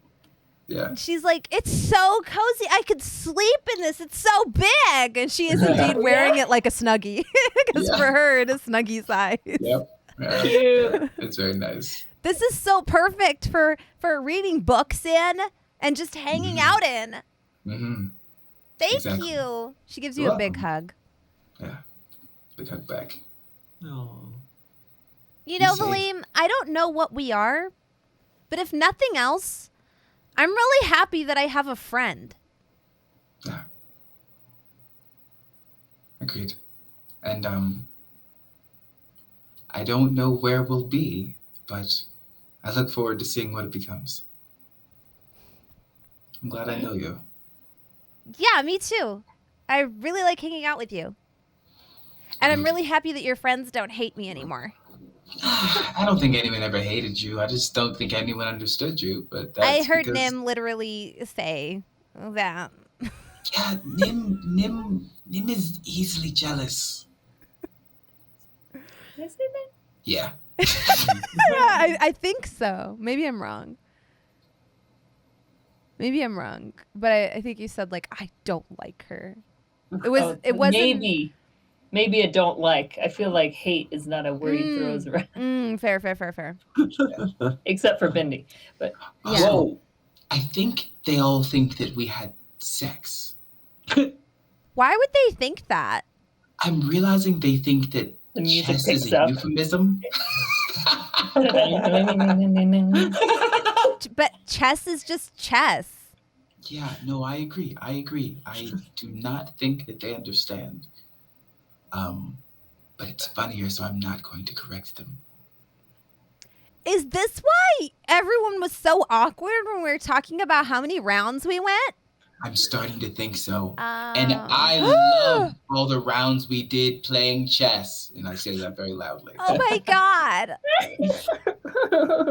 Yeah. She's like, it's so cozy. I could sleep in this. It's so big. And she is indeed wearing it like a Snuggie. Because for her, it is Snuggie size. Yep. Yeah. Cute. It's very nice. This is so perfect for reading books in and just hanging out in. Mm-hmm. Thank Exactly. you. She gives you You're a big welcome. hug. Yeah. Big hug back. Oh. You know, Be safe. Valym, I don't know what we are, but if nothing else, I'm really happy that I have a friend. Yeah. Agreed. And I don't know where we'll be, but I look forward to seeing what it becomes. I'm glad I know you. Yeah, me too. I really like hanging out with you. And I'm really happy that your friends don't hate me anymore. I don't think anyone ever hated you. I just don't think anyone understood you. But that's I heard because, Nim literally say that. Yeah, Nim is easily jealous. Did I say that? Yeah. I think so. Maybe I'm wrong. But I think you said like I don't like her. It wasn't. Maybe. maybe a don't like. I feel like hate is not a word he throws around. Fair. Except for Bindi. But Yeah. Whoa. I think they all think that we had sex. Why would they think that? I'm realizing they think that the music chess picks is a up. euphemism. But chess is just chess. Yeah, no, I agree. I do not think that they understand. But it's funnier, so I'm not going to correct them. Is this why everyone was so awkward when we were talking about how many rounds we went? I'm starting to think so. And I love all the rounds we did playing chess. And I say that very loudly. Oh my God.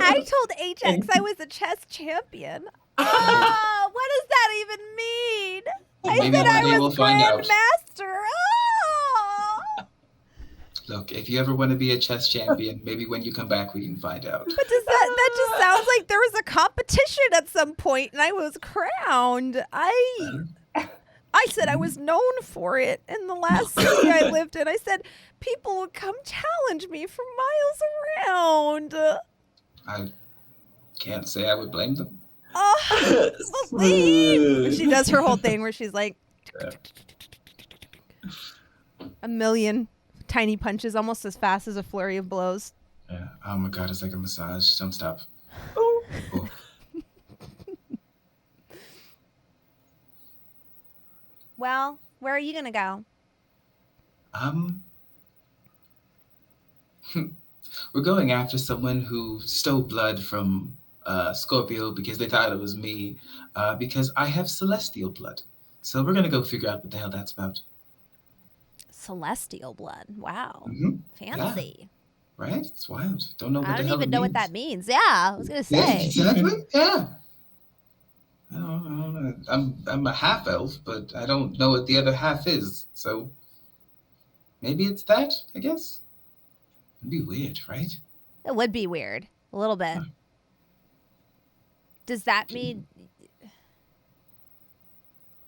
I told Ajax I was a chess champion. Oh, what does that even mean? I Maybe said one day I we'll was find out. grandmaster. Oh. Look, if you ever want to be a chess champion, maybe when you come back we can find out. But that just sounds like there was a competition at some point and I was crowned. I said I was known for it in the last city I lived in. I said people would come challenge me from miles around. I can't say I would blame them. Oh, believe. She does her whole thing where she's like a million tiny punches almost as fast as a flurry of blows. Yeah. Oh my God, it's like a massage. Don't stop. Oh. Well, where are you gonna go? We're going after someone who stole blood from Scorpio because they thought it was me, because I have celestial blood. So we're gonna go figure out what the hell that's about. Celestial blood. Wow. Mm-hmm. Fancy. Yeah. Right? It's wild. Don't know what I the don't hell even it know what means. that means. Yeah, I was gonna say. Yeah, exactly. Yeah. I don't know. I'm a half elf, but I don't know what the other half is. So maybe it's that, I guess. It'd be weird, right? It would be weird. A little bit. Does that mean...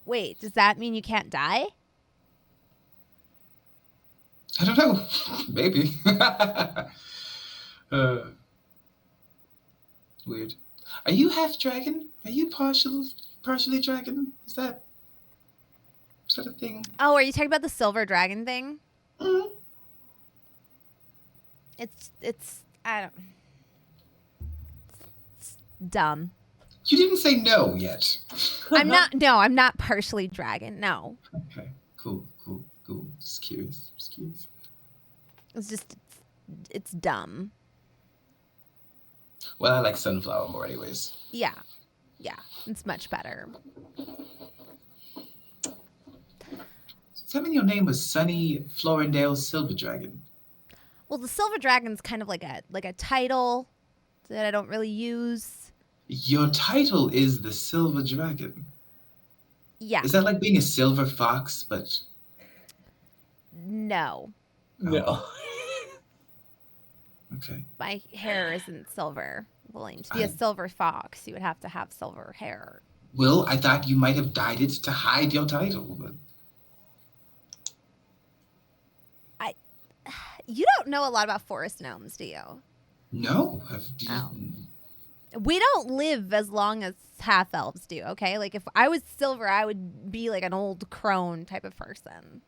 Wait, does that mean you can't die? I don't know. Maybe. Weird. Are you half dragon? Are you partially dragon? Is that a thing? Oh, are you talking about the silver dragon thing? Mm-hmm. It's I it's dumb. You didn't say no yet. I'm not partially dragon. No. Okay. Cool. Just curious. It's dumb. Well, I like sunflower more anyways. Yeah. It's much better. Does that mean your name was Sunny Florendale Silver Dragon? Well, the silver dragon's kind of like a title that I don't really use. Your title is the Silver Dragon. Yeah. Is that like being a silver fox, but... No. No. Okay. My hair isn't silver, Valym. To be a silver fox, you would have to have silver hair. Well, I thought you might have dyed it to hide your title, but... You don't know a lot about forest gnomes, do you? No. We don't live as long as half elves do, okay? Like if I was silver, I would be like an old crone type of person.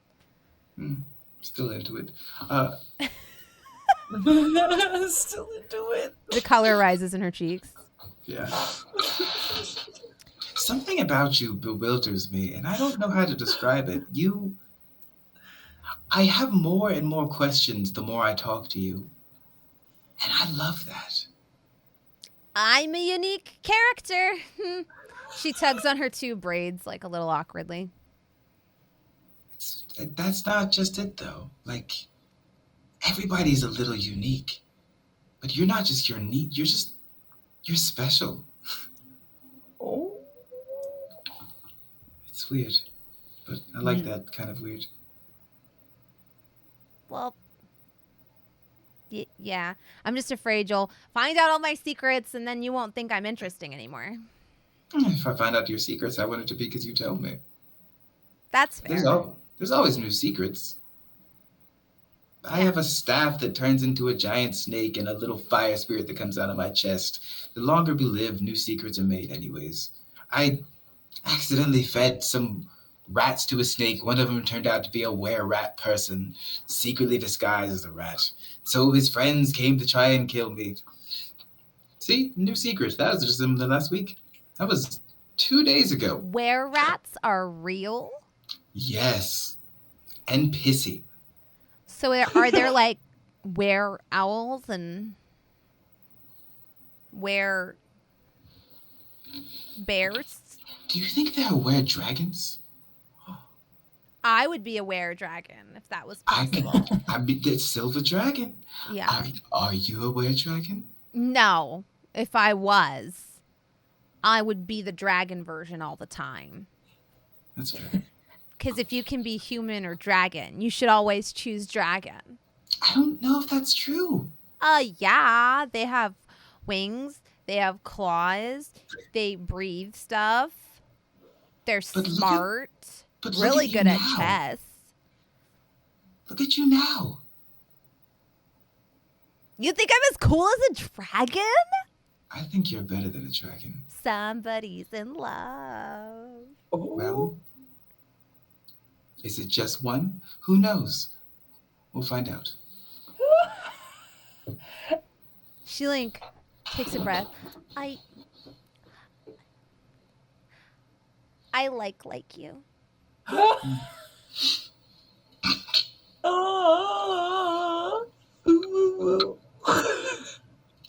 Still into it. Still into it. The color rises in her cheeks. Yeah. Something about you bewilders me, and I don't know how to describe it. I have more and more questions the more I talk to you. And I love that. I'm a unique character. She tugs on her two braids like a little awkwardly. That's not just it, though. Like, everybody's a little unique. But you're not just unique, you're special. Oh. It's weird. But I like that kind of weird. Well, yeah. I'm just afraid you'll find out all my secrets and then you won't think I'm interesting anymore. If I find out your secrets, I want it to be because you tell me. That's fair. There's always new secrets. I have a staff that turns into a giant snake and a little fire spirit that comes out of my chest. The longer we live, new secrets are made anyways. I accidentally fed some rats to a snake. One of them turned out to be a were-rat person, secretly disguised as a rat. So his friends came to try and kill me. See? New secrets. That was just the last week. That was 2 days ago. Were rats are real? Yes. And pissy. So are there like were owls and were bears? Do you think they're were dragons? I would be a were dragon if that was possible. I'd be the silver dragon. Yeah. Are you a were dragon? No. If I was, I would be the dragon version all the time. That's fair. Because if you can be human or dragon, you should always choose dragon. I don't know if that's true. Yeah. They have wings. They have claws. They breathe stuff. They're smart. Really good at chess. Look at you now. You think I'm as cool as a dragon? I think you're better than a dragon. Somebody's in love. Well, is it just one? Who knows? We'll find out. She like takes a breath. I like you.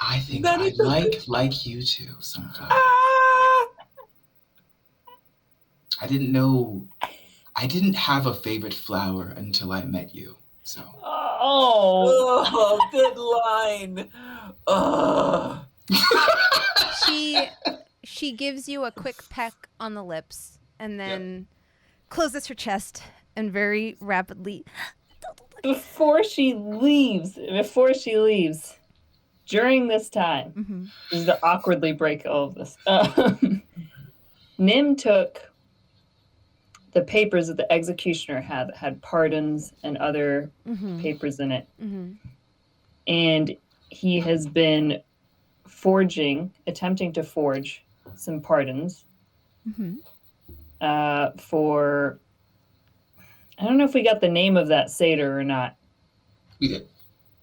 I think I like you too, Sunflower. I didn't know. I didn't have a favorite flower until I met you. So. Oh, good line. Oh. She gives you a quick peck on the lips and then closes her chest and very rapidly. Before she leaves, during this time, this is to awkwardly break all of this. Nim took the papers that the executioner had pardons and other papers in it. And he has been attempting to forge some pardons for, I don't know if we got the name of that satyr or not. We did.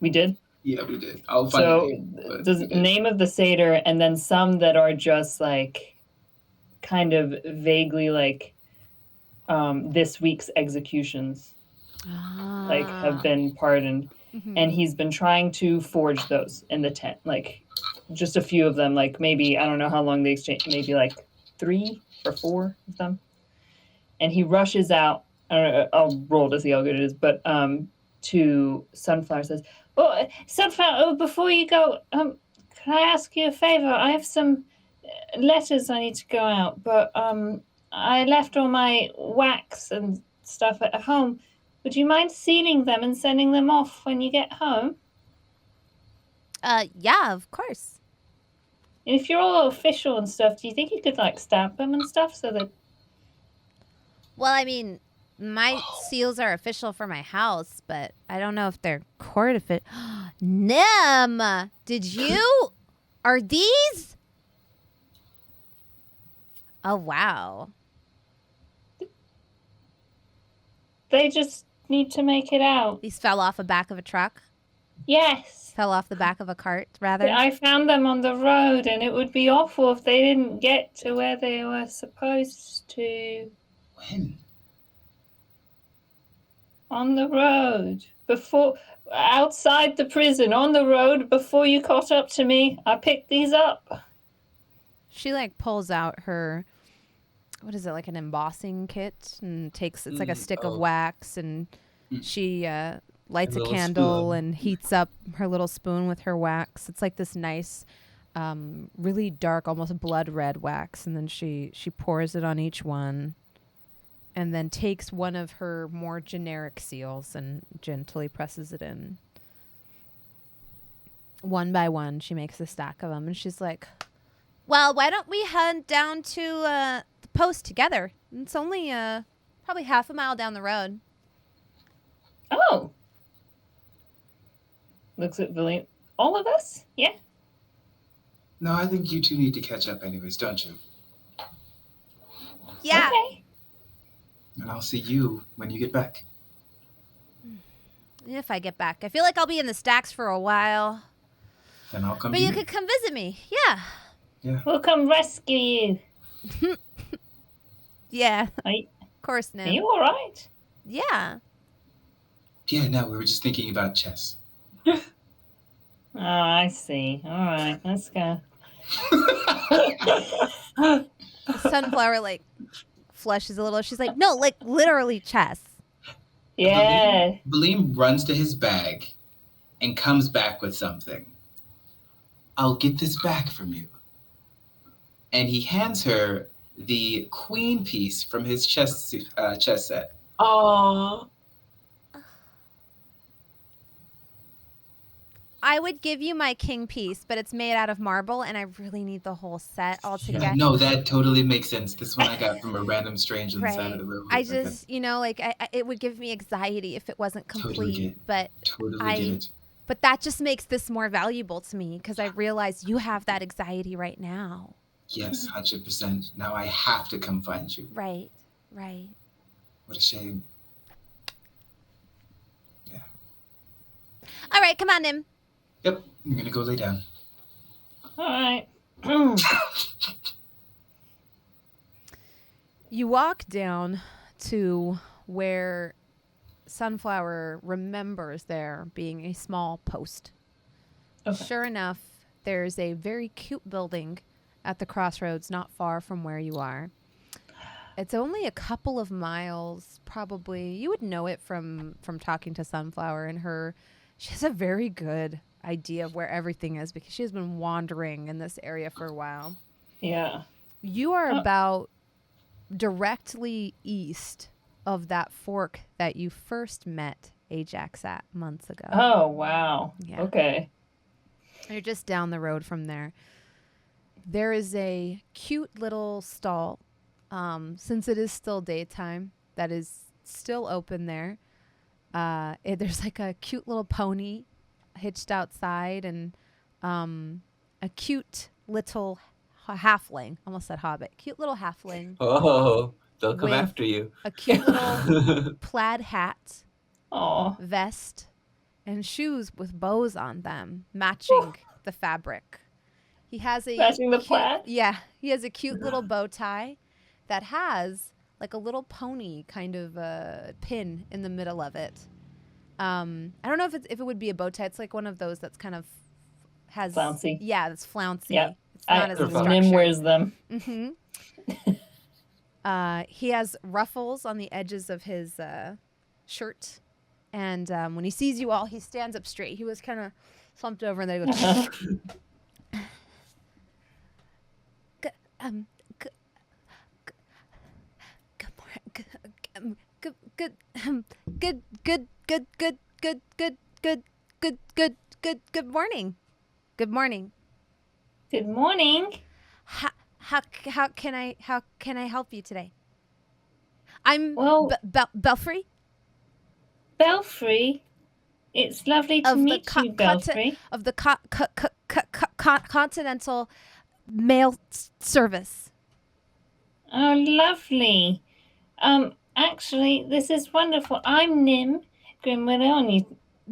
We did? Yeah, we did. I'll find the name. The name of the satyr, and then some that are just like kind of vaguely like this week's executions like have been pardoned. And he's been trying to forge those in the tent, like just a few of them, like maybe, I don't know how long they exchange, maybe like 3 or 4 of them. And he rushes out, I'll roll to see how good it is, but to Sunflower, says, "Oh, Sunflower, before you go, can I ask you a favor? I have some letters I need to go out, but I left all my wax and stuff at home. Would you mind sealing them and sending them off when you get home?" Yeah, of course. And if you're all official and stuff, do you think you could like stamp them and stuff so that? Well, I mean, my seals are official for my house, but I don't know if they're court official. Nim, did you? Are these? Oh, wow. They just need to make it out. These fell off the back of a truck? Yes. Fell off the back of a cart, rather? I found them on the road, and it would be awful if they didn't get to where they were supposed to. When? On the road. Outside the prison, on the road, before you caught up to me, I picked these up. She, like, pulls out her, what is it, like an embossing kit? And it's like a stick of wax, and she lights a candle and heats up her little spoon with her wax. It's like this nice, really dark, almost blood red wax. And then she pours it on each one and then takes one of her more generic seals and gently presses it in. One by one, she makes a stack of them. And she's like, well, why don't we head down to the post together? It's only probably half a mile down the road. Oh. looks at Valym. All of us? Yeah. No, I think you two need to catch up anyways, don't you? Yeah. Okay. And I'll see you when you get back. If I get back. I feel like I'll be in the stacks for a while. Then I'll come But to you could come visit me. Yeah. Yeah. We'll come rescue you. Yeah. Are you, Of course, are Nim. you all right? Yeah. Yeah, no, we were just thinking about chess. Oh, I see. All right, let's go. Sunflower, like, flushes a little. She's like, no, like, literally chess. Yeah. Valym runs to his bag and comes back with something. I'll get this back from you. And he hands her the queen piece from his chess set. Aww. I would give you my king piece, but it's made out of marble, and I really need the whole set all together. Yeah, no, that totally makes sense. This one I got from a random stranger on the side Right. of the road. I just, you know, like, it would give me anxiety if it wasn't complete. Totally get it. But Totally get it. But that just makes this more valuable to me because I realize you have that anxiety right now. Yes, 100%. Now I have to come find you. Right. Right. What a shame. Yeah. All right, come on, Nim. Yep, I'm gonna go lay down. All right. You walk down to where Sunflower remembers there being a small post. Okay. Sure enough, there's a very cute building at the crossroads not far from where you are. It's only a couple of miles, probably. You would know it from talking to Sunflower and her. She has a very good idea of where everything is because she has been wandering in this area for a while. Yeah. You are about directly east of that fork that you first met Ajax at months ago. Oh, wow. Yeah. Okay. You're just down the road from there. There is a cute little stall, since it is still daytime, that is still open there. There's like a cute little pony hitched outside and a cute little halfling. Almost said hobbit. Cute little halfling. Oh, they'll come With after you. A cute little plaid hat, Oh. vest, and shoes with bows on them, matching the fabric. He has a Matching the cute- plaid? Yeah, he has a cute little bow tie that has like a little pony kind of pin in the middle of it. I don't know if it would be a bow tie. It's like one of those that's kind of has Flouncy. Yeah, that's flouncy. Yeah. It's not as Nim structured. Nim wears them. Mm-hmm. He has ruffles on the edges of his shirt, and when he sees you all, he stands up straight. He was kind of slumped over, and then he goes. Good morning. Good morning. Good morning. How can I help you today? I'm Well- Belfry Belfry. It's lovely to of the meet you, Belfry. of the Continental Mail Service. Oh, lovely. Actually, this is wonderful. I'm Nim Grimwidow, and he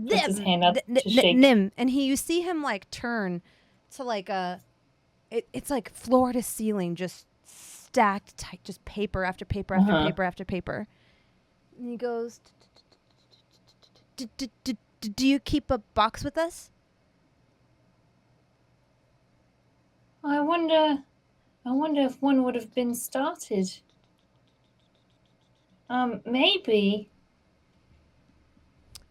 puts his hand up to shake. Nim, and you see him like turn to like it's like floor to ceiling, just stacked tight, just paper after paper after paper after paper. And he goes, "Do you keep a box with us?" I wonder if one would have been started. Maybe.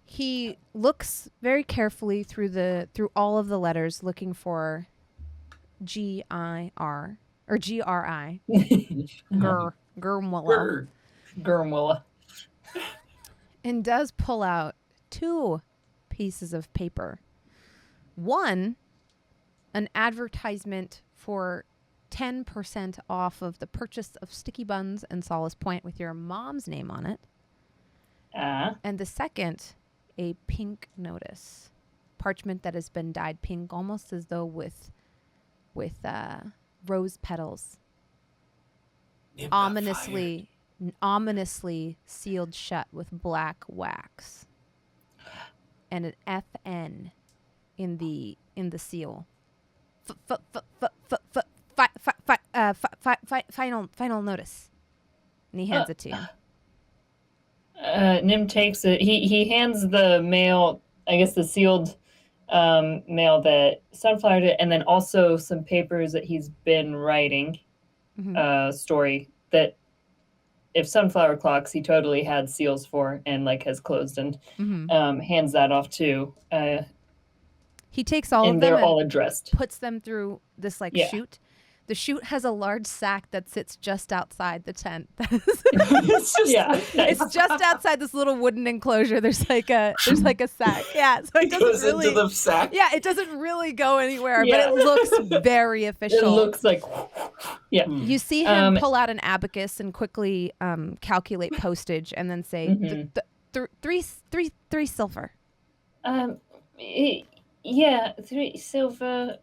He looks very carefully through all of the letters, looking for G-I-R or G-R-I. Gurmwilla. Gurmwilla. And does pull out 2 pieces of paper. One, an advertisement for 10% off of the purchase of sticky buns and Solace Point with your mom's name on it. And the second, a pink notice parchment that has been dyed pink, almost as though with rose petals, Nim got ominously sealed shut with black wax, and an FN in the seal. Final notice. And he hands it to you. Nim takes it. He hands the mail, I guess the sealed mail that Sunflower did, and then also some papers that he's been writing, story that if Sunflower clocks, he totally had seals for and like has closed, and hands that off too. He takes all and of them they're and all addressed. puts them through this chute. The chute has a large sack that sits just outside the tent. It's just outside this little wooden enclosure. There's like a sack. Yeah, so it goes doesn't really. into the sack. Yeah, it doesn't really go anywhere, but it looks very official. It looks like, You see him pull out an abacus and quickly calculate postage, and then say, 3 silver. 3 silver.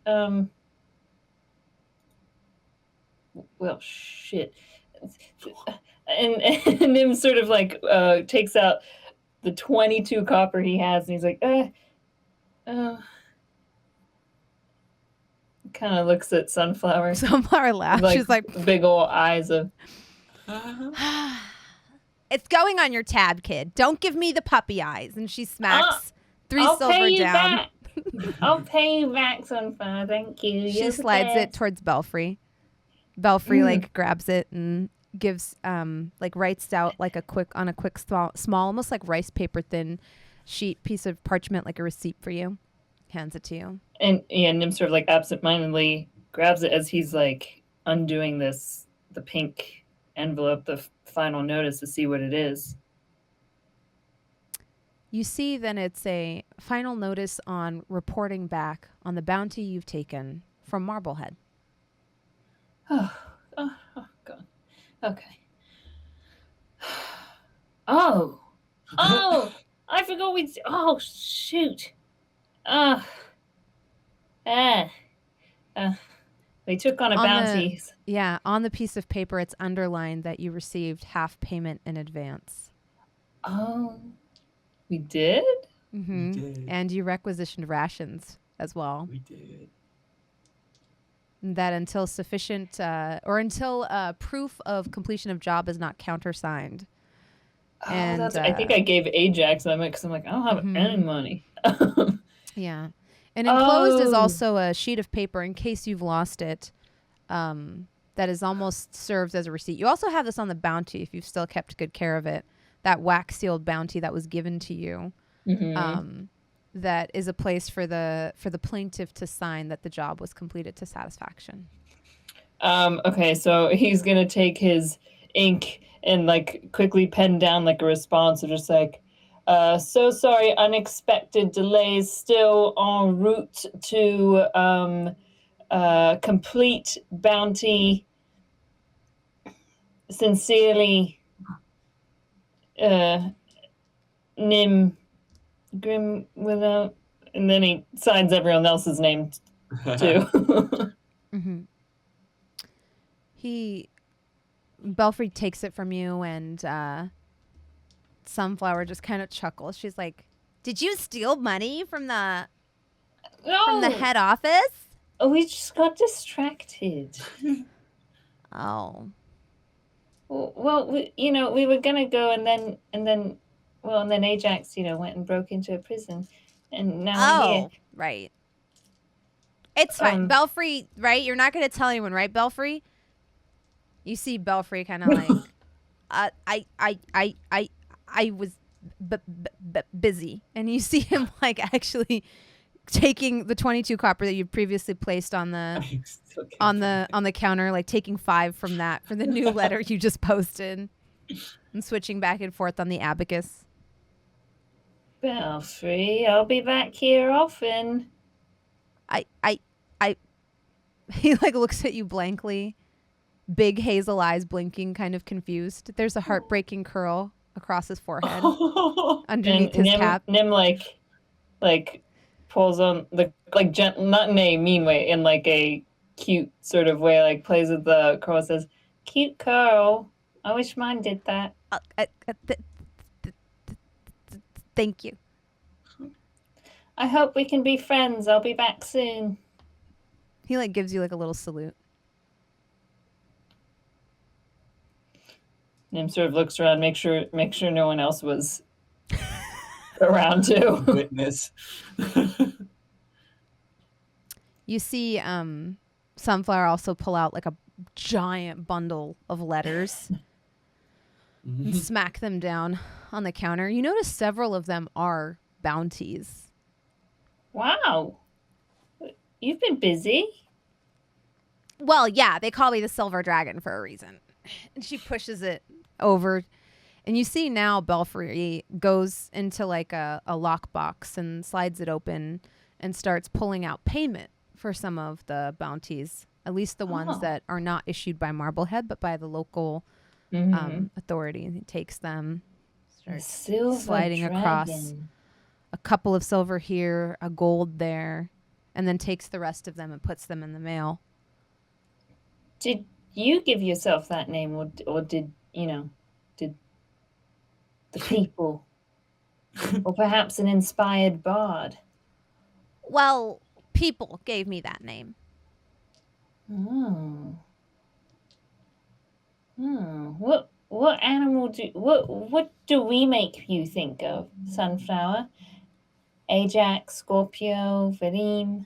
Well, shit. And Nim sort of like takes out the 22 copper he has, and he's like, kind of looks at Sunflower. Sunflower laughs. She's like, big old eyes of. It's going on your tab, kid. Don't give me the puppy eyes. And she smacks 3 I'll silver pay you down. Back. I'll pay you back, Sunflower. Thank you. She slides it towards Belfry. Belfry grabs it and gives writes out like a quick small almost like rice paper thin piece of parchment, like a receipt for you. Hands it to you. And Nim sort of like absentmindedly grabs it as he's like undoing the pink envelope, the final notice, to see what it is. You see then it's a final notice on reporting back on the bounty you've taken from Marblehead. Oh, God. Okay. Oh, I forgot oh, shoot. They took on a bounty. On the piece of paper, it's underlined that you received half payment in advance. Oh, we did? Mm-hmm. We did. And you requisitioned rations as well. We did. That until sufficient until proof of completion of job is not countersigned. And I think I gave Ajax that because I'm like, I don't have any money. Yeah. And enclosed is also a sheet of paper in case you've lost it. That is almost serves as a receipt. You also have this on the bounty if you've still kept good care of it. That wax sealed bounty that was given to you. That is a place for the plaintiff to sign that the job was completed to satisfaction. Okay, so he's gonna take his ink and like quickly pen down like a response, or just like, so sorry, unexpected delays, still en route to complete bounty. Sincerely, Nim Grim without, and then he signs everyone else's name too. Belfry takes it from you, and Sunflower just kind of chuckles. She's like, "Did you steal money from the head office?" Oh, we just got distracted. Oh. Well, we were gonna go, and then Ajax, went and broke into a prison, and now we're here. Right. It's fine, Belfry. Right? You're not gonna tell anyone, right, Belfry? You see Belfry kind of like, I was busy, and you see him like actually taking the 22 copper that you previously placed on the counter, like taking 5 from that for the new letter you just posted, and switching back and forth on the abacus. Belfry, I'll be back here often. He like looks at you blankly, big hazel eyes blinking, kind of confused. There's a heartbreaking curl across his forehead underneath his cap. Nim like pulls on the not in a mean way, in like a cute sort of way, like plays with the curl and says, "Cute curl. I wish mine did that." Thank you. I hope we can be friends. I'll be back soon. He like gives you like a little salute. Nim sort of looks around, make sure no one else was around too. Witness. You see Sunflower also pull out like a giant bundle of letters and smack them down on the counter. You notice several of them are bounties. Wow. You've been busy. Well, yeah, they call me the Silver Dragon for a reason. And she pushes it over. And you see now Belfry goes into like a lockbox and slides it open and starts pulling out payment for some of the bounties, at least the ones that are not issued by Marblehead, but by the local authority. And he takes them, starts sliding across a couple of silver here, a gold there, and then takes the rest of them and puts them in the mail. Did you give yourself that name, or did the people, or perhaps an inspired bard? Well, people gave me that name. What animal what do we make you think of? Sunflower, Ajax, Scorpio, Valym?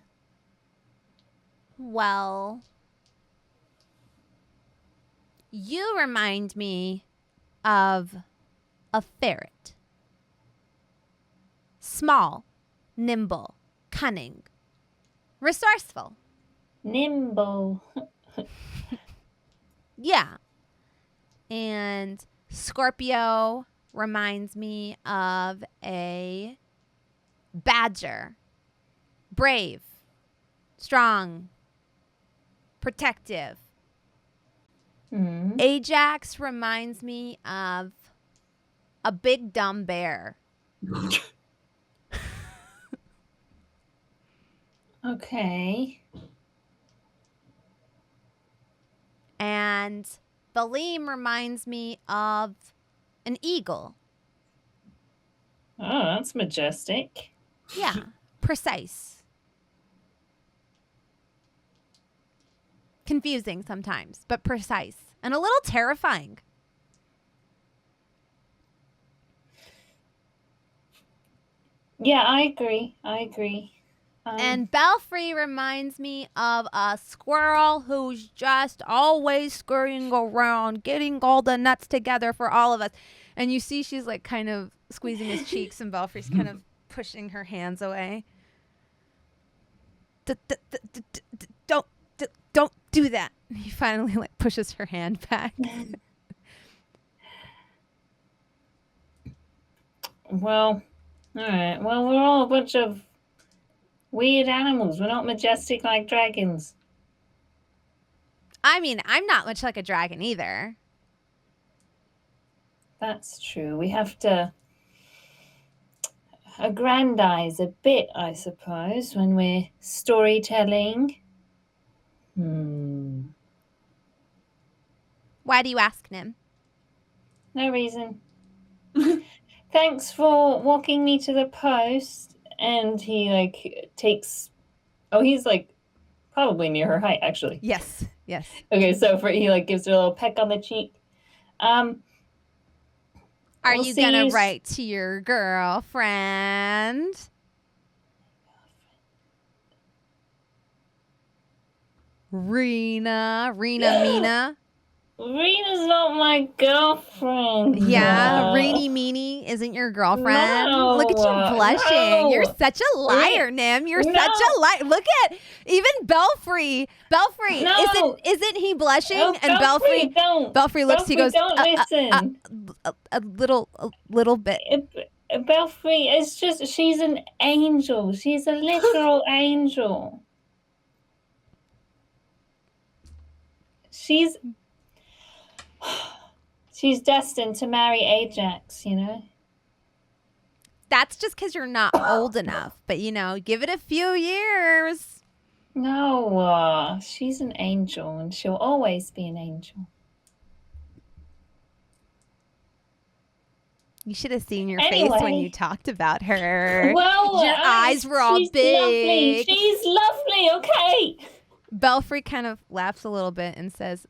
Well, you remind me of a ferret. Small, nimble, cunning, resourceful. Nimble. Yeah. And Scorpio reminds me of a badger. Brave, strong, protective. Ajax reminds me of a big dumb bear. Okay. And Valym reminds me of an eagle. Oh, that's majestic. Yeah, precise. Confusing sometimes, but precise. And a little terrifying. Yeah, I agree. And Belfry reminds me of a squirrel who's just always scurrying around, getting all the nuts together for all of us. And you see she's like kind of squeezing his cheeks, and Belfry's kind of pushing her hands away. Don't do that. He finally like pushes her hand back. Well, all right. Well, we're all a bunch of weird animals. We're not majestic like dragons. I mean, I'm not much like a dragon either. That's true. We have to aggrandize a bit, I suppose, when we're storytelling. Why do you ask, Nim? No reason. Thanks for walking me to the post. And he like takes. Oh, he's like probably near her height, actually. Yes. Okay, so he like gives her a little peck on the cheek. Are you gonna write to your girlfriend? Rena, Mina. Rena's not my girlfriend. Yeah, Rainy Meanie isn't your girlfriend. No, Look at you blushing. no. You're such a liar, Nim. You're such a liar. Look at even Belfry. No. Isn't he blushing? Oh, and Belfry looks. He goes. Don't listen. A little bit. Belfry is just. She's an angel. She's a literal angel. She's destined to marry Ajax, you know? That's just because you're not old enough. But, you know, give it a few years. No, she's an angel, and she'll always be an angel. You should have seen your face when you talked about her. Well, your eyes were all she's big. Lovely. She's lovely, okay. Belfry kind of laughs a little bit and says,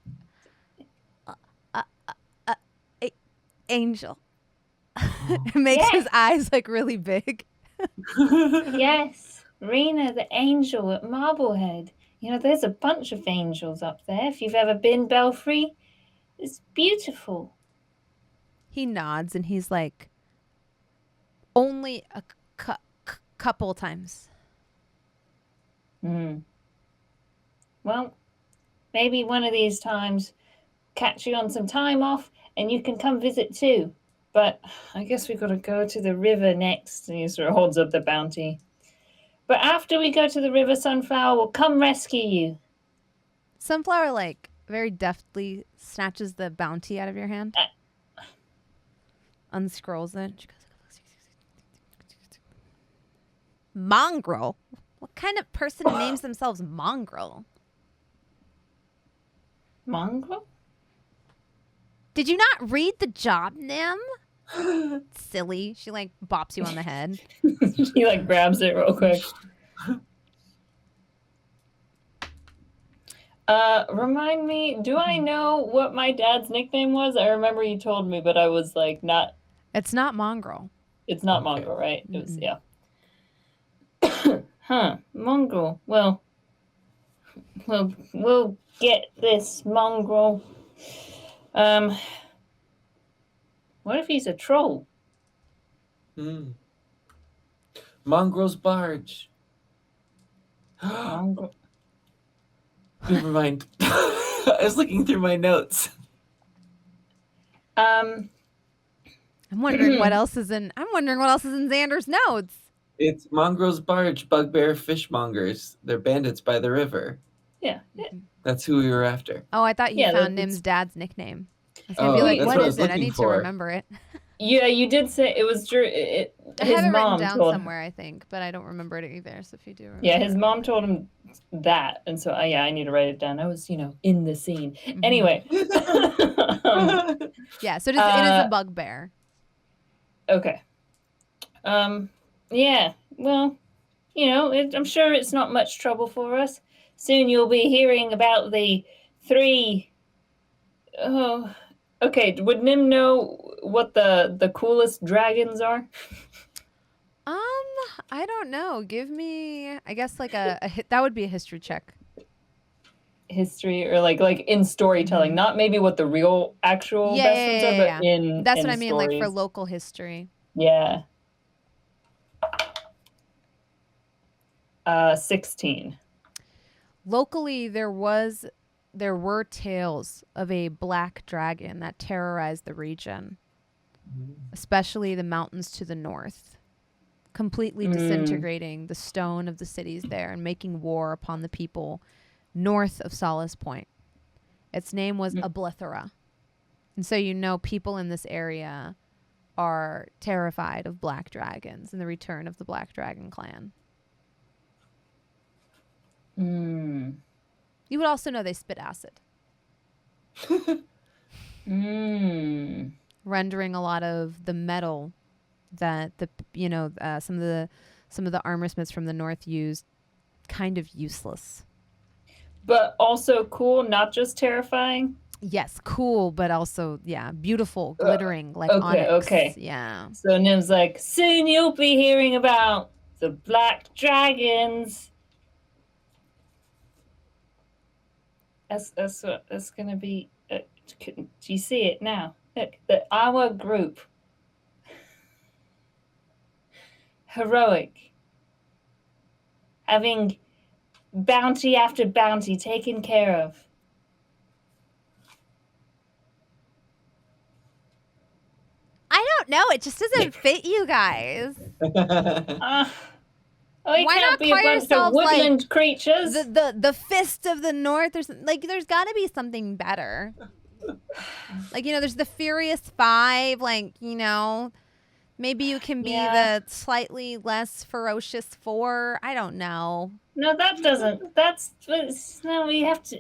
Angel. Makes his eyes like really big. Yes, Rena the angel at Marblehead. You know, there's a bunch of angels up there. If you've ever been, Belfry, it's beautiful. He nods and he's like, only a couple times. Well, maybe one of these times catch you on some time off and you can come visit too. But I guess we've got to go to the river next. And he sort of holds up the bounty. But after we go to the river, Sunflower will come rescue you. Sunflower, like, very deftly snatches the bounty out of your hand. Unscrolls it. She goes, Mongrel? What kind of person names themselves Mongrel? Mongrel? Did you not read the job, Nim? Silly. She like bops you on the head. She like grabs it real quick. Remind me, do I know what my dad's nickname was? I remember you told me, but I was like not. It's not Mongrel. It's not Mongrel, right? It was, yeah. Huh, Mongrel. Well, we'll get this Mongrel. What if he's a troll? Mongrel's barge. Mongrel. Never mind. I was looking through my notes. I'm wondering what else is in Xander's notes. It's Mongrel's barge, bugbear fishmongers. They're bandits by the river. Yeah. That's who we were after. Oh, I thought you found Nim's dad's nickname. I was gonna be like, what is it? I need to remember it. Yeah, you did say it was true. I His have it mom written down told somewhere, I think, but I don't remember it either. So if you do remember. Yeah, his mom told him that, and so I need to write it down. I was, in the scene. Anyway. Yeah, so it is a bugbear. Okay. Yeah. Well, I'm sure it's not much trouble for us. Soon you'll be hearing about the 3. Oh. Okay, would Nim know what the coolest dragons are? I don't know. Give me, I guess, like that would be a history check. History or like in storytelling, not maybe what the real actual best ones are, but in that's in what I mean, stories. like for local history. Yeah. 16. Locally, there were tales of a black dragon that terrorized the region, especially the mountains to the north, completely disintegrating the stone of the cities there and making war upon the people north of Solace Point. Its name was Ablithera. And so people in this area are terrified of black dragons and the return of the Black Dragon clan. You would also know they spit acid. Rendering a lot of the metal that some of the armor smiths from the north used kind of useless. But also cool, not just terrifying. Yes, cool, but also beautiful, glittering like onyx. Okay. Yeah. So Nim's like, soon you'll be hearing about the black dragons. That's gonna be. Do you see it now? Look, our group, heroic, having bounty after bounty taken care of. I don't know. It just doesn't fit you guys. Why not be a bunch of woodland creatures? The fist of the north. There's got to be something better. There's the Furious Five. Maybe you can be Yeah. the slightly less ferocious 4. I don't know. No, that doesn't. No, we have to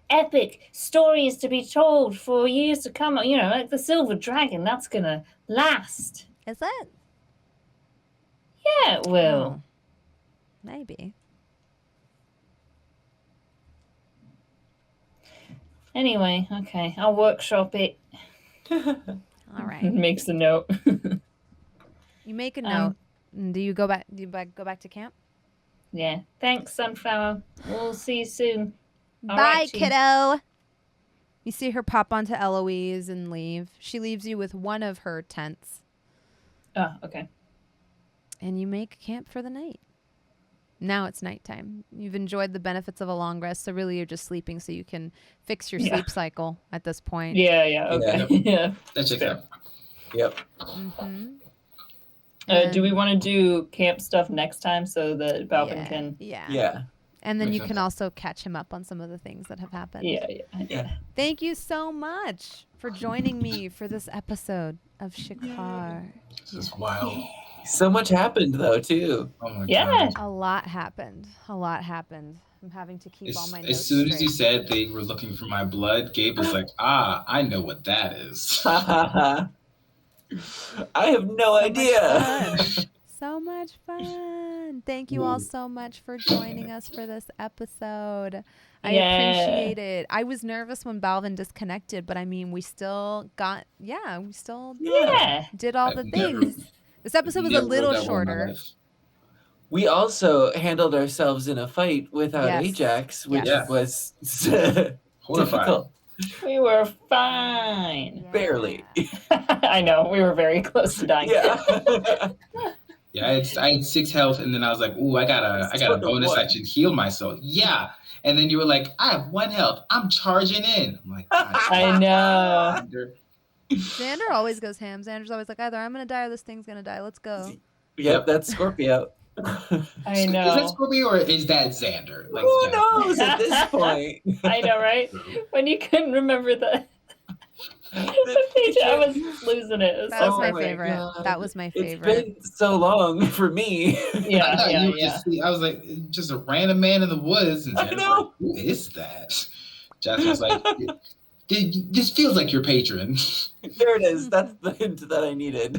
epic stories to be told for years to come. You know, like the Silver Dragon. That's gonna last. Is it? Yeah, it will. Oh, maybe. Anyway, okay, I'll workshop it. All right. Makes a note. You make a note. And do you go back? Go back to camp? Yeah. Thanks, Sunflower. We'll see you soon. All Bye, right, Chief. kiddo. You see her pop onto Eloise and leave. She leaves you with one of her tents, Oh, okay. and you make camp for the night. Now it's nighttime. You've enjoyed the benefits of a long rest, so really you're just sleeping so you can fix your sleep cycle at this point. Yeah. Okay. Yeah. That checks out. Yep. Mm-hmm. Do we want to do camp stuff next time so that Balvin can? Yeah. Yeah. And then Makes you sense. can also catch him up on some of the things that have happened. Yeah. Thank you so much for joining me for this episode of Shikar. This is wild. So much happened though too. Oh my Yeah. god. A lot happened. I'm having to keep all my notes As soon as you straight. said they were looking for my blood, Gabe was like, I know what that is. I have no idea. So much fun. Thank you all so much for joining us for this episode. I appreciate it. I was nervous when Balvin disconnected, but I mean, we still did all the I've things. This episode was a Never wrote little that word in my shorter. life. We also handled ourselves in a fight without Yes. Ajax, which Yes. was Horrifying. difficult. We were fine. Barely. I know. We were very close to dying. Yeah. Yeah, I had 6 health, and then I was like, "Ooh, I got a bonus. I should heal myself." Yeah, and then you were like, "I have 1 health. I'm charging in." I'm like, God, I know. Xander. Xander always goes ham. Xander's always like, either I'm going to die or this thing's going to die. Let's go. Yep, that's Scorpio. I Is know. that Scorpio or is that Xander? Like, Who yeah. knows at this point? I know, right? When you couldn't remember the page, I was losing it. It was That so was my my favorite. God. That was my It's favorite. been so long for me. I Yeah, thought you were yeah. just, I was like, just a random man in the woods. And I Xander was know. like, who is that? Jasmine was like, this feels like your patron. There it is. That's the hint that I needed.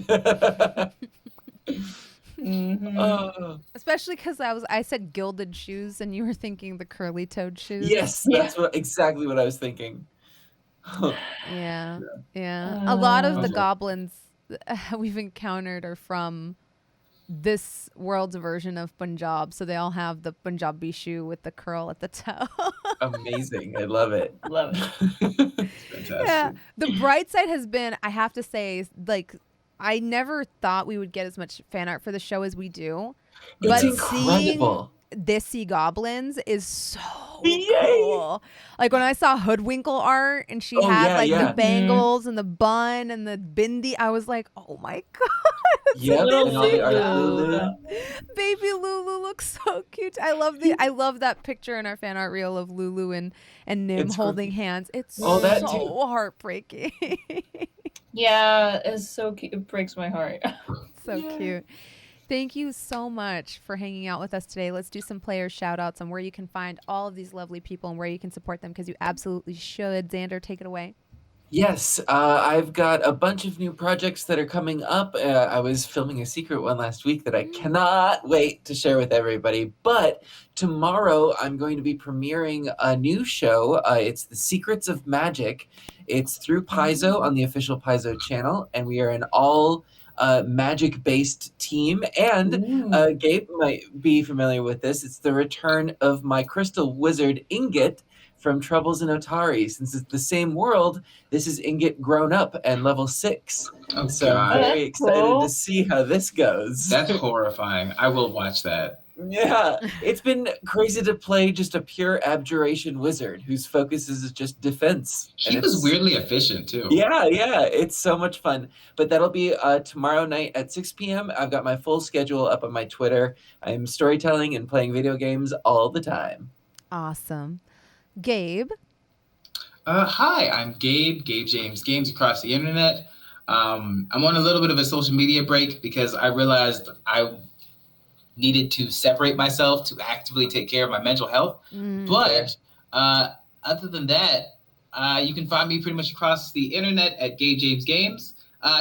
Mhm. Oh, Especially because I said gilded shoes and you were thinking the curly toed shoes. yes, that's exactly what I was thinking. Yeah. A lot of the Okay. goblins we've encountered are from this world's version of Punjab. So they all have the Punjabi shoe with the curl at the toe. Amazing. I love it. Love it. Fantastic. Yeah. The bright side has been, I have to say, like, I never thought we would get as much fan art for the show as we do. It's But incredible. This Sea Goblins is so Yay. cool. Like when I saw Hoodwinkle art and she Oh, had yeah. the bangles and the bun and the bindi, I was like, oh my God. Yep, Little and all the art of Lulu. Lulu. Baby Lulu looks so cute. I love that picture in our fan art reel of Lulu and Nim It's holding hands. It's Oh, that so too. heartbreaking. Yeah, it's so cute. It breaks my heart. So cute. Thank you so much for hanging out with us today. Let's do some player shout outs on where you can find all of these lovely people and where you can support them because you absolutely should. Xander, take it away. Yes, I've got a bunch of new projects that are coming up. I was filming a secret one last week that I cannot wait to share with everybody. But tomorrow I'm going to be premiering a new show. It's The Secrets of Magic. It's through Paizo on the official Paizo channel, and we are an all magic-based team. And Gabe might be familiar with this. It's the return of my crystal wizard Ingot from Troubles in Otari. Since it's the same world, this is Ingot grown up and level 6. Oh, So I'm God. very That's excited cool. to see how this goes. That's horrifying. I will watch that. Yeah, it's been crazy to play just a pure abjuration wizard whose focus is just defense. He And was it's- weirdly efficient, too. Yeah, it's so much fun. But that'll be tomorrow night at 6 p.m. I've got my full schedule up on my Twitter. I'm storytelling and playing video games all the time. Awesome. Gabe. Hi, I'm Gabe James Games across the internet. I'm on a little bit of a social media break because I realized I needed to separate myself to actively take care of my mental health. But other than that, you can find me pretty much across the internet at Gay James Games,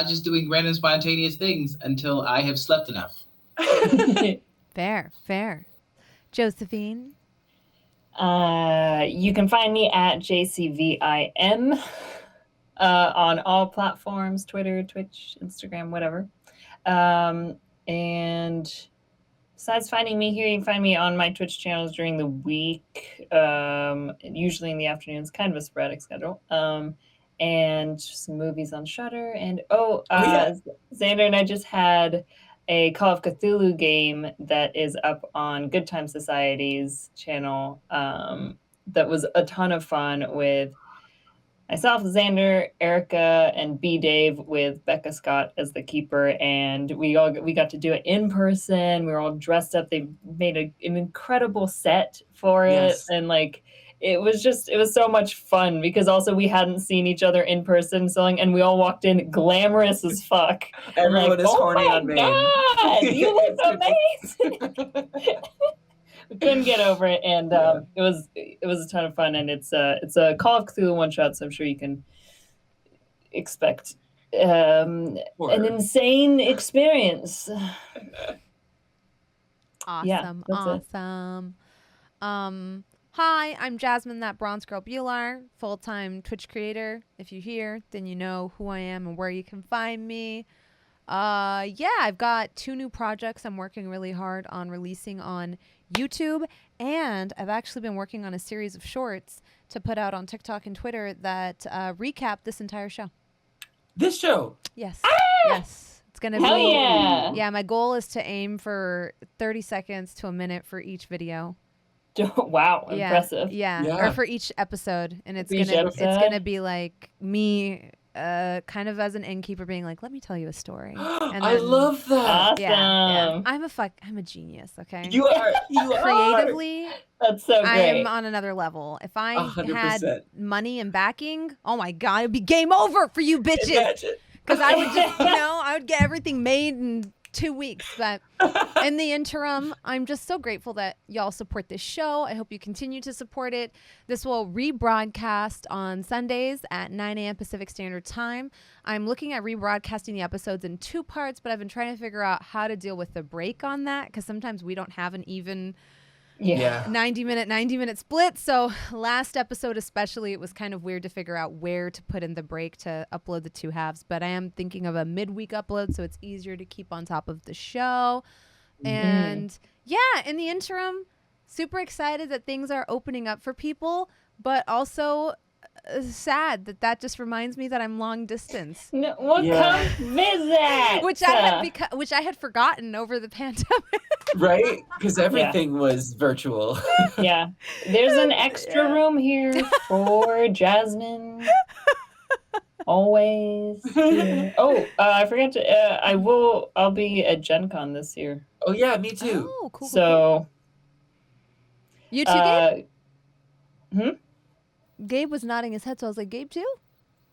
just doing random spontaneous things until I have slept enough. Fair. Josephine? You can find me at JCVIM on all platforms, Twitter, Twitch, Instagram, whatever. And besides finding me here, you can find me on my Twitch channels during the week, usually in the afternoons, kind of a sporadic schedule. And some movies on Shudder. And Xander and I just had a Call of Cthulhu game that is up on Good Time Society's channel that was a ton of fun with myself, Xander, Erica, and B. Dave with Becca Scott as the keeper, and we got to do it in person. We were all dressed up. They made an incredible set for it, and it was so much fun because also we hadn't seen each other in person, and we all walked in glamorous as fuck. Everyone is horny on me. Maine. God, you look amazing. We couldn't get over it, and it was a ton of fun, and it's a Call of Cthulhu one shot, so I'm sure you can expect an insane experience. Awesome. Hi, I'm Jasmine ThatBronzeGirl Bhullar, full-time Twitch creator. If you're here, then you know who I am and where you can find me. I've got 2 new projects I'm working really hard on releasing on YouTube, and I've actually been working on a series of shorts to put out on TikTok and Twitter that recap this entire show. This show? Yes. Yes. It's going to be... yeah. Yeah, my goal is to aim for 30 seconds to a minute for each video. Wow, impressive. Yeah. Or for each episode. And it's gonna be like me kind of as an innkeeper being like, let me tell you a story. And I love that. Awesome. Yeah. I'm a genius, okay? You are. Creatively, that's so great. I'm on another level. If I 100%. had money and backing, oh my God, it'd be game over for you bitches. Because I would just, I would get everything made in 2 weeks. But in the interim, I'm just so grateful that y'all support this show. I hope you continue to support it. This will rebroadcast on Sundays at 9 a.m. Pacific Standard Time. I'm looking at rebroadcasting the episodes in 2 parts, but I've been trying to figure out how to deal with the break on that because sometimes we don't have an even 90 minute split. So last episode especially, it was kind of weird to figure out where to put in the break to upload the 2 halves, but I am thinking of a midweek upload so it's easier to keep on top of the show. And in the interim, super excited that things are opening up for people, but also sad that just reminds me that I'm long distance. No, come visit. which I had forgotten over the pandemic. Right? Because everything was virtual. Yeah. There's an extra room here for Jasmine. Always. Oh, I forgot to. I'll be at Gen Con this year. Oh yeah, me too. Oh, cool. So. You too, Gabe? Gabe was nodding his head, so I was like, Gabe too?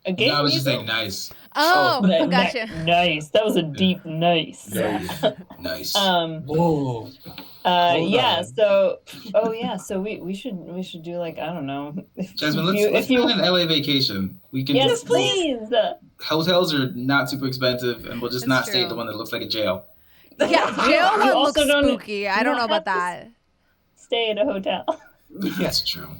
No, I was just saying nice. Oh, gotcha. Nice. That was a deep nice. Nice. Whoa. So we should do I don't know. Jasmine, let's do an LA vacation. We can. Yes, please. Hotels are not super expensive, and we'll just That's not stay true. at the one that looks like a jail. Yeah, jail one looks also spooky. I don't know about that. Stay at a hotel. That's true.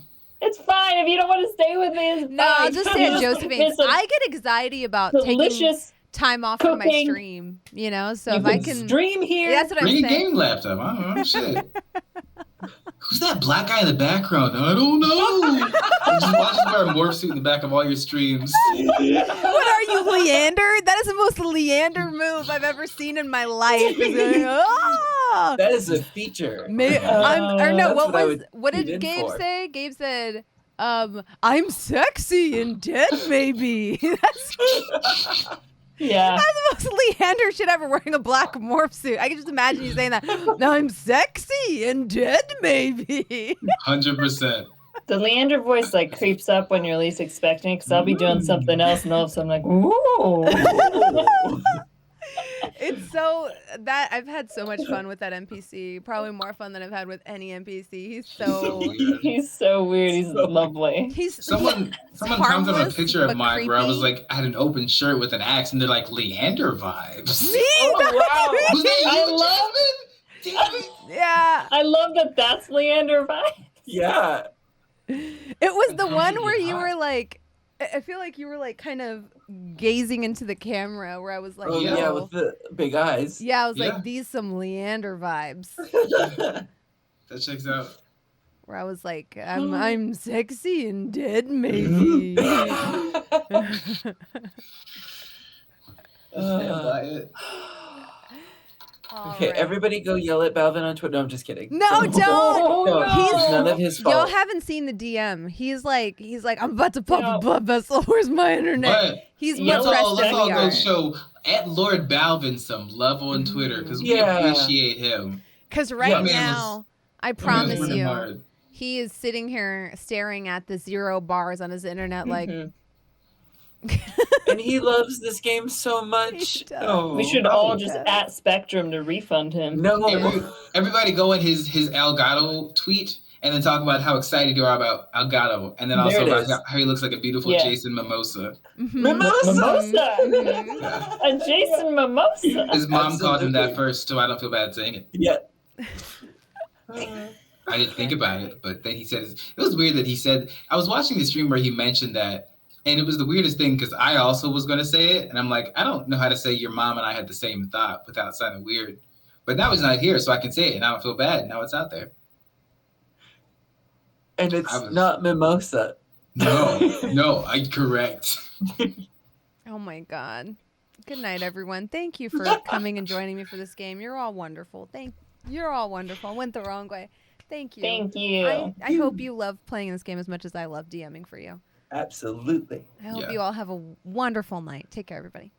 It's fine if you don't want to stay with me. It's fine. No, I'll just say at Josephine's. I get anxiety about taking time off from my stream, so if I can stream here. That's what I'm Bring a saying. gaming laptop. I don't know. Shit. Who's that black guy in the background? I don't know. I'm just watching you wear a morph suit in the back of all your streams. What are you, Leander? That is the most Leander move I've ever seen in my life. That is a feature. What did Gabe say? Gabe said, I'm sexy and dead, maybe. Yeah. That's the most Leander shit ever, wearing a black morph suit. I can just imagine you saying that. I'm sexy and dead, maybe. 100%. The Leander voice like creeps up when you're least expecting it, because I'll be doing something else, and all of a sudden I'm like, ooh. It's so that I've had so much fun with that NPC. Probably more fun than I've had with any NPC. He's so He's so weird. He's lovely. Someone commented on a picture of mine where I was like, I had an open shirt with an axe, and they're like Leander vibes. Me? Oh, wow. Was that you, I love it. Yeah. I love that. That's Leander vibe. Yeah. It was the one where you were like, I feel like you were like kind of gazing into the camera where I was like, Oh, yeah, with the big eyes. yeah, I was Yeah. like, these some Leander vibes. That checks out. Where I was like, I'm sexy and dead, maybe. Stand by it. Okay, Alright. everybody go yell at Balvin on Twitter. No, I'm just kidding. No, don't. No, He's it's none of his Y'all fault. haven't seen the DM. He's like, I'm about to pop Yeah. a blood vessel. Where's my internet? But He's Yeah, more pressed let's than all we go are. show at LordBalvin some love on Twitter because we Yeah. appreciate him. Because right Yeah, man, now, I That man promise was working you, hard. he is sitting here staring at the 0 bars on his internet like, Mhm. And he loves this game so much. He does. Oh, We should all just at Spectrum to refund him. No. Everybody go in his Elgato tweet and then talk about how excited you are about Elgato, and then There also it about is. how he looks like a beautiful Yeah. Jason Mimosa. mhm. Mimosa. Mimosa! Mhm. Yeah. A Jason Mimosa! His mom called him that Absolutely. first, so I don't feel bad saying it. Yeah. I didn't think about it, but then he said it was weird that he said. I was watching the stream where he mentioned that. And it was the weirdest thing because I also was going to say it. And I'm like, I don't know how to say your mom and I had the same thought without sounding weird. But now he's not here, so I can say it. And I don't feel bad. Now it's out there. And it's I was- not Mimosa. No, I'm correct. Oh my God. Good night, everyone. Thank you for coming and joining me for this game. You're all wonderful. You're all wonderful. Went the wrong way. Thank you. Thank you. I hope you love playing this game as much as I love DMing for you. Absolutely. I hope Yeah. you all have a wonderful night. Take care, everybody.